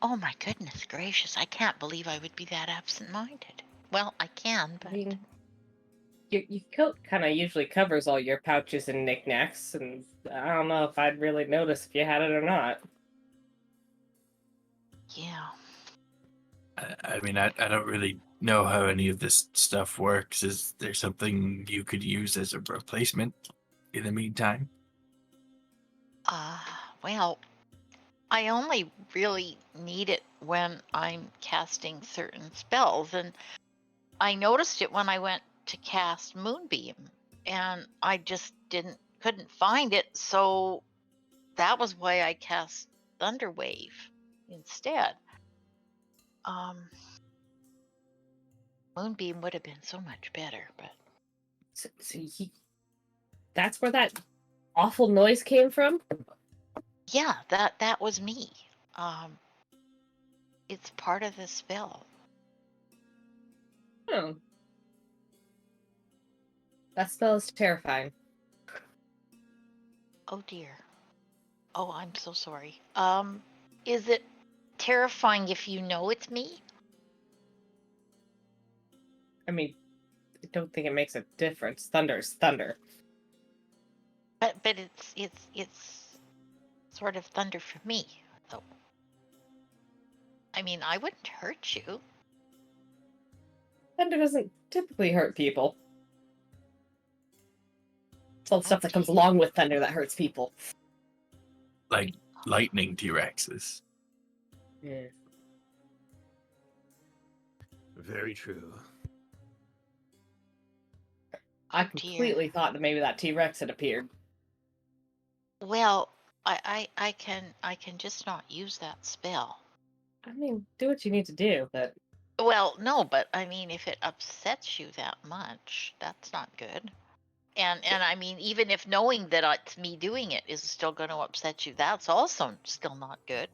Oh my goodness gracious, I can't believe I would be that absent-minded. Well, I can, but... I mean, your coat kind of usually covers all your pouches and knickknacks, and I don't know if I'd really notice if you had it or not. Yeah. I mean, I don't really know how any of this stuff works. Is there something you could use as a replacement in the meantime? Well, I only really need it when I'm casting certain spells, and I noticed it when I went to cast Moonbeam, and I just couldn't find it, so that was why I cast Thunderwave instead. Moonbeam would have been so much better, but that's where that awful noise came from? yeah, that was me. It's part of the spell. Oh. That spell is terrifying. Oh dear. Oh, I'm so sorry. Is it terrifying if you know it's me? I mean, I don't think it makes a difference. Thunder is thunder. But it's sort of thunder for me, though. I mean, I wouldn't hurt you. Thunder doesn't typically hurt people. It's all the stuff that comes Okay. along with thunder that hurts people. Like lightning T-Rexes. Yeah. Very true. I Oh, dear. completely thought that maybe that T-Rex had appeared. Well, I can just not use that spell. I mean, do what you need to do, but Well, no, but I mean, if it upsets you that much, that's not good. And I mean, even if knowing that it's me doing it is still going to upset you, that's also still not good.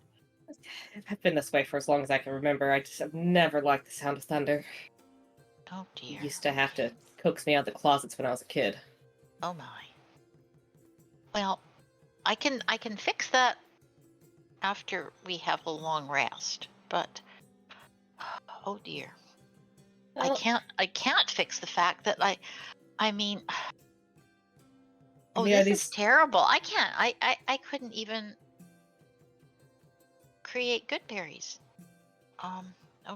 I've been this way for as long as I can remember. I just have never liked the sound of thunder. Oh You dear. used to have to coax me out of the closets when I was a kid. Oh my. Well, I can fix that after we have a long rest, but oh dear. Well, I can't fix the fact that I mean oh, yeah, this is these terrible. I couldn't even create good berries. Oh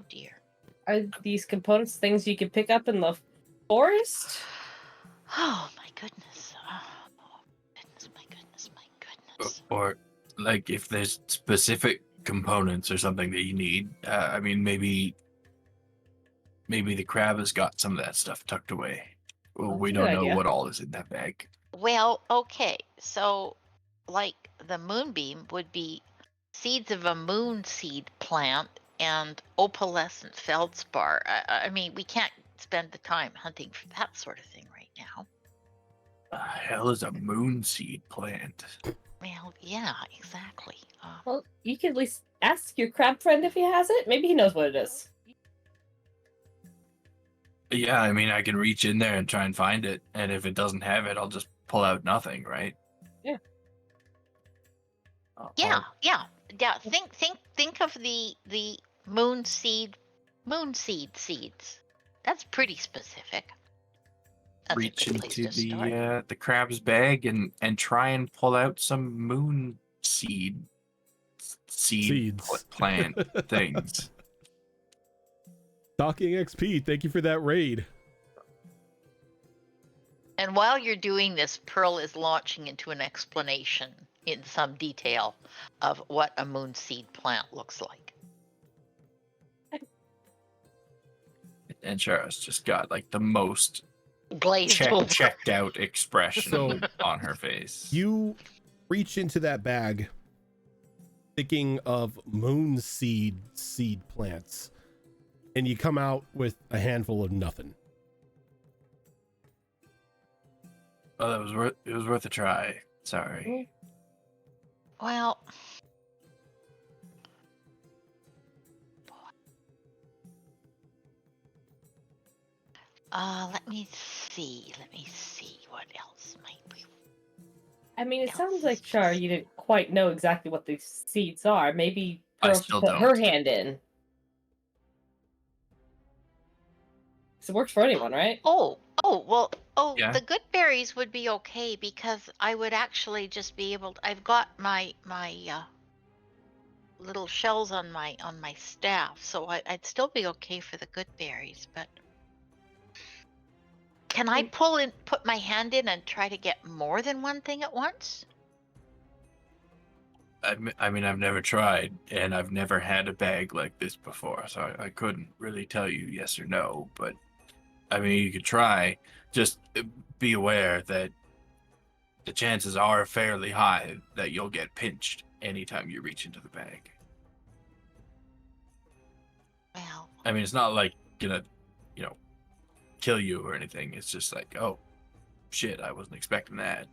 dear. are these components things you can pick up in the forest? Oh my goodness. Oh, goodness, my goodness, my goodness. Or like if there's specific components or something that you need. I mean, maybe the crab has got some of that stuff tucked away. Well, That's we a don't good know idea. what all is in that bag. Well, okay. So like the moonbeam would be seeds of a moon seed plant and opalescent feldspar. I mean, we can't spend the time hunting for that sort of thing right now. The hell is a moon seed plant? Well, yeah, exactly. Well, you can at least ask your crab friend if he has it. Maybe he knows what it is. Yeah, I mean, I can reach in there and try and find it, and if it doesn't have it, I'll just pull out nothing, right? Yeah. Yeah, yeah. Think of the moon seed seeds. That's pretty specific. That's Reach a good place into to start. the crab's bag and try and pull out some moon seed Seeds. plant things. Talking XP, thank you for that raid. And while you're doing this, Pearl is launching into an explanation in some detail of what a moon seed plant looks like. And Shara's just got like the most Glazed over. checked out expression So, on her face. You reach into that bag thinking of moon seed plants, and you come out with a handful of nothing. Oh, it was worth a try. Sorry. Well, let me see what else might be. I mean, it else sounds is like Char, you didn't quite know exactly what these seeds are. Maybe I Pearl should still put her don't. hand in. So it works for anyone, right? Well, Yeah. the good berries would be okay because I would actually just be able to, I've got my little shells on my staff, so I'd still be okay for the good berries, but can I put my hand in and try to get more than one thing at once? I mean, I've never tried, and I've never had a bag like this before, so I couldn't really tell you yes or no, but I mean, you could try. Just be aware that the chances are fairly high that you'll get pinched anytime you reach into the bag. Well, I mean, it's not like gonna, kill you or anything. It's just like, oh, shit, I wasn't expecting that.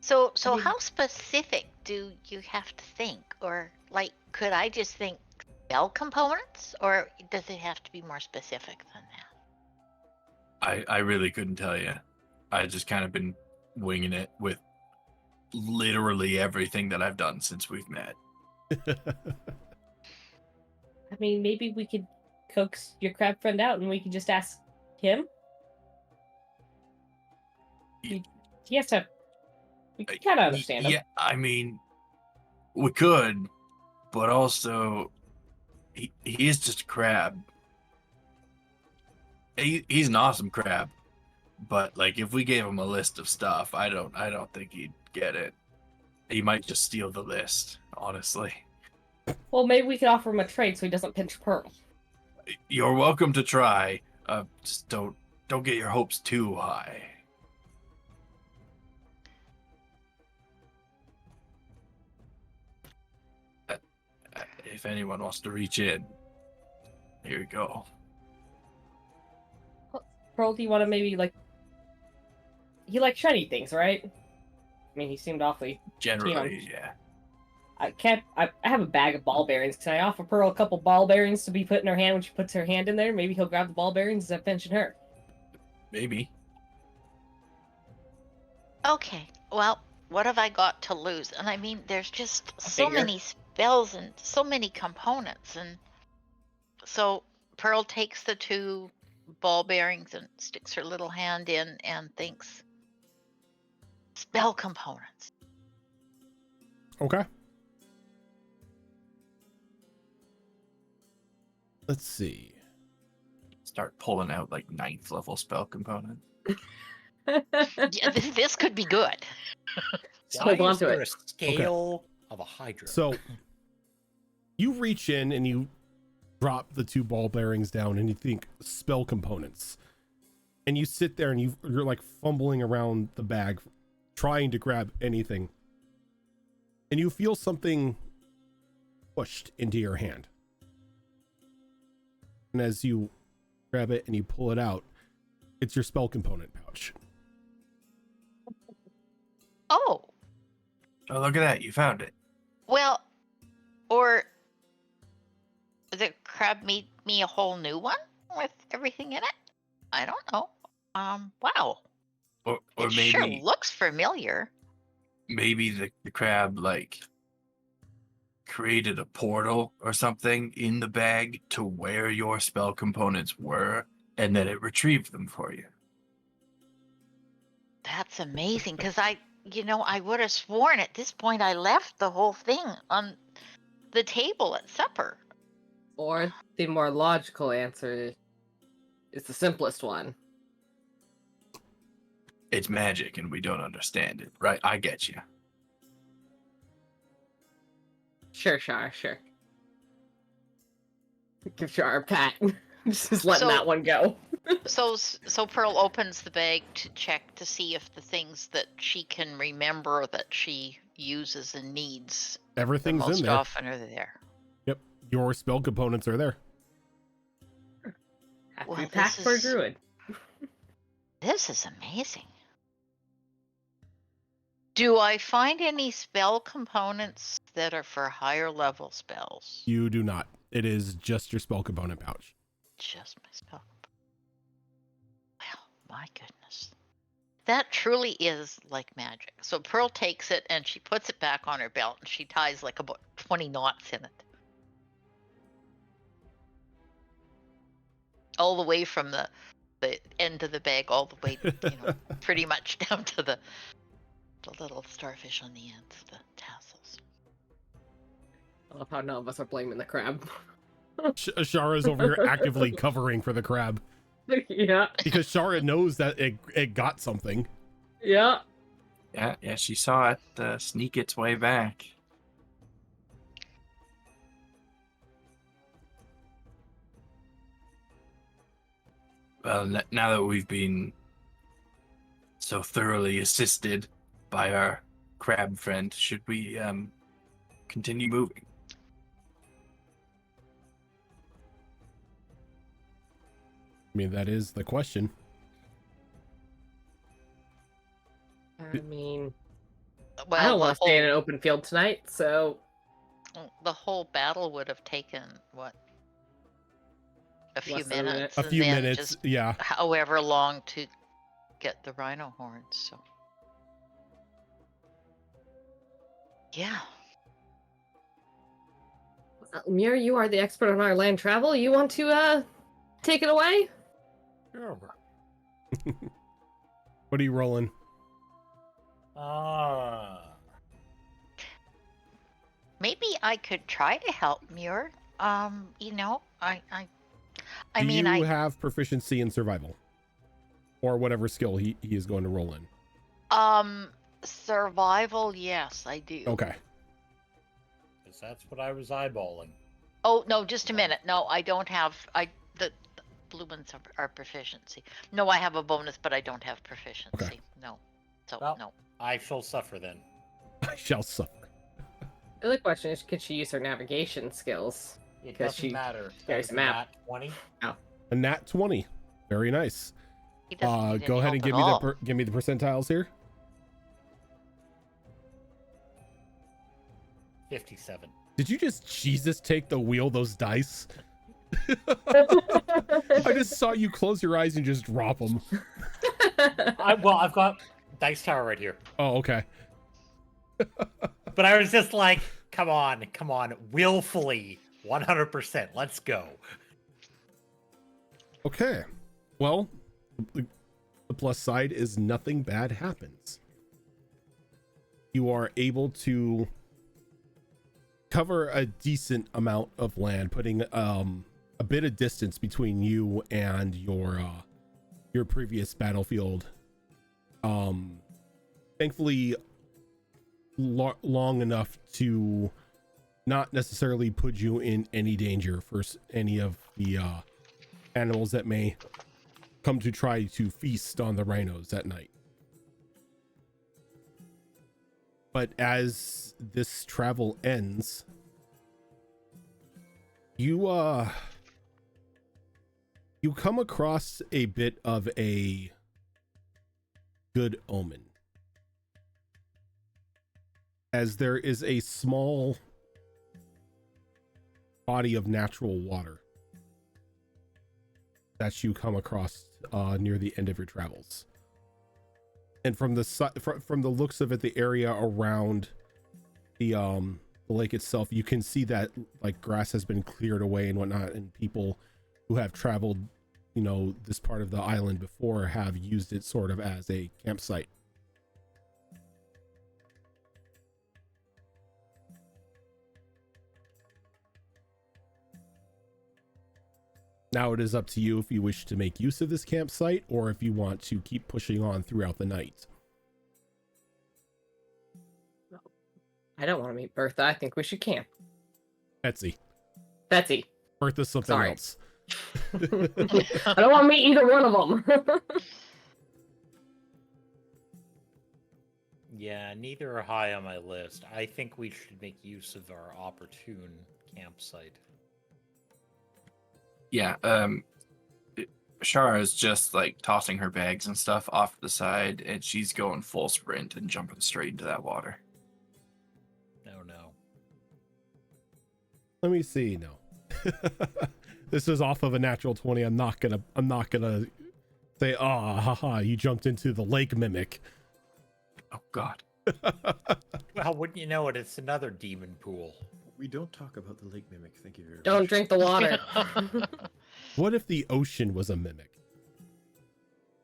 so I mean- how specific do you have to think, or like, could I just think spell components, or does it have to be more specific than that? I really couldn't tell you. I just kind of been winging it with literally everything that I've done since we've met. I mean, maybe we could coax your crab friend out and we can just ask him. He has to. We can kind of understand him. Yeah, I mean, we could, but also, he is just a crab. He's an awesome crab, but like if we gave him a list of stuff, I don't think he'd get it. He might just steal the list, honestly. Well, maybe we could offer him a trade so he doesn't pinch Pearl. You're welcome to try. Just don't get your hopes too high. If anyone wants to reach in, here you go. Pearl, do you want to maybe like? He likes shiny things, right? I mean, he seemed awfully. Generally, yeah. I have a bag of ball bearings. Can I offer Pearl a couple ball bearings to be put in her hand when she puts her hand in there? Maybe he'll grab the ball bearings instead of pinching her. Maybe. Okay, well, what have I got to lose? And I mean, there's just so finger. many spells and so many components. And so Pearl takes the 2 ball bearings and sticks her little hand in and thinks, spell components. Okay. Let's see. Start pulling out like 9th level spell component. Yeah, this could be good. Just Why hold on is to there it. a scale of a hydra? So you reach in and you drop the 2 ball bearings down and you think spell components. And you sit there and you're like fumbling around the bag trying to grab anything. And you feel something pushed into your hand. And as you grab it and you pull it out, it's your spell component pouch. Oh, Oh, look at that. You found it. well, or the crab made me a whole new one with everything in it? I don't know. Wow. Or It maybe sure looks familiar. maybe the crab like created a portal or something in the bag to where your spell components were, and then it retrieved them for you. That's amazing, because I would have sworn at this point I left the whole thing on the table at supper. Or the more logical answer is the simplest one. It's magic and we don't understand it, right? I get you. Sure, Shar, sure. Give Shar a pat. Just letting So- that one go. So Pearl opens the bag to check to see if the things that she can remember that she uses and needs the Everything's most in there. often are there. Yep. Your spell components are there. Have to Well, be this packed for a is- druid. This is amazing. Do I find any spell components that are for higher level spells? You do not. It is just your spell component pouch. Just my spell. Well, my goodness. That truly is like magic. So Pearl takes it and she puts it back on her belt and she ties like about 20 knots in it. All the way from the end of the bag, all the way, pretty much down to the little starfish on the ends, the tassels. I love how none of us are blaming the crab. Shara's over here actively covering for the crab Yeah. because Shara knows that it got something. Yeah. Yeah, she saw it sneak its way back. Well, now that we've been so thoroughly assisted by our crab friend, should we continue moving? I mean, that is the question. I mean, I Well, don't the want to stay in an whole, open field tonight, so the whole battle would have taken what? A few Less than a minute. minutes, A and few then minutes, just yeah. however long to get the rhino horns. So, yeah. Muir, you are the expert on our land travel. You want to take it away? Sure. What are you rolling? Maybe I could try to help Muir. You know, I Do mean, you have proficiency in survival? Or whatever skill he is going to roll in? survival, yes, I do. Okay. Because that's what I was eyeballing. Oh, no, just a minute. No, I don't have, the blue ones are proficiency. No, I have a bonus, but I don't have proficiency. No. So, Well, no. I shall suffer then. I shall suffer. The other question is, could she use her navigation skills? It Because doesn't she matter. carries That's a map. nat 20. A nat 20. Very nice. He doesn't need Go any ahead and help give me the percentiles here. 57. Did you just Jesus take the wheel those dice? I just saw you close your eyes and just drop them. I've got dice tower right here. Oh, okay. But I was just like, come on, willfully, 100%. Let's go. Okay. Well, the plus side is nothing bad happens. You are able to cover a decent amount of land, putting a bit of distance between you and your previous battlefield. Thankfully, long enough to not necessarily put you in any danger for any of the animals that may come to try to feast on the rhinos at night. But as this travel ends, you come across a bit of a good omen, as there is a small body of natural water that you come across near the end of your travels. And from the looks of it, the area around the lake itself, you can see that like grass has been cleared away and whatnot, and people who have traveled, this part of the island before have used it sort of as a campsite. Now it is up to you if you wish to make use of this campsite or if you want to keep pushing on throughout the night. I don't want to meet Bertha. I think we should camp. Betsy. Bertha's something Sorry. else. I don't want to meet either one of them. Yeah, neither are high on my list. I think we should make use of our opportune campsite. Yeah, Shara is just like tossing her bags and stuff off to the side, and she's going full sprint and jumping straight into that water. No. Let me see. No. This is off of a natural 20. I'm not gonna say, haha, you jumped into the lake mimic. Oh God. Well, wouldn't you know it? It's another demon pool. We don't talk about the lake mimic. Thank you very much. Don't drink the water. What if the ocean was a mimic?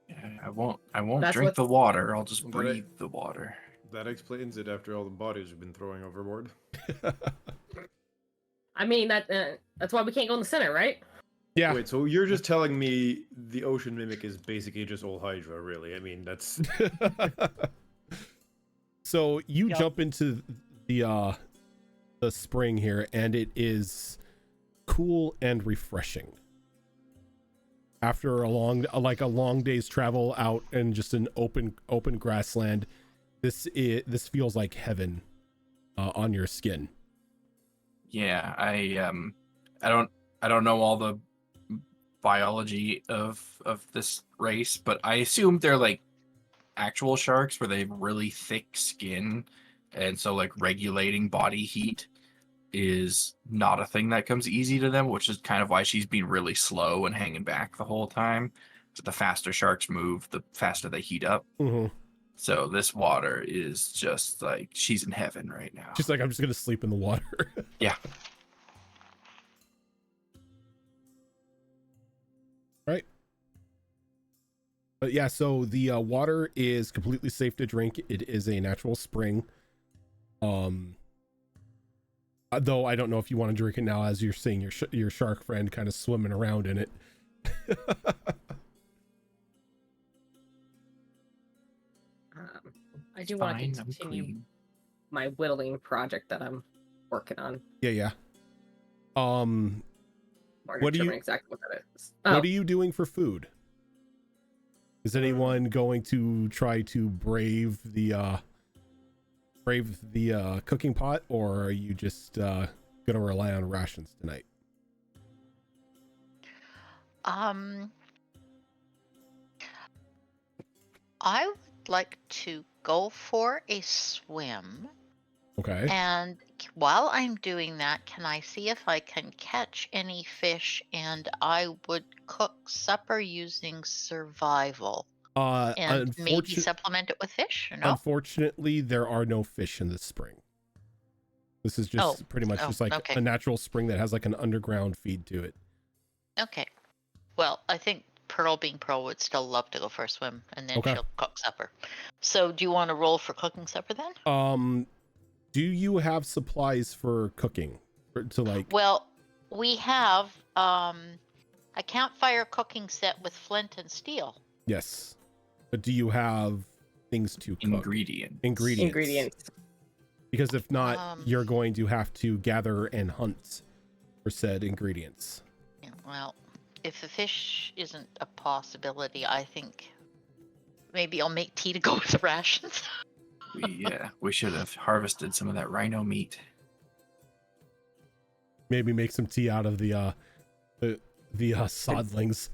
Yeah, I won't That's drink the what's- water. I'll just But breathe the water. That explains it after all the bodies we've been throwing overboard. I mean, that's why we can't go in the center, right? Yeah. Wait, so you're just telling me the ocean mimic is basically just old Hydra, really? I mean, that's... So you Yep. jump into the spring here, and it is cool and refreshing. after a long day's travel out and just an open grassland, this feels like heaven on your skin. Yeah, I don't know all the biology of this race, but I assume they're like actual sharks where they have really thick skin, and so like regulating body heat is not a thing that comes easy to them, which is kind of why she's been really slow and hanging back the whole time. So the faster sharks move, the faster they heat up. Mm-hmm. So this water is just like she's in heaven right now. She's like, I'm just gonna sleep in the water. Yeah. Right. But yeah, so the water is completely safe to drink. It is a natural spring. Though I don't know if you want to drink it now, as you're seeing your shark friend kind of swimming around in it. I do want to Fine, I'm continue clean. my whittling project that I'm working on. Yeah. Or What do you- determine exactly what that is. What are you doing for food? Is anyone going to try to brave the cooking pot, or are you just gonna rely on rations tonight? I would like to go for a swim. Okay. And while I'm doing that, can I see if I can catch any fish? And I would cook supper using survival. And maybe supplement it with fish, or no? Unfortunately, there are no fish in this spring. This is just pretty much just like okay. a natural spring that has like an underground feed to it. Okay. Well, I think Pearl being Pearl would still love to go for a swim, and then Okay. she'll cook supper. So do you want to roll for cooking supper then? Do you have supplies for cooking? Well, we have a campfire cooking set with flint and steel. Yes. But do you have things to cook? Ingredients. Because if not, you're going to have to gather and hunt for said ingredients. Yeah, well, if the fish isn't a possibility, I think maybe I'll make tea to go with the rations. We should have harvested some of that rhino meat. Maybe make some tea out of the sodlings.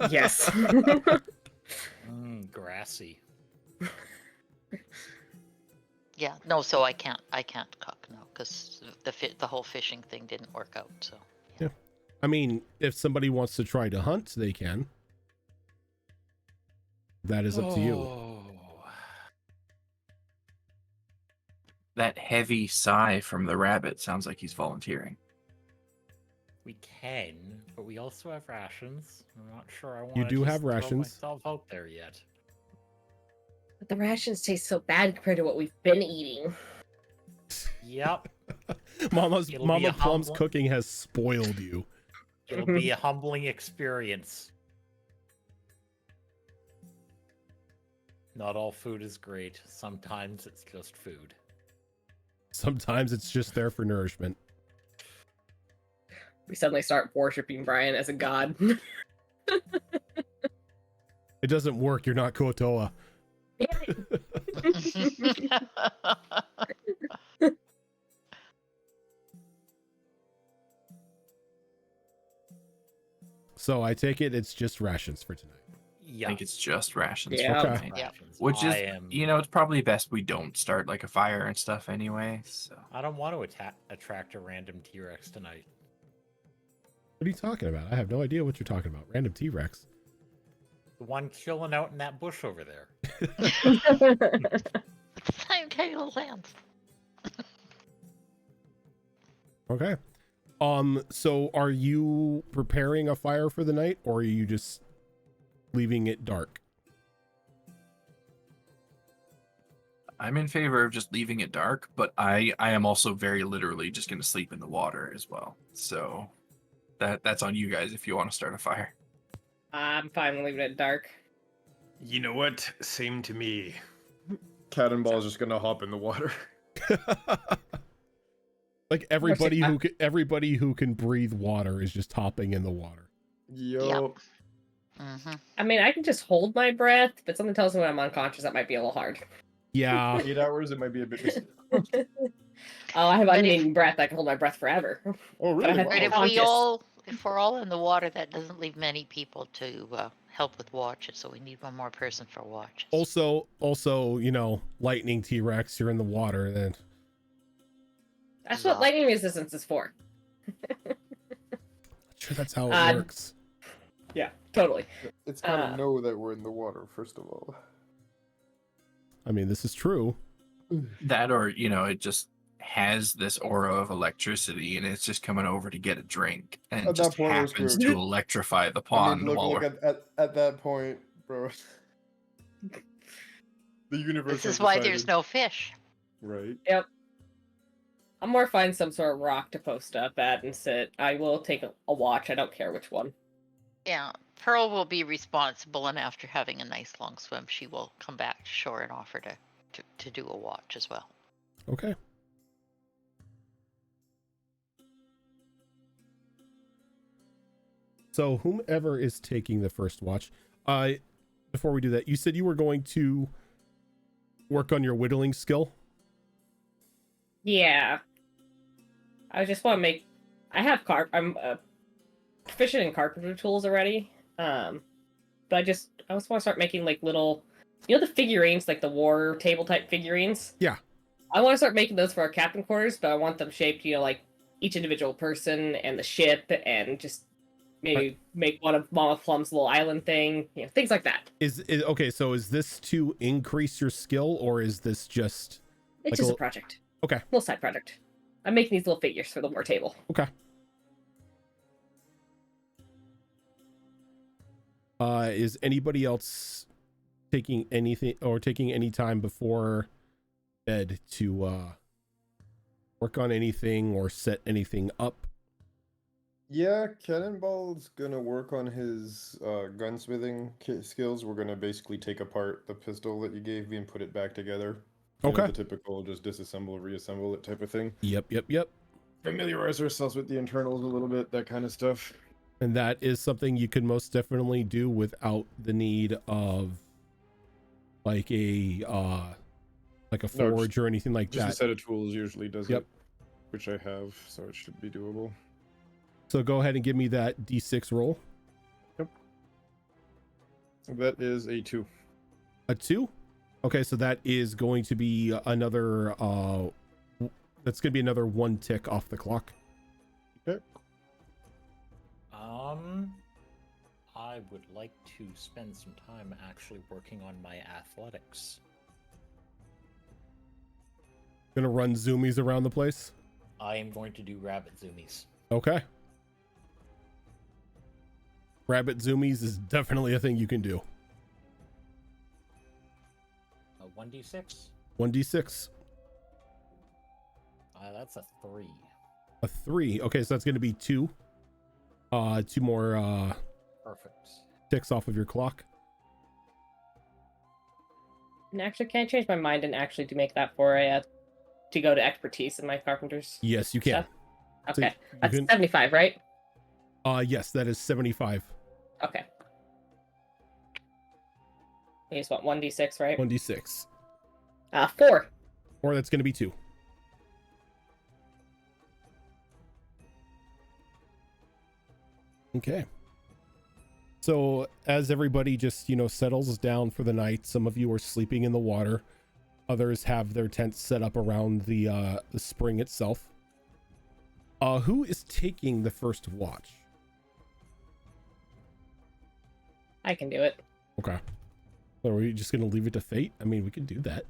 Yes. Grassy. Yeah, no, so I can't cook, no, because the whole fishing thing didn't work out. So yeah. I mean, if somebody wants to try to hunt, they can. That is up to you. That heavy sigh from the rabbit sounds like he's volunteering. We can, but we also have rations. I'm not sure I want. You do have rations. Myself out there yet. But the rations taste so bad compared to what we've been eating. Yep. Mama Plum's cooking has spoiled you. It'll be a humbling experience. Not all food is great. Sometimes it's just food. Sometimes it's just there for nourishment. We suddenly start worshiping Brian as a god. It doesn't work. You're not Kotoa. So I take it it's just rations for tonight. Yeah. I think it's just rations. Yeah. For Okay. tonight. Yeah. Which is, it's probably best we don't start like a fire and stuff anyway. So I don't want to attract a random T-Rex tonight. What are you talking about? I have no idea what you're talking about. Random T-Rex. The one chilling out in that bush over there. Same table lands. Okay. So are you preparing a fire for the night, or are you just leaving it dark? I'm in favor of just leaving it dark, but I am also very literally just going to sleep in the water as well. So that's on you guys if you want to start a fire. I'm fine with leaving it dark. You know what? Same to me. Cannonball's just gonna hop in the water. Like everybody who can breathe water is just hopping in the water. Yo. Hmm. I mean, I can just hold my breath, but something tells me when I'm unconscious that might be a little hard. Yeah. 8 hours, it might be a bit. Oh, I have But if- unmeaning breath. I can hold my breath forever. Oh, But I really? have Wow. But unconscious. if we're all in the water, that doesn't leave many people to help with watches. So we need one more person for watches. Also, you know, lightning T-Rex, you're in the water, then That's what lightning resistance is for. sure that's how it Uh, works. Yeah, totally. It's gotta know that we're in the water, first of all. I mean, this is true. That, or it just has this aura of electricity and it's just coming over to get a drink and At just that point, we're happens screwed. to electrify the I pond mean, look, while look we're at that point, bro. The universe. This has is why there's decided- no fish. Right. Yep. I'm more find some sort of rock to post up at and sit. I will take a watch. I don't care which one. Yeah, Pearl will be responsible, and after having a nice long swim, she will come back to shore and offer to do a watch as well. Okay. So whomever is taking the first watch, before we do that, you said you were going to work on your whittling skill. Yeah. I just want to make. I have I'm proficient in carpenter tools already. But I just want to start making like little, the figurines, like the war table type figurines. Yeah. I want to start making those for our captain quarters, but I want them shaped, like each individual person and the ship, and just maybe make one of Mama Plum's little island thing, things like that. Is okay? So is this to increase your skill, or is this just It's like just a project. Okay. Little side project. I'm making these little figures for the war table. Okay. Is anybody else taking anything or taking any time before bed to work on anything or set anything up? Yeah, Cannonball's gonna work on his gunsmithing skills. We're gonna basically take apart the pistol that you gave me and put it back together. Okay. The typical just disassemble, reassemble it type of thing. Yep. Familiarize ourselves with the internals a little bit, that kind of stuff. And that is something you can most definitely do without the need of like a forge or anything like Just that. a set of tools usually does Yep. it, which I have, so it should be doable. So go ahead and give me that D6 roll. That is a 2. A 2? Okay, so that is going to be another that's going to be another 1 tick off the clock. Okay. I would like to spend some time actually working on my athletics. Gonna run zoomies around the place. I am going to do rabbit zoomies. Okay. Rabbit zoomies is definitely a thing you can do. 1d6. 1d6. That's a 3. A 3. Okay, so that's going to be 2. 2 more Perfect. ticks off of your clock. And actually, can I change my mind and actually to make that for to go to expertise in my carpenters? Yes, you can. Stuff? So Okay, you that's can- 75, right? Yes, that is 75. Okay. You just want 1d6, right? 1d6. 4. Or that's going to be 2. Okay. So as everybody just, settles down for the night, some of you are sleeping in the water. Others have their tents set up around the spring itself. Who is taking the first watch? I can do it. Okay. So are we just going to leave it to fate? I mean, we can do that.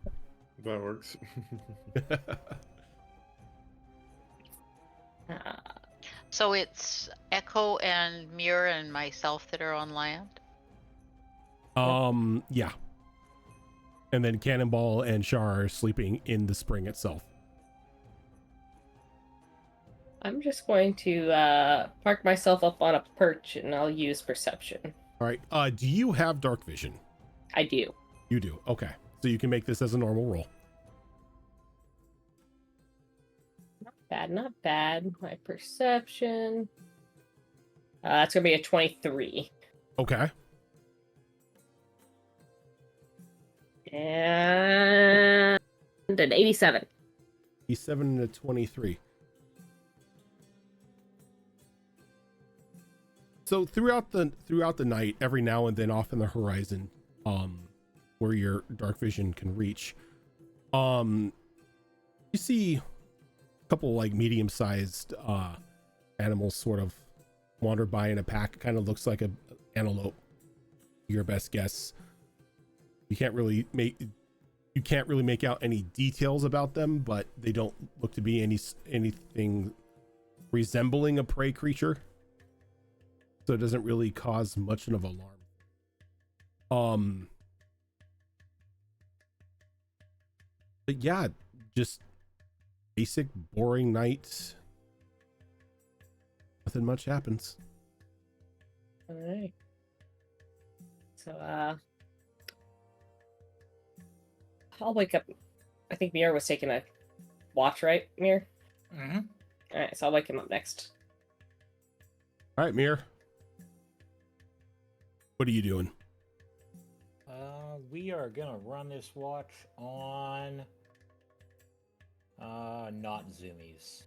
That works. So it's Echo and Muir and myself that are on land. Yeah. And then Cannonball and Shar are sleeping in the spring itself. I'm just going to park myself up on a perch and I'll use perception. All right. Do you have dark vision? I do. You do. Okay. So you can make this as a normal roll. Not bad. My perception. That's going to be a 23. Okay. And an 87. 7 to 23. So throughout the night, every now and then off in the horizon, where your dark vision can reach, you see a couple like medium-sized animals sort of wander by in a pack. It kind of looks like a antelope. Your best guess. You can't really make out any details about them, but they don't look to be anything resembling a prey creature. So it doesn't really cause much of an alarm. But yeah, just basic boring night. Nothing much happens. Alright. So, I'll wake up. I think Mir was taking a watch, right, Mir? Mm-hmm. Alright, so I'll wake him up next. All right, Mir. What are you doing? We are gonna run this watch on not zoomies.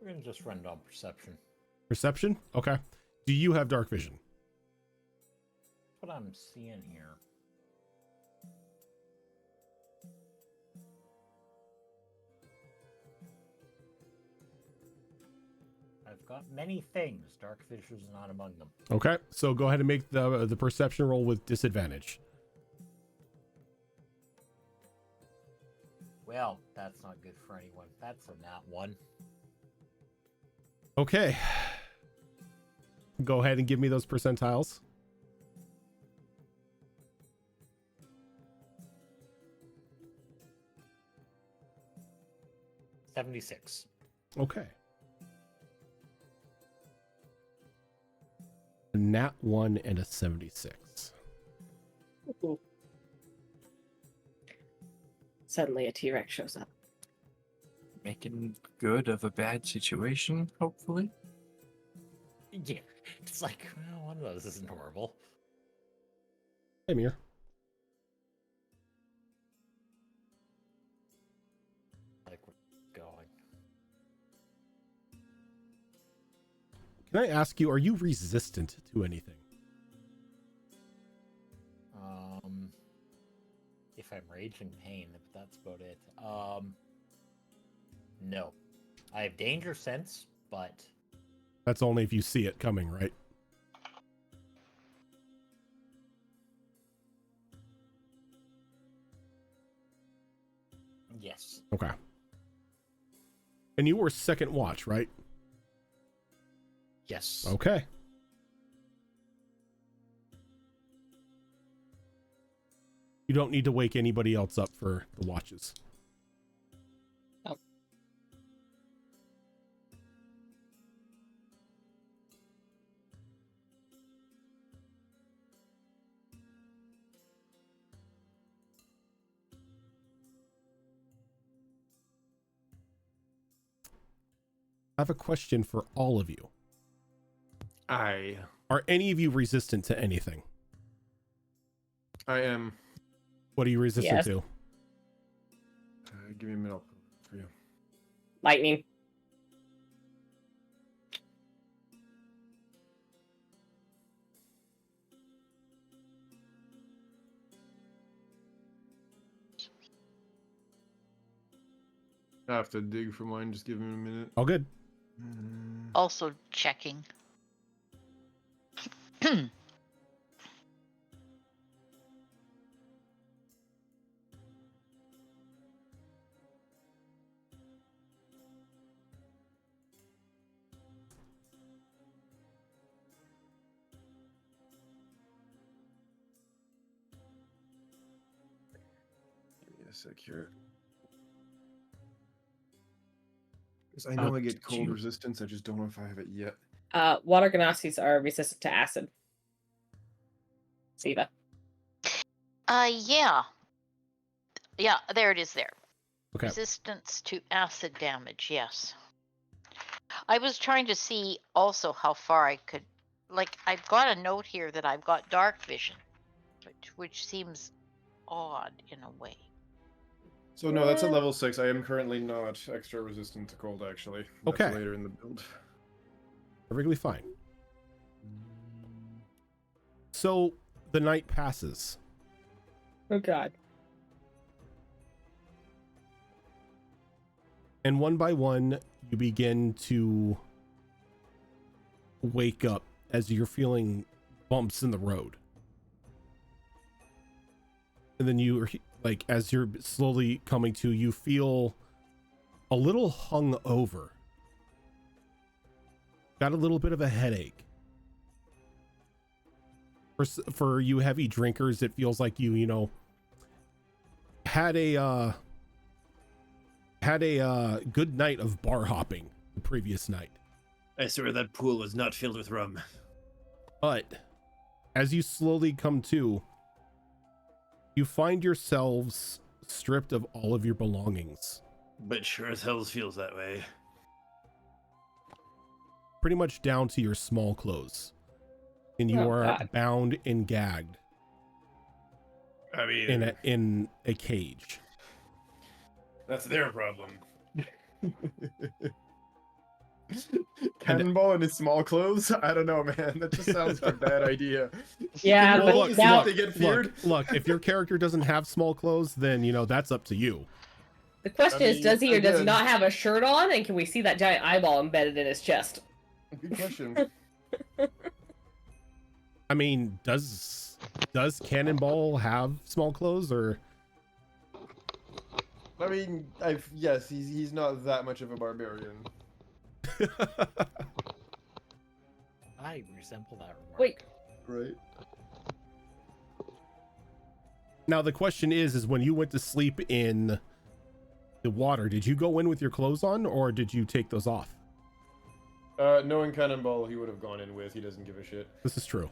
We're gonna just run it on perception. Perception? Okay. Do you have dark vision? That's what I'm seeing here. I've got many things. Dark vision is not among them. Okay. So go ahead and make the perception roll with disadvantage. Well, that's not good for anyone. That's a nat 1. Okay. Go ahead and give me those percentiles. $76. Okay. A nat 1 and a 76. Ooh. Suddenly a T-Rex shows up. Making good of a bad situation, hopefully. Yeah, it's like, well, one of those isn't horrible. Hey, Mir. Like, we're going. Can I ask you, are you resistant to anything? If I'm raging pain, but that's about it. No. I have danger sense, but That's only if you see it coming, right? yes. Okay. And you were second watch, right? Yes. Okay. You don't need to wake anybody else up for the watches. Oh. I have a question for all of you. I Are any of you resistant to anything? am. What are you resistant Yes. to? Give me a minute for you. Lightning. I have to dig for mine. Just give me a minute. All good. Also checking. Give me a sec here. Because I know I get cold you- resistance. I just don't know if I have it yet. Water ganasis are resistant to acid. Siva. Yeah. Yeah, there it is there. Okay. Resistance to acid damage, yes. I was trying to see also how far I could. Like, I've got a note here that I've got dark vision, which seems odd in a way. So no, that's at level 6. I am currently not extra resistant to cold, actually. That's Okay. later in the build. Perfectly fine. So the night passes. Oh god. And one by one, you begin to wake up as you're feeling bumps in the road. And then you, like, as you're slowly coming to, you feel a little hung over. Got a little bit of a headache. For you heavy drinkers, it feels like you know, had a good night of bar hopping the previous night. I swear that pool was not filled with rum. But as you slowly come to, you find yourselves stripped of all of your belongings. But sure as hell feels that way. Pretty much down to your small clothes. And you Oh, are God. bound and gagged I mean, in a cage. that's their problem. Cannonball in his small clothes? I don't know, man. That just sounds like a bad idea. Yeah, Well, but look, now they get feared. Look, if your character doesn't have small clothes, then, you know, that's up to you. the question I is, mean, does he or does he again- not have a shirt on? And can we see that giant eyeball embedded in his chest? Good question. I mean, does Cannonball have small clothes, or? I mean, yes, he's not that much of a barbarian. I resemble that remark. Wait, Right. Now the question is when you went to sleep in the water, did you go in with your clothes on, or did you take those off? Knowing Cannonball, he would have gone in with. He doesn't give a shit. This is true.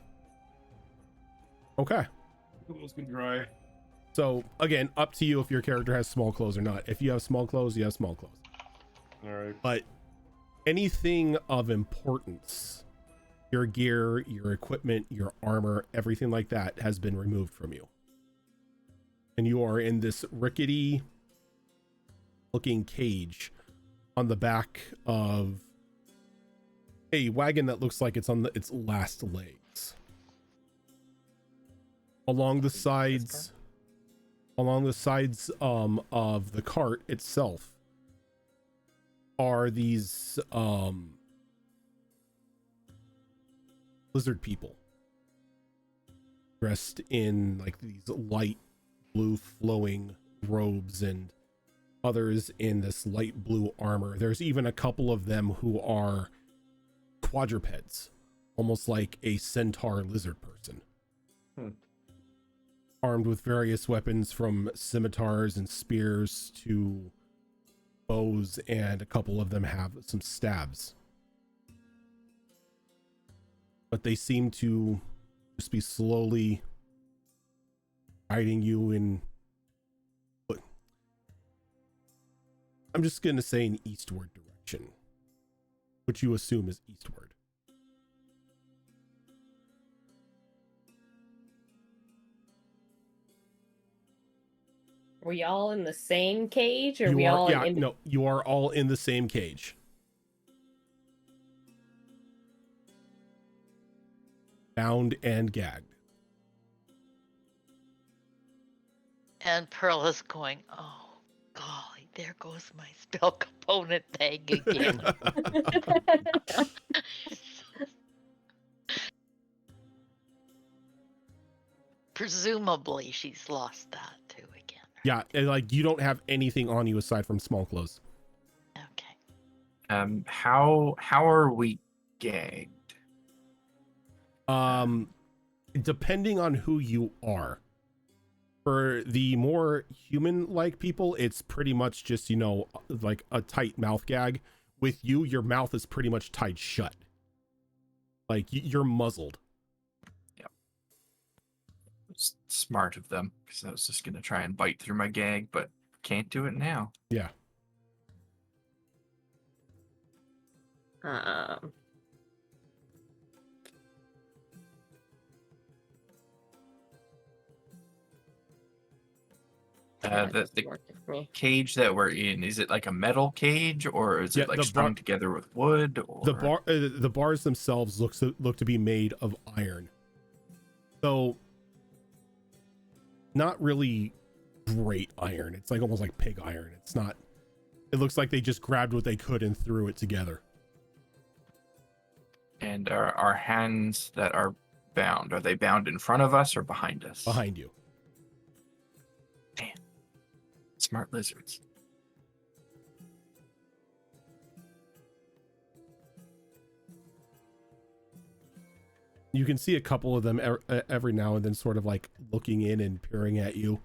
Okay. Pools can dry. So again, up to you if your character has small clothes or not. If you have small clothes, you have small clothes. All right. But anything of importance, your gear, your equipment, your armor, everything like that has been removed from you. And you are in this rickety looking cage on the back of a wagon that looks like it's on its last legs. Along the sides of the cart itself are these lizard people dressed in like these light blue flowing robes, and others in this light blue armor. There's even a couple of them who are quadrupeds, almost like a centaur lizard person. Armed with various weapons from scimitars and spears to bows, and a couple of them have some stabs. But they seem to just be slowly guiding you in, I'm just going to say, an eastward direction, which you assume is eastward. were we all in the same cage, or You we are, all yeah, in? no, you are all in the same cage. Bound and gagged. And Pearl is going, oh, golly, there goes my spell component tag again. Presumably, she's lost that too again. Yeah, and like you don't have anything on you aside from small clothes. Okay. How are we gagged? Depending on who you are. For the more human-like people, it's pretty much just, you know, like a tight mouth gag. With you, your mouth is pretty much tied shut. Like you're muzzled. It's smart of them, because I was just gonna try and bite through my gag, but can't do it now. Yeah. Um, yeah, The that's working for me. cage that we're in, is it like a metal cage, or is Yeah, it like the strung together with wood? Or the bars themselves look to be made of iron, so not really great iron. It's like almost like pig iron. It's not. It looks like they just grabbed what they could and threw it together. And our hands that are bound, are they bound in front of us or behind us? Behind you. Smart lizards. You can see a couple of them every now and then sort of like looking in and peering at you.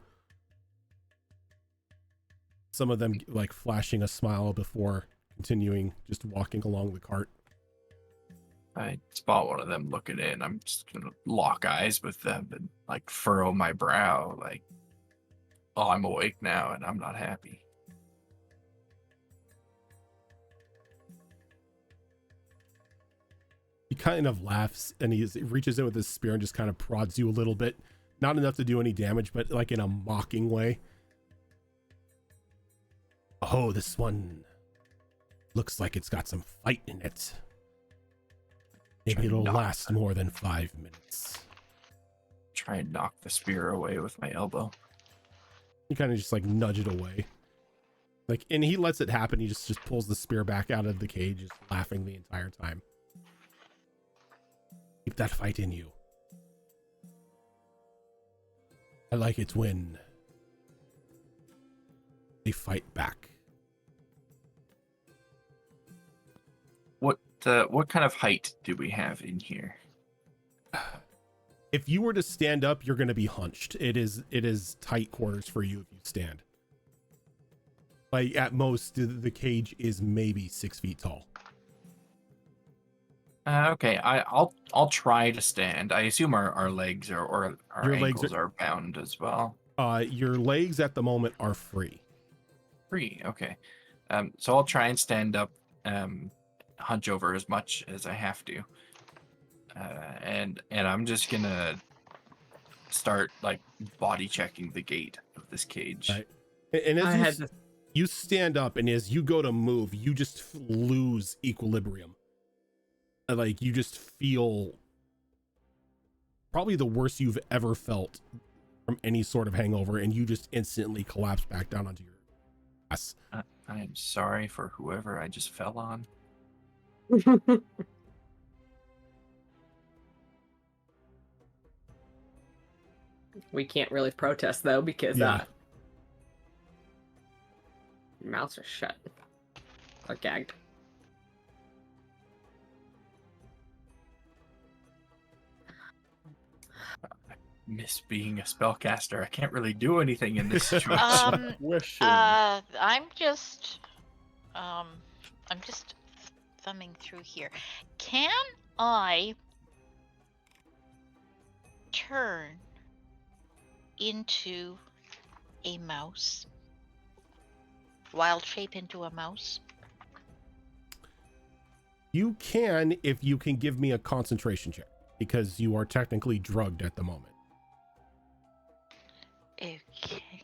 Some of them like flashing a smile before continuing just walking along the cart. I spot one of them looking in. I'm just gonna lock eyes with them and like furrow my brow, like, oh, I'm awake now and I'm not happy. He kind of laughs and he reaches in with his spear and just kind of prods you a little bit. Not enough to do any damage, but like in a mocking way. Oh, this one looks like it's got some fight in it. Maybe it'll last more than 5 minutes. Try and knock the spear away with my elbow. You kind of just like nudge it away. Like, and he lets it happen. He just pulls the spear back out of the cage, just laughing the entire time. Keep that fight in you. I like it when they fight back. What kind of height do we have in here? If you were to stand up, you're going to be hunched. It is tight quarters for you if you stand. Like at most, the cage is maybe 6 feet tall. Okay, I'll try to stand. I assume our legs or our Your legs ankles are bound as well. Your legs at the moment are free. Free, okay. So I'll try and stand up, hunch over as much as I have to, and I'm just gonna start like body checking the gate of this cage. Right. And as you stand up, and as you go to move, you just lose equilibrium. Like you just feel probably the worst you've ever felt from any sort of hangover, and you just instantly collapse back down onto your ass. I am sorry for whoever I just fell on. We can't really protest though because Yeah. mouths are shut or gagged. Miss being a spellcaster. I can't really do anything in this situation. Question. I'm just thumbing through here. Can I turn into a mouse? Wild shape into a mouse? You can, if you can give me a concentration check, because you are technically drugged at the moment. Okay.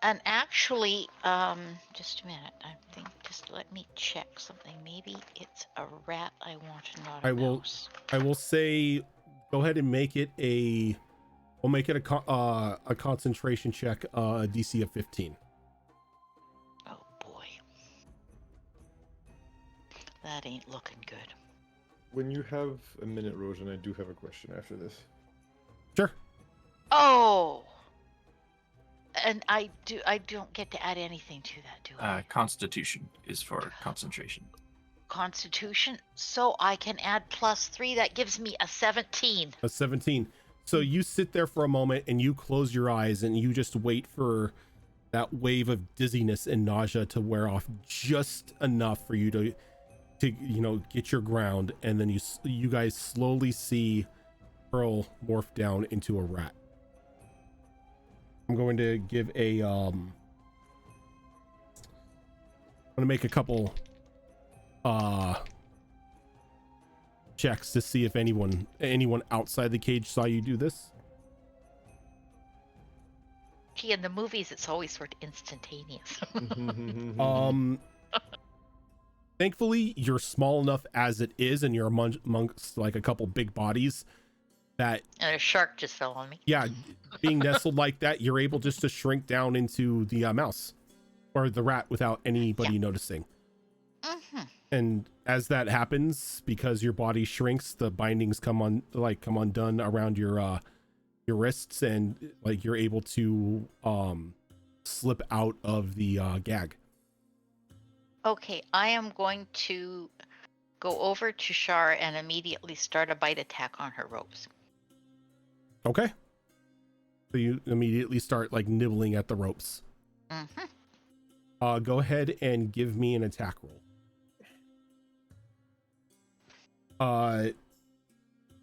And actually, just a minute. I think just let me check something. Maybe it's a rat I want and not a mouse. I will say, go ahead and make it a. We'll make it a concentration check, DC of 15. Oh boy, that ain't looking good. When you have a minute, Rojan, I do have a question after this. Sure. Oh, and I don't get to add anything to that, do I? Constitution is for concentration. Constitution, so I can add +3. That gives me a 17. A 17. So you sit there for a moment and you close your eyes and you just wait for that wave of dizziness and nausea to wear off just enough for you to get your ground, and then you guys slowly see Pearl morph down into a rat. I'm going to give a gonna make a couple checks to see if anyone outside the cage saw you do this. Gee, in the movies, it's always sort of instantaneous. Thankfully, you're small enough as it is, and you're amongst like a couple big bodies that, And a shark just fell on me. yeah, being nestled like that, you're able just to shrink down into the mouse or the rat without anybody noticing. Mm-hmm. And as that happens, because your body shrinks, the bindings come undone around your wrists, and like you're able to slip out of the gag. Okay, I am going to go over to Shar and immediately start a bite attack on her ropes. Okay. So you immediately start like nibbling at the ropes. Mm-hmm. Go ahead and give me an attack roll.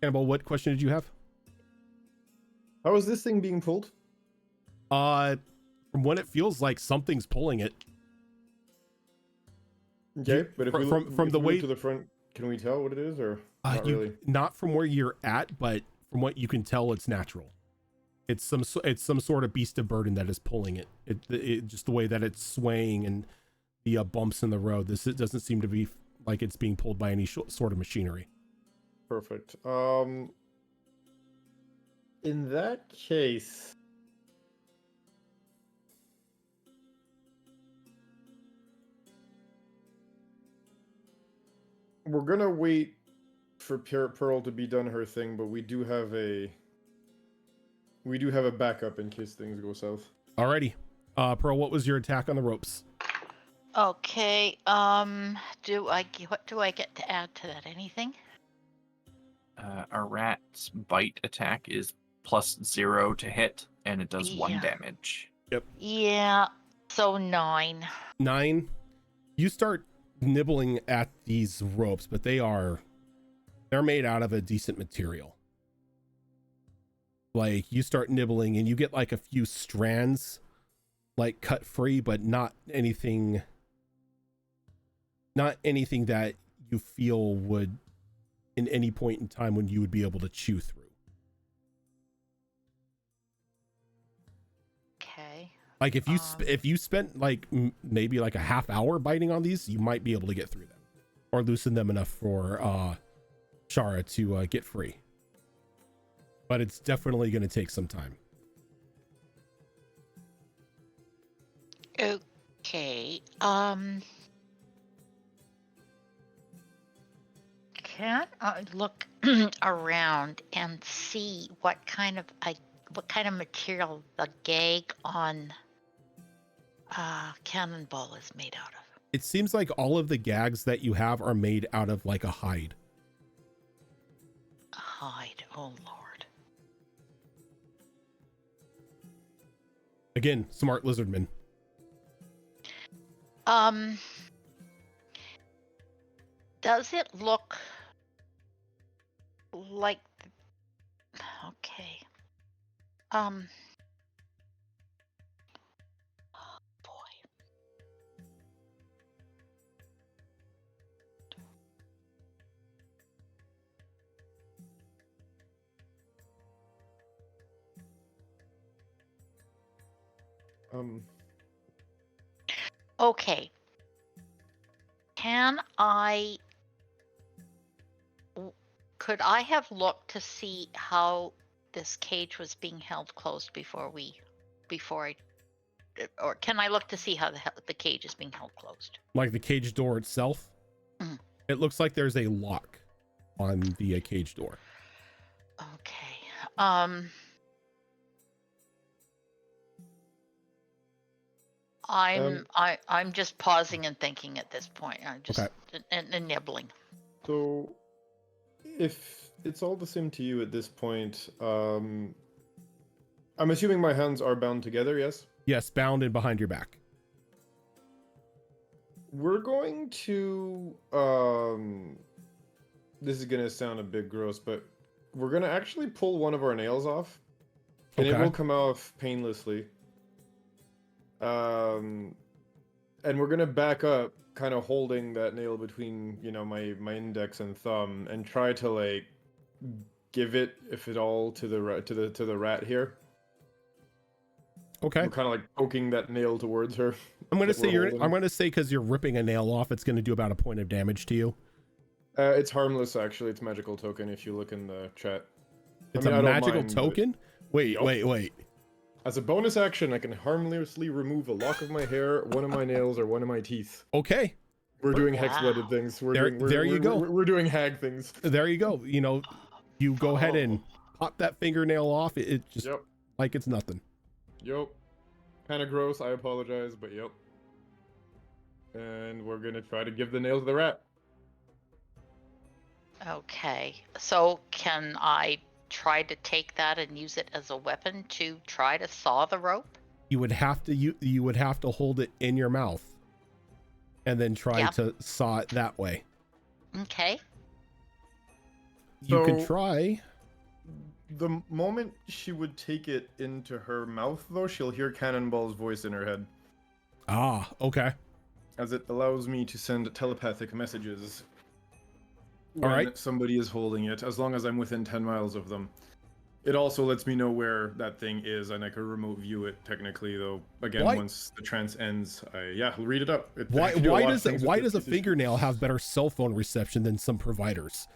Cannibal, what question did you have? How is this thing being pulled? From what it feels like, something's pulling it. Okay, but if we from if the we move way to the front, can we tell what it is, or not really? Not from where you're at, but from what you can tell, it's natural. It's some sort of beast of burden that is pulling it. It just the way that it's swaying and the bumps in the road. It doesn't seem to be like it's being pulled by any sort of machinery. Perfect. In that case, we're gonna wait for Pearl to be done her thing, but we do have a backup in case things go south. Alrighty. Pearl, what was your attack on the ropes? Okay, what do I get to add to that? Anything? A rat's bite attack is +0 to hit, and it does 1 Yeah. damage. Yeah, so 9. 9. You start nibbling at these ropes, but they're made out of a decent material. Like you start nibbling and you get like a few strands like cut free, but not anything that you feel would in any point in time when you would be able to chew through. Okay. Like if you spent like maybe like a half hour biting on these, you might be able to get through them or loosen them enough for Shara to get free. But it's definitely going to take some time. Okay. Can I look around and see what kind of material the gag on Cannonball is made out of? It seems like all of the gags that you have are made out of like a hide. A hide. Oh Lord. Again, smart lizardman. Does it look like? Okay. Oh boy. Okay. Could I have looked to see how this cage was being held closed or can I look to see how the cage is being held closed? Like the cage door itself. Mhm. It looks like there's a lock on the cage door. Okay. I'm just pausing and thinking at this point. I'm just and nibbling. So, if it's all the same to you at this point, I'm assuming my hands are bound together, yes? Yes, bound and behind your back. We're going to, this is going to sound a bit gross, but we're going to actually pull one of our nails off, and it Okay. will come off painlessly. and we're gonna back up, kind of holding that nail between, my index and thumb, and try to like give it, if at all, to the rat here. Okay. We're kind of like poking that nail towards her. I'm gonna that say we're holding. I'm gonna say because you're ripping a nail off, it's gonna do about a point of damage to you. It's harmless, actually. It's magical token. If you look in the chat, It's I a don't magical mind, but token. Wait, Yup. wait. as a bonus action, I can harmlessly remove a lock of my hair, one of my nails, or one of my teeth. Okay, We're doing Wow. hex-blooded things. There you go. We're doing hag things. there you go. You go ahead and Oh. pop that fingernail off. It just Yep. like it's nothing. Yep. Kind of gross. I apologize, but yep. And we're gonna try to give the nail to the rat. Okay. So can I try to take that and use it as a weapon to try to saw the rope? You would have to hold it in your mouth, and then try Yeah. to saw it that way. Okay. You can So- try. The moment she would take it into her mouth, though, she'll hear Cannonball's voice in her head, Ah, okay. as it allows me to send telepathic messages when right. somebody is holding it, as long as I'm within 10 miles of them. It also lets me know where that thing is, and I can remote view it technically, though. Again, Why- once the trance ends, read it up. I Why can do a why lot of does things why with does a this edition. fingernail have better cell phone reception than some providers?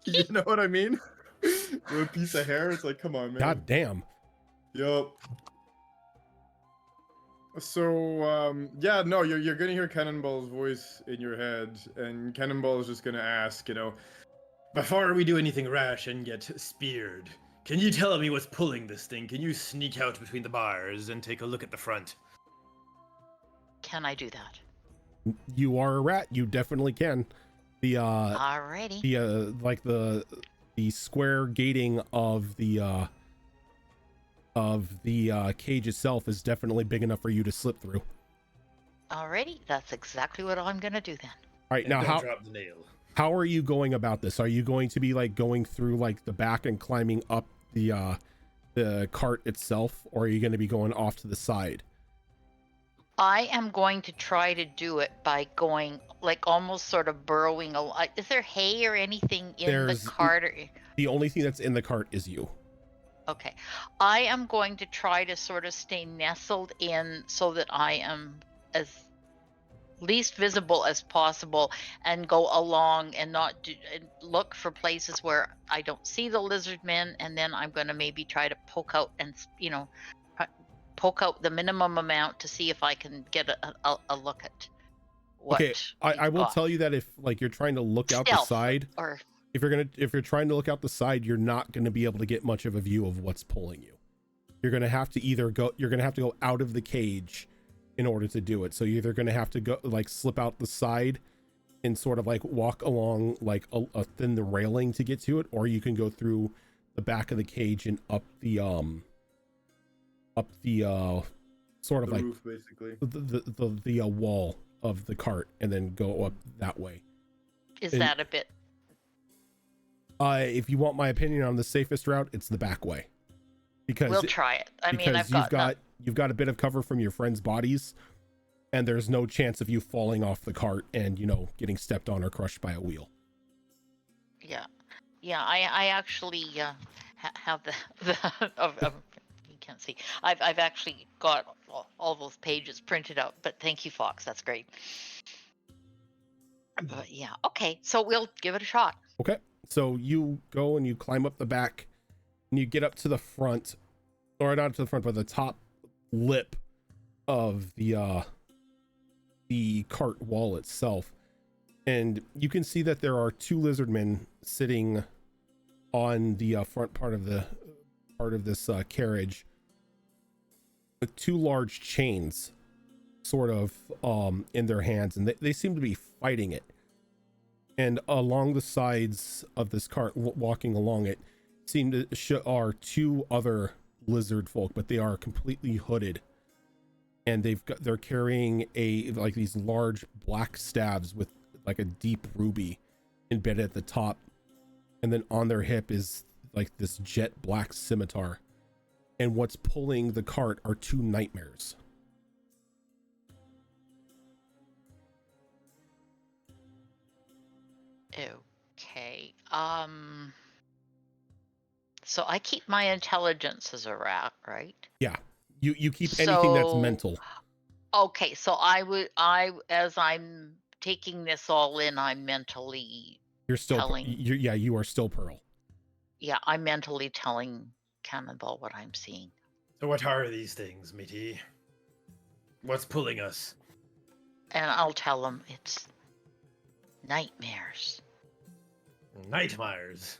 You know what I mean? With a piece of hair, it's like, come on, man. God damn. Yup. So, no, you're gonna hear Cannonball's voice in your head, and Cannonball is just gonna ask, before we do anything rash and get speared, can you tell me what's pulling this thing? Can you sneak out between the bars and take a look at the front? Can I do that? You are a rat. You definitely can. The Alrighty. the square gating of the cage itself is definitely big enough for you to slip through. Alrighty. That's exactly what I'm gonna do then. All right, now Don't how drop the nail. how are you going about this? Are you going to be like going through like the back and climbing up the cart itself, or are you going to be going off to the side? I am going to try to do it by going like almost sort of burrowing. Is there hay or anything in There's- the cart? The only thing that's in the cart is you. Okay. I am going to try to sort of stay nestled in so that I am as least visible as possible and go along and not and look for places where I don't see the lizard men, and then I'm going to maybe try to poke out and poke out the minimum amount to see if I can get a look at what Okay, I we've will got. tell you that if like you're trying to look out the Stealth, side, or if you're trying to look out the side, you're not going to be able to get much of a view of what's pulling you. You're going to have to go out of the cage in order to do it. So you're either going to have to go like slip out the side and sort of like walk along like a thin railing to get to it, or you can go through the back of the cage and up the sort of The like roof, basically. the wall of the cart and then go up that way. is and- that a bit? If you want my opinion on the safest route, it's the back way, because We'll try it. I mean, I've you've got a bit of cover from your friends' bodies, and there's no chance of you falling off the cart and getting stepped on or crushed by a wheel. Yeah. I actually have the you can't see. I've actually got all those pages printed out. But thank you, Fox. That's great. But yeah, okay. So we'll give it a shot. Okay, so you go and you climb up the back, and you get up to the front, or not to the front, but the top lip of the cart wall itself, and you can see that there are two lizard men sitting on the front part of this carriage with two large chains sort of in their hands, and they seem to be fighting it. And along the sides of this cart, walking along it, seem to are two other lizard folk, but they are completely hooded, and they're carrying these large black staves with like a deep ruby embedded at the top, and then on their hip is like this jet black scimitar, and what's pulling the cart are two nightmares. Okay. So I keep my intelligence as a rat, right? Yeah. You keep anything that's So- mental. Okay, so as I'm taking this all in, I'm mentally You're still telling. you are still Pearl. Yeah, I'm mentally telling Cannonball what I'm seeing. So what are these things, matey? What's pulling us? And I'll tell him it's nightmares. Nightmares.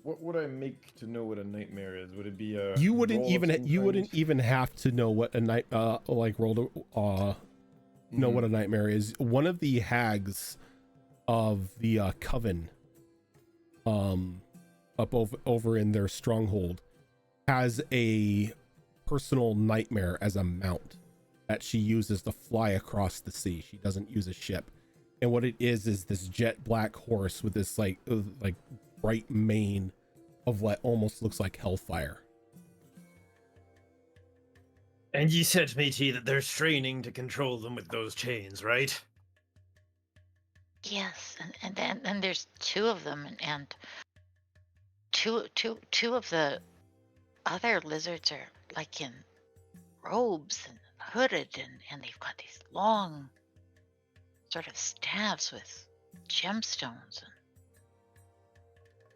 What would I make to know what a nightmare is? Would it be a You wouldn't roll of even some you kind? wouldn't even have to know what a night like roll to know what a nightmare is. One of the hags of the coven up over in their stronghold has a personal nightmare as a mount that she uses to fly across the sea. She doesn't use a ship. And what it is this jet black horse with this like bright mane of what almost looks like hellfire. And ye said, matey, that they're straining to control them with those chains, right? Yes, and then there's two of them, and two of the other lizards are like in robes and hooded, and they've got these long sort of staves with gemstones.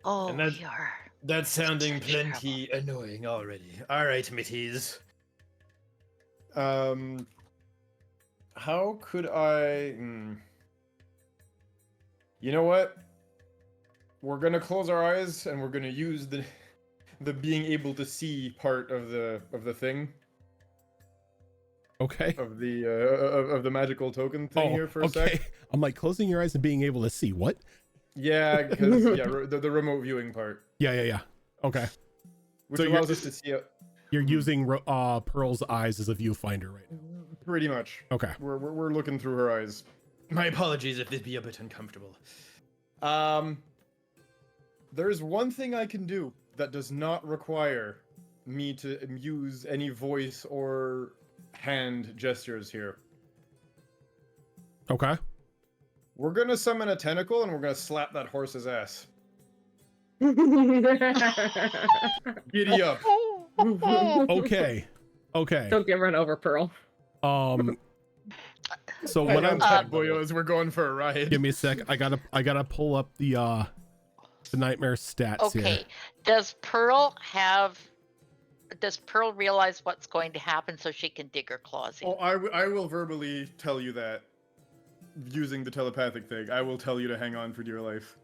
And And that- we are. That's sounding Such plenty annoying already. All right, mateys. How could I? You know what? We're gonna close our eyes and we're gonna use the being able to see part of the thing Okay. of the magical token thing here for a okay. sec. I'm like closing your eyes and being able to see what? Yeah, because the remote viewing part, Yeah. Okay. which So you're- allows us to see it You're using Pearl's eyes as a viewfinder right now. pretty much. Okay. We're looking through her eyes. My apologies if this be a bit uncomfortable. There's one thing I can do that does not require me to use any voice or hand gestures here. Okay. We're gonna summon a tentacle and we're gonna slap that horse's ass. Giddy up. Okay. Okay. Don't get run over, Pearl. So Hang what on, I'm Tech Boyos, we're going for a ride. give me a sec. I gotta pull up the nightmare stats here. Okay. Does Pearl realize what's going to happen so she can dig her claws in? Oh, I will verbally tell you that using the telepathic thing. I will tell you to hang on for dear life.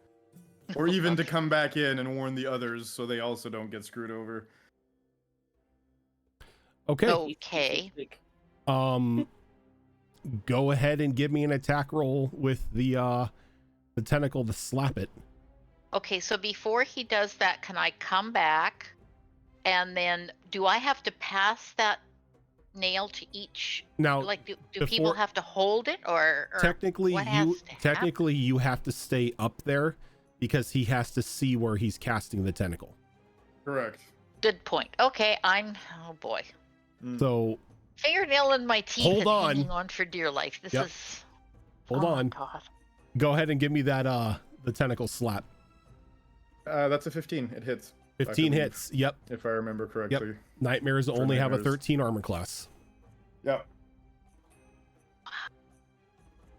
Or even to come back in and warn the others so they also don't get screwed over. Okay. Okay. Go ahead and give me an attack roll with the tentacle to slap it. Okay, so before he does that, can I come back? And then do I have to pass that nail to each? Now, Like, do before- people have to hold it, or technically what has to happen? you have to stay up there because he has to see where he's casting the tentacle. Correct. Good point. Okay, oh boy, So fingernail in my teeth Hold and on. hanging on for dear life. This Yep. is. hold oh my on. God. Go ahead and give me that the tentacle slap. That's a 15. It hits. 15 believe. hits. Yep. If I remember correctly. Nightmares For only have a nightmares. 13 armor class. Yep.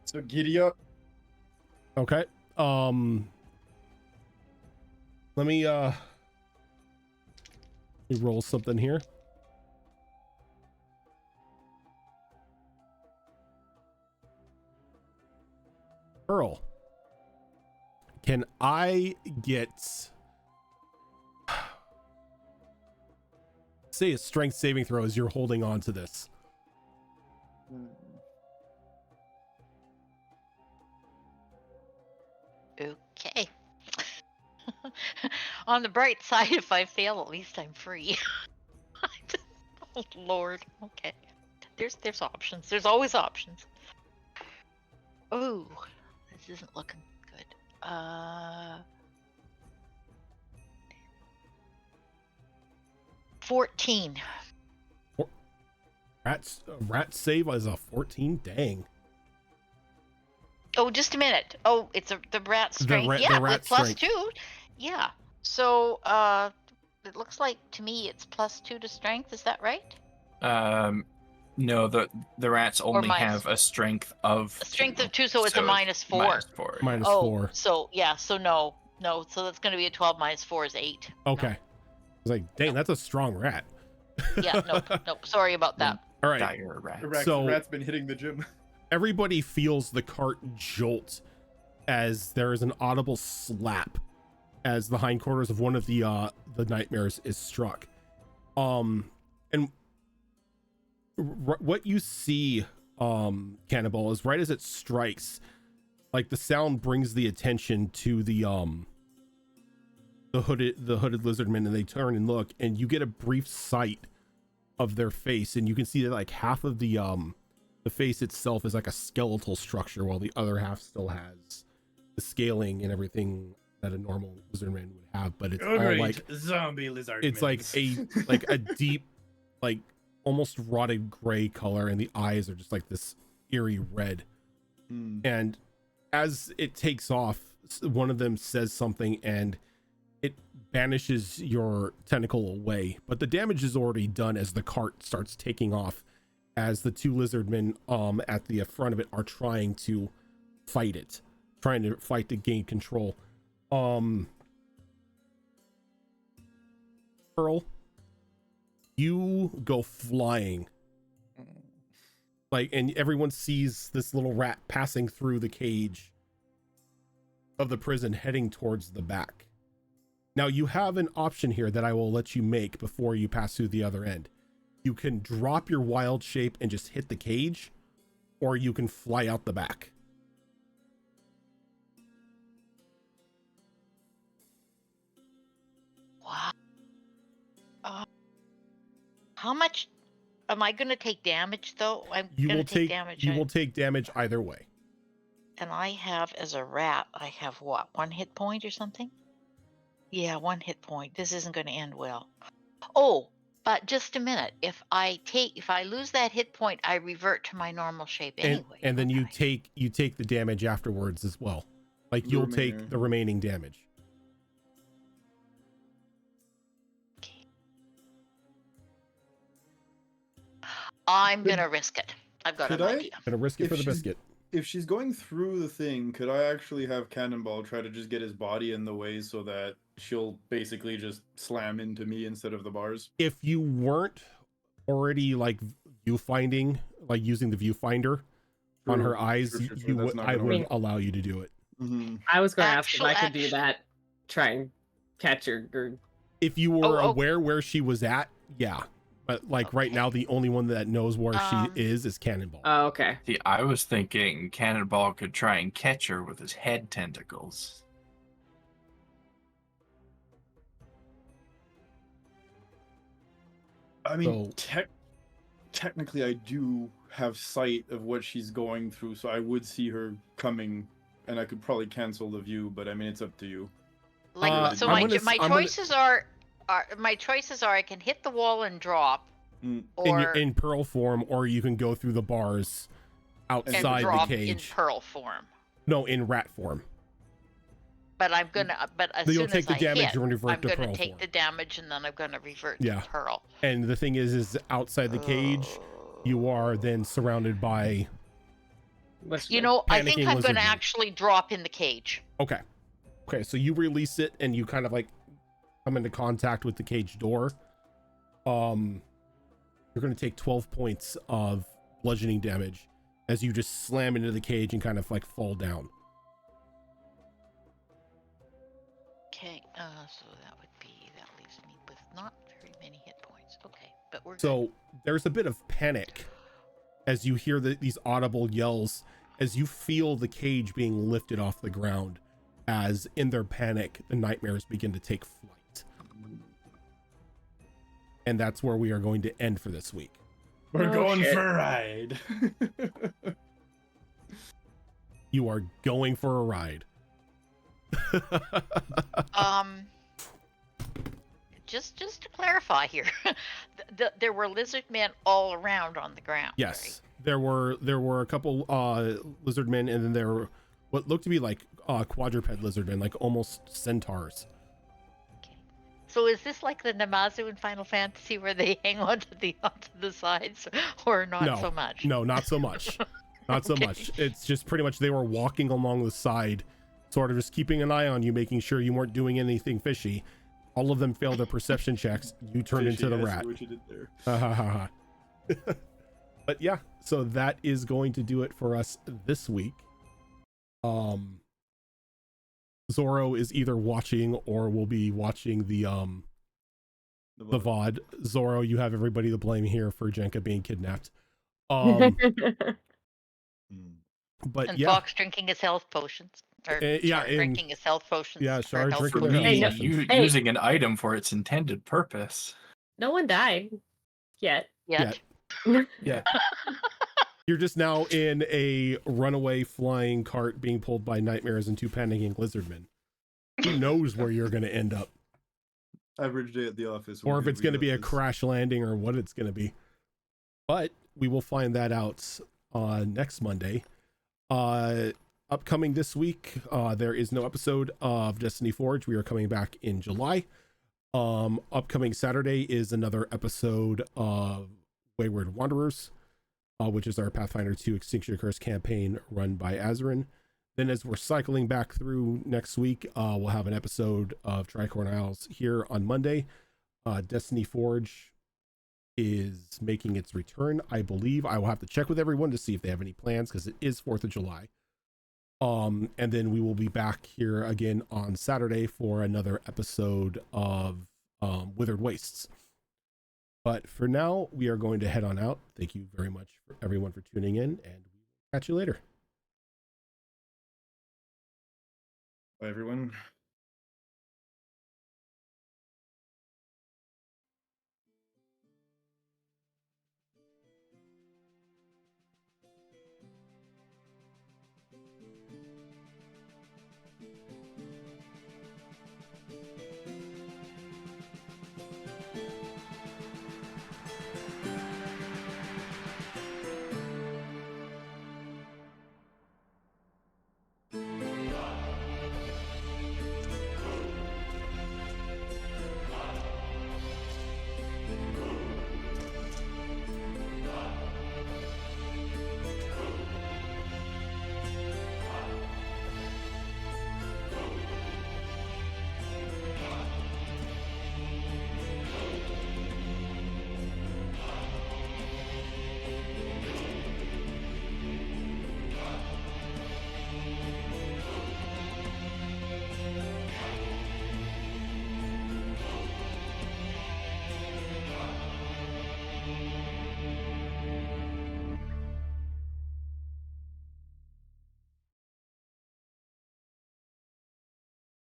So giddy up. Okay. Let me roll something here. Pearl, can I get say a strength saving throw as you're holding on to this? Okay. On the bright side, if I fail, at least I'm free. Oh Lord. Okay. There's options. There's always options. Oh, this isn't looking good. 14. Rat save is a 14. Dang. Oh, just a minute. Oh, it's the rat strength. The Yeah, rat with plus strength. 2. Yeah. So it looks like to me it's plus 2 to strength. Is that right? No, the rats only minus- have a strength of A strength 2, of 2, so it's a minus 4. Minus 4. Yeah. Minus Oh, 4. so yeah, so no. So that's going to be a 12 minus 4 is 8. Okay. I was like, dang, that's a strong rat. No. Yeah, nope. Sorry about that. All right. Dire rat. So- Rat's been hitting the gym. Everybody feels the cart jolt as there is an audible slap as the hindquarters of one of the nightmares is struck. And what you see, Cannibal, is right as it strikes, like the sound brings the attention to the hooded lizardmen, and they turn and look, and you get a brief sight of their face, and you can see that like half of the face itself is like a skeletal structure, while the other half still has the scaling and everything that a normal lizardman would have, but it's all like zombie lizard. it's like a deep, like almost rotted gray color, and the eyes are just like this eerie red. And as it takes off, one of them says something and it banishes your tentacle away, but the damage is already done as the cart starts taking off, as the 2 lizardmen at the front of it are trying to fight to gain control. Pearl, you go flying, like, and everyone sees this little rat passing through the cage of the prison heading towards the back. Now you have an option here that I will let you make before you pass through the other end. You can drop your wild shape and just hit the cage, or you can fly out the back. Wow. How much am I going to take damage though? You gonna will take damage. you will take damage either way. And I have, as a rat, I have what, 1 hit point or something? Yeah, 1 hit point. This isn't going to end well. Oh, but just a minute. If I lose that hit point, I revert to my normal shape anyway. And then don't you I? take the damage afterwards as well. Like you'll take the remaining damage. Okay. I'm gonna risk it. I've got an idea. Gonna risk it If for the she's- biscuit. If she's going through the thing, could I actually have Cannonball try to just get his body in the way so that she'll basically just slam into me instead of the bars? If you weren't already like viewfinding, like using the viewfinder on her eyes, True, you that's would, not I gonna would work. allow you to do it. Mm-hmm. I was going to ask if I could do Actu- that. Try and catch her. Or... If you were Oh. aware where she was at, yeah. But like right Okay. now, the only one that knows where she is Cannonball. Oh, okay. See, I was thinking Cannonball could try and catch her with his head tentacles. I mean, So- technically, I do have sight of what she's going through, so I would see her coming, and I could probably cancel the view. But I mean, it's up to you. Like, so I'm my gonna- choices are I can hit the wall and drop, Mm. or in pearl form, or you can go through the bars and outside the drop in cage. pearl form. No, in rat form. But I'm gonna. But as So you'll soon take as the I damage hit, and revert I'm to gonna pearl take form. the damage and then I'm gonna revert Yeah. to pearl. And the thing is outside the cage, you are then surrounded by. What's You know, I think panicking I'm lizard gonna men. actually drop in the cage. Okay. So you release it and you kind of like come into contact with the cage door. You're going to take 12 points of bludgeoning damage as you just slam into the cage and kind of like fall down. Okay, so that leaves me with not very many hit points. Okay, but we're good. So there's a bit of panic as you hear these audible yells, as you feel the cage being lifted off the ground, as in their panic, the nightmares begin to take flight. And that's where we are going to end for this week. We're Oh, going shit. for a ride. You are going for a ride. just to clarify here, there were lizard men all around on the ground. Yes, there were a couple lizard men, and then there were what looked to be like quadruped lizard men, like almost centaurs. Right? Okay. So is this like the Namazu in Final Fantasy where they hang onto the sides, or not No, so much? No, not so much. Not so Okay. much. It's just pretty much they were walking along the side, sort of just keeping an eye on you, making sure you weren't doing anything fishy. All of them failed their perception checks. You turned into the Fishy, I see rat. what you did there. Ha ha ha ha. But yeah, so that is going to do it for us this week. Zorro is either watching or will be watching the VOD. Zorro, you have everybody to blame here for Jenka being kidnapped. But And yeah, Fox drinking his health potions. Or yeah, Char and- drinking his health potions. yeah, or Char health drinking For the potions. health me, potions. Hey. using an item for its intended purpose. No one died yet. Yet. Yeah. You're just now in a runaway flying cart being pulled by nightmares and 2 panicking lizardmen. Who knows where you're going to end up, Average day at the office. or if when it's going to we be a got this. crash landing, or what it's going to be. But we will find that out next Monday. Upcoming this week, there is no episode of Destiny Forge. We are coming back in July. Upcoming Saturday is another episode of Wayward Wanderers, which is our Pathfinder 2 Extinction Curse campaign run by Azerin. Then as we're cycling back through next week, we'll have an episode of Tricorn Isles here on Monday. Destiny Forge is making its return, I believe. I will have to check with everyone to see if they have any plans, because it is 4th of July. And then we will be back here again on Saturday for another episode of Withered Wastes. But for now, we are going to head on out. Thank you very much for everyone for tuning in, and we will catch you later. Bye, everyone.